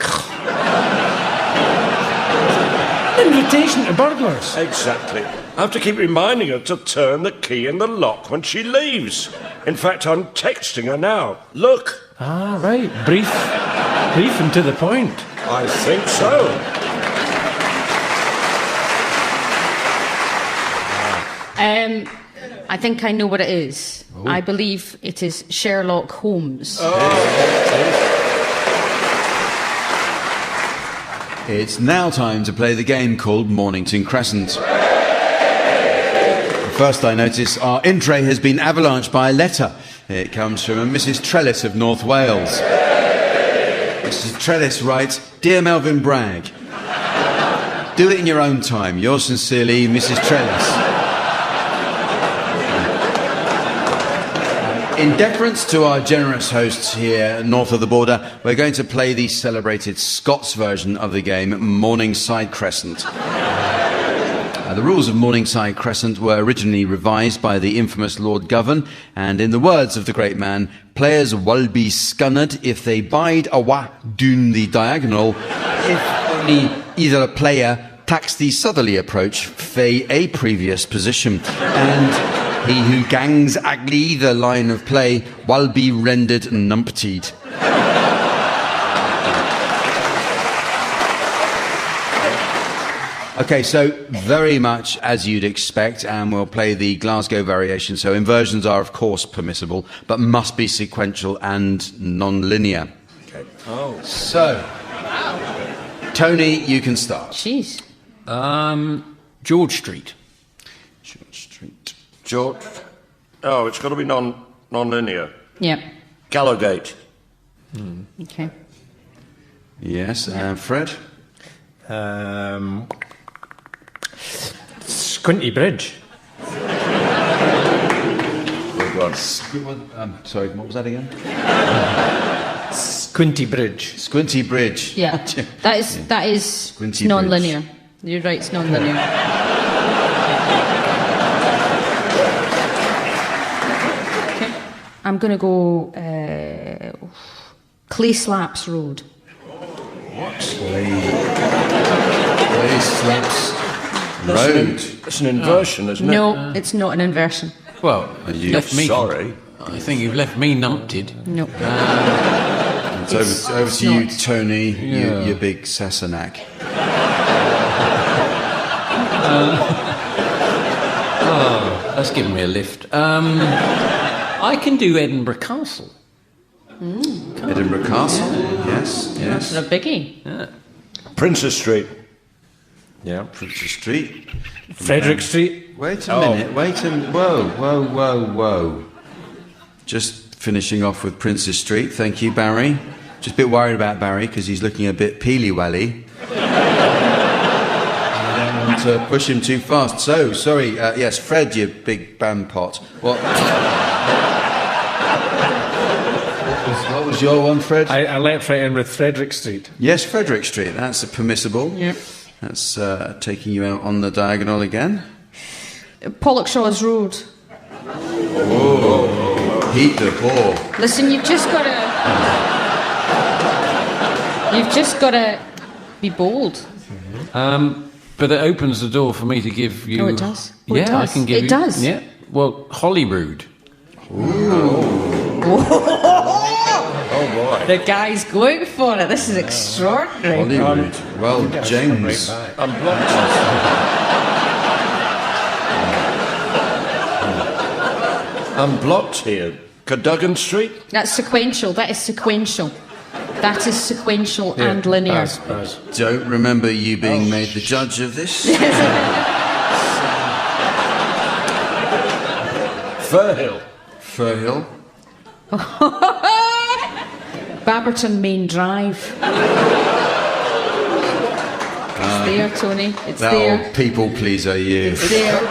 Speaker 13: Invitation to burglars.
Speaker 3: Exactly. I have to keep reminding her to turn the key in the lock when she leaves. In fact, I'm texting her now. Look.
Speaker 13: Ah, right. Brief and to the point.
Speaker 3: I think so.
Speaker 15: I think I know what it is.
Speaker 2: Oh.
Speaker 15: I believe it is Sherlock Holmes.
Speaker 2: It's now time to play the game called Mornington Crescent. First, I notice our in tray has been avalanched by a letter. It comes from a Mrs. Trellis of North Wales. Mrs. Trellis writes, Dear Melvin Bragg, do it in your own time. Yours sincerely, Mrs. Trellis. In deference to our generous hosts here north of the border, we're going to play the celebrated Scots version of the game, Morningside Crescent. The rules of Morningside Crescent were originally revised by the infamous Lord Govan, and in the words of the great man, players will be scunned if they bide awa doon the diagonal, if only either player tacks the southerly approach fae a previous position, and he who gangs agli the line of play will be rendered numptied. Okay, so very much as you'd expect, and we'll play the Glasgow variation. So inversions are, of course, permissible, but must be sequential and non-linear. Okay.
Speaker 17: Oh.
Speaker 2: So, Tony, you can start.
Speaker 15: Jeez.
Speaker 17: George Street.
Speaker 2: George Street.
Speaker 3: George. Oh, it's got to be non-linear.
Speaker 15: Yeah.
Speaker 3: Gallowgate.
Speaker 15: Okay.
Speaker 2: Yes, and Fred?
Speaker 13: Squinty Bridge.
Speaker 2: Sorry, what was that again?
Speaker 13: Squinty Bridge.
Speaker 2: Squinty Bridge.
Speaker 15: Yeah. That is
Speaker 2: Squinty
Speaker 15: non-linear. You're right, it's non-linear. Okay. I'm going to go Clay Slaps Road.
Speaker 2: What? Slaps.
Speaker 3: Road. It's an inversion, isn't it?
Speaker 15: No, it's not an inversion.
Speaker 17: Well,
Speaker 2: you
Speaker 17: left me.
Speaker 3: Sorry.
Speaker 17: I think you've left me numpted.
Speaker 15: No.
Speaker 2: It's over to you, Tony, you big Sassenach.
Speaker 17: That's giving me a lift. I can do Edinburgh Castle.
Speaker 2: Edinburgh Castle, yes.
Speaker 15: That's a biggie.
Speaker 17: Yeah.
Speaker 3: Princess Street.
Speaker 2: Yeah, Princess Street.
Speaker 13: Frederick Street.
Speaker 2: Wait a minute, whoa. Just finishing off with Princess Street, thank you, Barry. Just a bit worried about Barry because he's looking a bit peely-wally. I don't want to push him too fast. So, sorry, yes, Fred, you big band pot. What was your one, Fred?
Speaker 13: I let right in with Frederick Street.
Speaker 2: Yes, Frederick Street, that's permissible.
Speaker 15: Yep.
Speaker 2: That's taking you out on the diagonal again.
Speaker 15: Pollockshaw's Road.
Speaker 2: Oh, heat the ball.
Speaker 15: Listen, you've just got to be bold.
Speaker 17: But it opens the door for me to give you...
Speaker 15: Oh, it does? Oh,
Speaker 17: yeah,
Speaker 15: it does.
Speaker 17: I can give you...
Speaker 15: It does?
Speaker 17: Yeah. Well, Holyrood.
Speaker 3: Oh, boy.
Speaker 15: The guy's going for it. This is extraordinary.
Speaker 2: Holyrood. Well, James.
Speaker 3: I'm blocked. I'm blocked here. Cadogan Street?
Speaker 15: That's sequential. That is sequential. That is sequential and linear.
Speaker 2: Don't remember you being made the judge of this.
Speaker 3: Firhill.
Speaker 2: Firhill.
Speaker 15: Babberton Main Drive. It's there, Tony. It's there.
Speaker 2: People pleaser, you.
Speaker 15: It's there.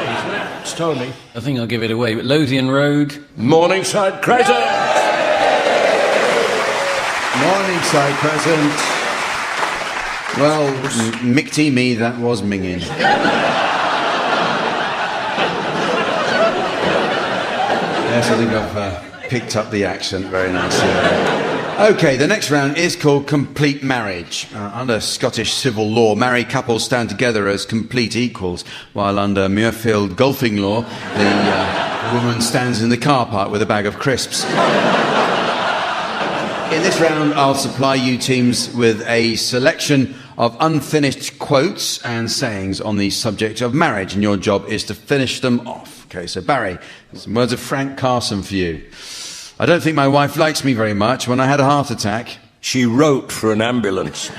Speaker 3: It's Tony.
Speaker 17: I think I'll give it away. But Lothian Road.
Speaker 3: Morningside Crescent.
Speaker 2: Morningside Crescent. Well, Mickty me, that was minging. Yes, I think I've picked up the accent very nicely. OK, the next round is called Complete Marriage. Under Scottish civil law, married couples stand together as complete equals, while under Muirfield golfing law, the woman stands in the car park with a bag of crisps. In this round, I'll supply you teams with a selection of unfinished quotes and sayings on the subject of marriage, and your job is to finish them off. OK, so Barry, some words of Frank Carson for you. I don't think my wife likes me very much. When I had a heart attack,
Speaker 3: she wrote for an ambulance.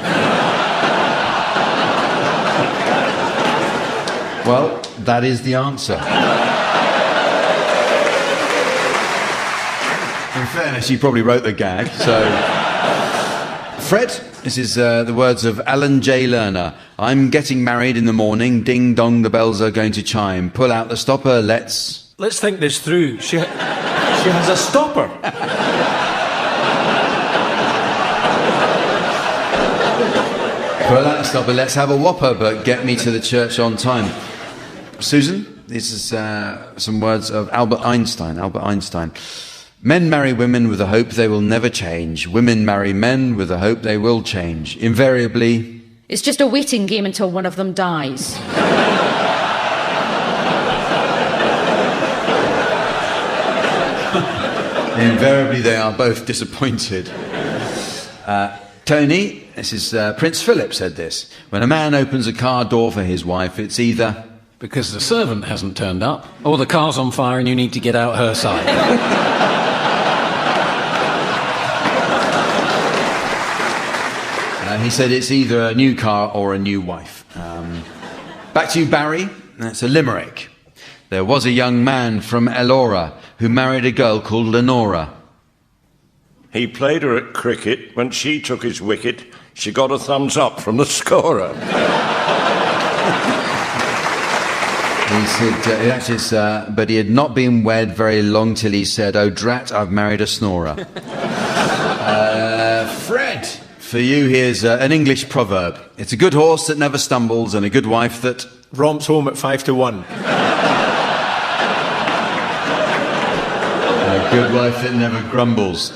Speaker 2: Well, that is the answer. In fairness, you probably wrote the gag, so... Fred, this is the words of Alan J. Lerner. I'm getting married in the morning. Ding dong, the bells are going to chime. Pull out the stopper, let's
Speaker 13: think this through. She has a stopper.
Speaker 2: Pull out the stopper, let's have a whopper, but get me to the church on time. Susan, this is some words of Albert Einstein. Men marry women with the hope they will never change. Women marry men with the hope they will change. Invariably...
Speaker 15: It's just a waiting game until one of them dies.
Speaker 2: Invariably, they are both disappointed. Tony, this is Prince Philip said this. When a man opens a car door for his wife, it's either...
Speaker 17: Because the servant hasn't turned up, or the car's on fire and you need to get out her side.
Speaker 2: He said it's either a new car or a new wife. Back to you, Barry. That's a limerick. There was a young man from Elora who married a girl called Lenora.
Speaker 3: He played her at cricket. When she took his wicket, she got a thumbs up from the scorer.
Speaker 2: He said, but he had not been wed very long till he said, oh, drat, I've married a snorer. Fred, for you, here's an English proverb. It's a good horse that never stumbles and a good wife that...
Speaker 13: romps home at 5 to 1.
Speaker 2: A good wife that never grumbles.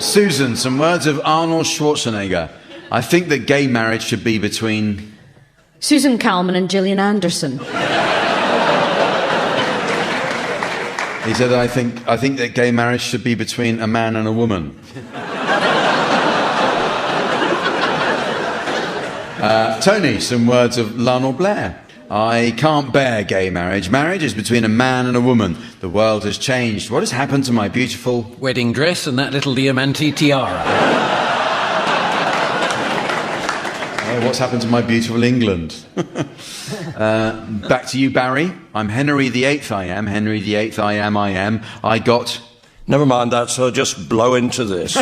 Speaker 2: Susan, some words of Arnold Schwarzenegger. I think that gay marriage should be between...
Speaker 15: Susan Calman and Gillian Anderson.
Speaker 2: He said, I think that gay marriage should be between a man and a woman. Tony, some words of Lionel Blair. I can't bear gay marriage. Marriage is between a man and a woman. The world has changed. What has happened to my beautiful...
Speaker 17: wedding dress and that little diamante tiara.
Speaker 2: What's happened to my beautiful England? Back to you, Barry. I'm Henry VIII, I am. Henry VIII, I am. I got...
Speaker 3: Never mind that, so just blow into this.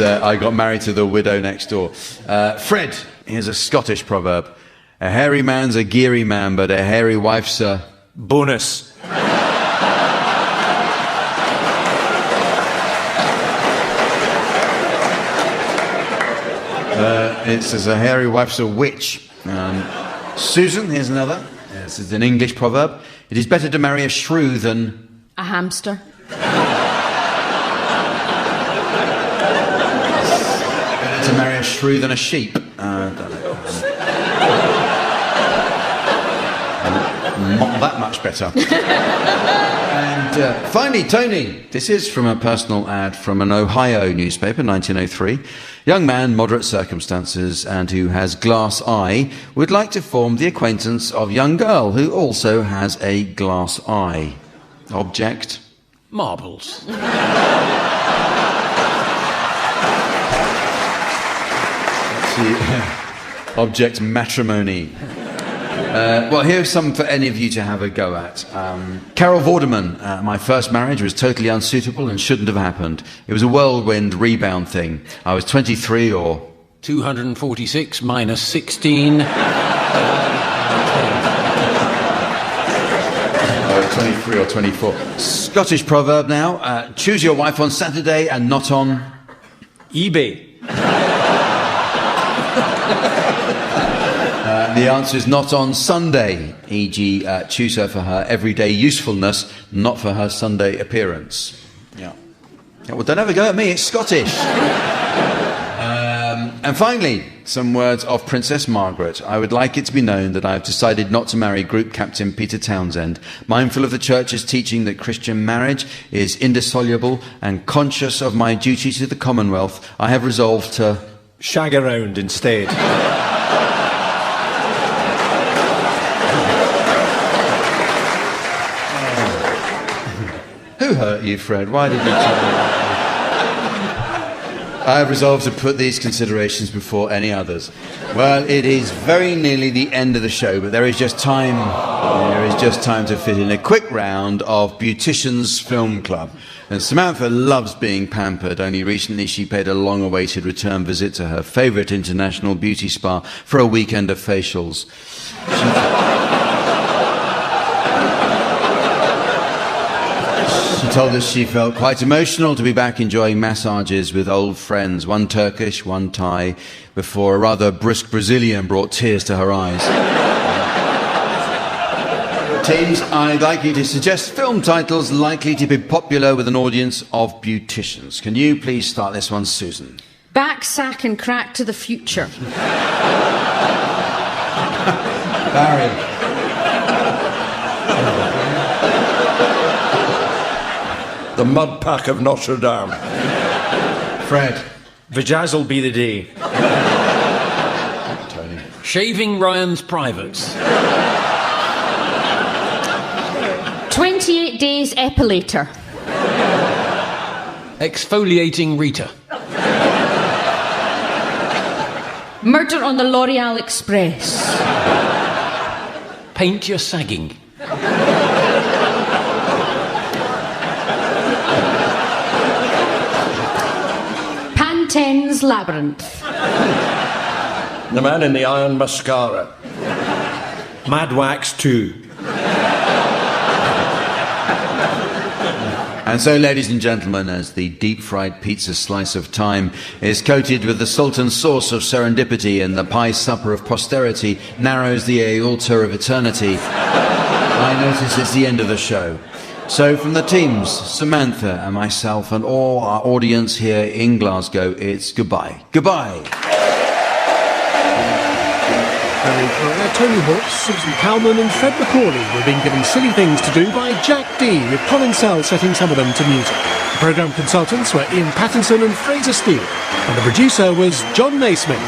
Speaker 2: I got married to the widow next door. Fred, here's a Scottish proverb. A hairy man's a geary man, but a hairy wife's a...
Speaker 6: bonus.
Speaker 2: It says a hairy wife's a witch. Susan, here's another. This is an English proverb. It is better to marry a shrew than...
Speaker 15: a hamster.
Speaker 2: to marry a shrew than a sheep. Not that much better. And finally, Tony. This is from a personal ad from an Ohio newspaper, 1903. Young man, moderate circumstances, and who has glass eye, would like to form the acquaintance of young girl who also has a glass eye. Object?
Speaker 17: Marbles.
Speaker 2: Object matrimony. Well, here's some for any of you to have a go at. Carol Vorderman. My first marriage was totally unsuitable and shouldn't have happened. It was a whirlwind rebound thing. I was 23 or...
Speaker 17: 246 minus 16.
Speaker 2: 23 or 24. Scottish proverb now. Choose your wife on Saturday and not on...
Speaker 6: eBay.
Speaker 2: The answer is not on Sunday, e.g. choose her for her everyday usefulness, not for her Sunday appearance. Yeah, well, don't have a go at me, it's Scottish. And finally, some words of Princess Margaret. I would like it to be known that I have decided not to marry Group Captain Peter Townsend. Mindful of the Church's teaching that Christian marriage is indissoluble and conscious of my duty to the Commonwealth, I have resolved to...
Speaker 6: shag around instead.
Speaker 2: Who hurt you, Fred? Why did you tell me that? I have resolved to put these considerations before any others. Well, it is very nearly the end of the show, but there is just time to fit in a quick round of Beauticians Film Club. And Samantha loves being pampered. Only recently she paid a long-awaited return visit to her favourite international beauty spa for a weekend of facials. She told us she felt quite emotional to be back enjoying massages with old friends, one Turkish, one Thai, before a rather brisk Brazilian brought tears to her eyes. Teams, I'd like you to suggest film titles likely to be popular with an audience of beauticians. Can you please start this one, Susan?
Speaker 15: Back, Sack and Crack to the Future.
Speaker 2: Barry.
Speaker 3: The Mud Pack of Notre Dame.
Speaker 2: Fred.
Speaker 6: Vajazzle be the day.
Speaker 2: Tony.
Speaker 17: Shaving Ryan's Privates.
Speaker 15: 28 Days Epilator.
Speaker 17: Exfoliating Rita.
Speaker 15: Murder on the L'Oreal Express.
Speaker 17: Paint your sagging.
Speaker 15: Panten's Labyrinth.
Speaker 3: The Man in the Iron Mascara.
Speaker 6: Mad Wax 2.
Speaker 2: And so, ladies and gentlemen, as the deep-fried pizza slice of time is coated with the Sultan sauce of serendipity and the pie supper of posterity narrows the aorta of eternity, I notice it's the end of the show. So from the teams, Samantha and myself and all our audience here in Glasgow, it's goodbye. Goodbye.
Speaker 1: Tony Hawks, Susan Calman and Fred MacAulay were being given silly things to do by Jack D, with Colin Sell setting some of them to music. The programme consultants were Ian Pattinson and Fraser Steele, and the producer was John Naismith.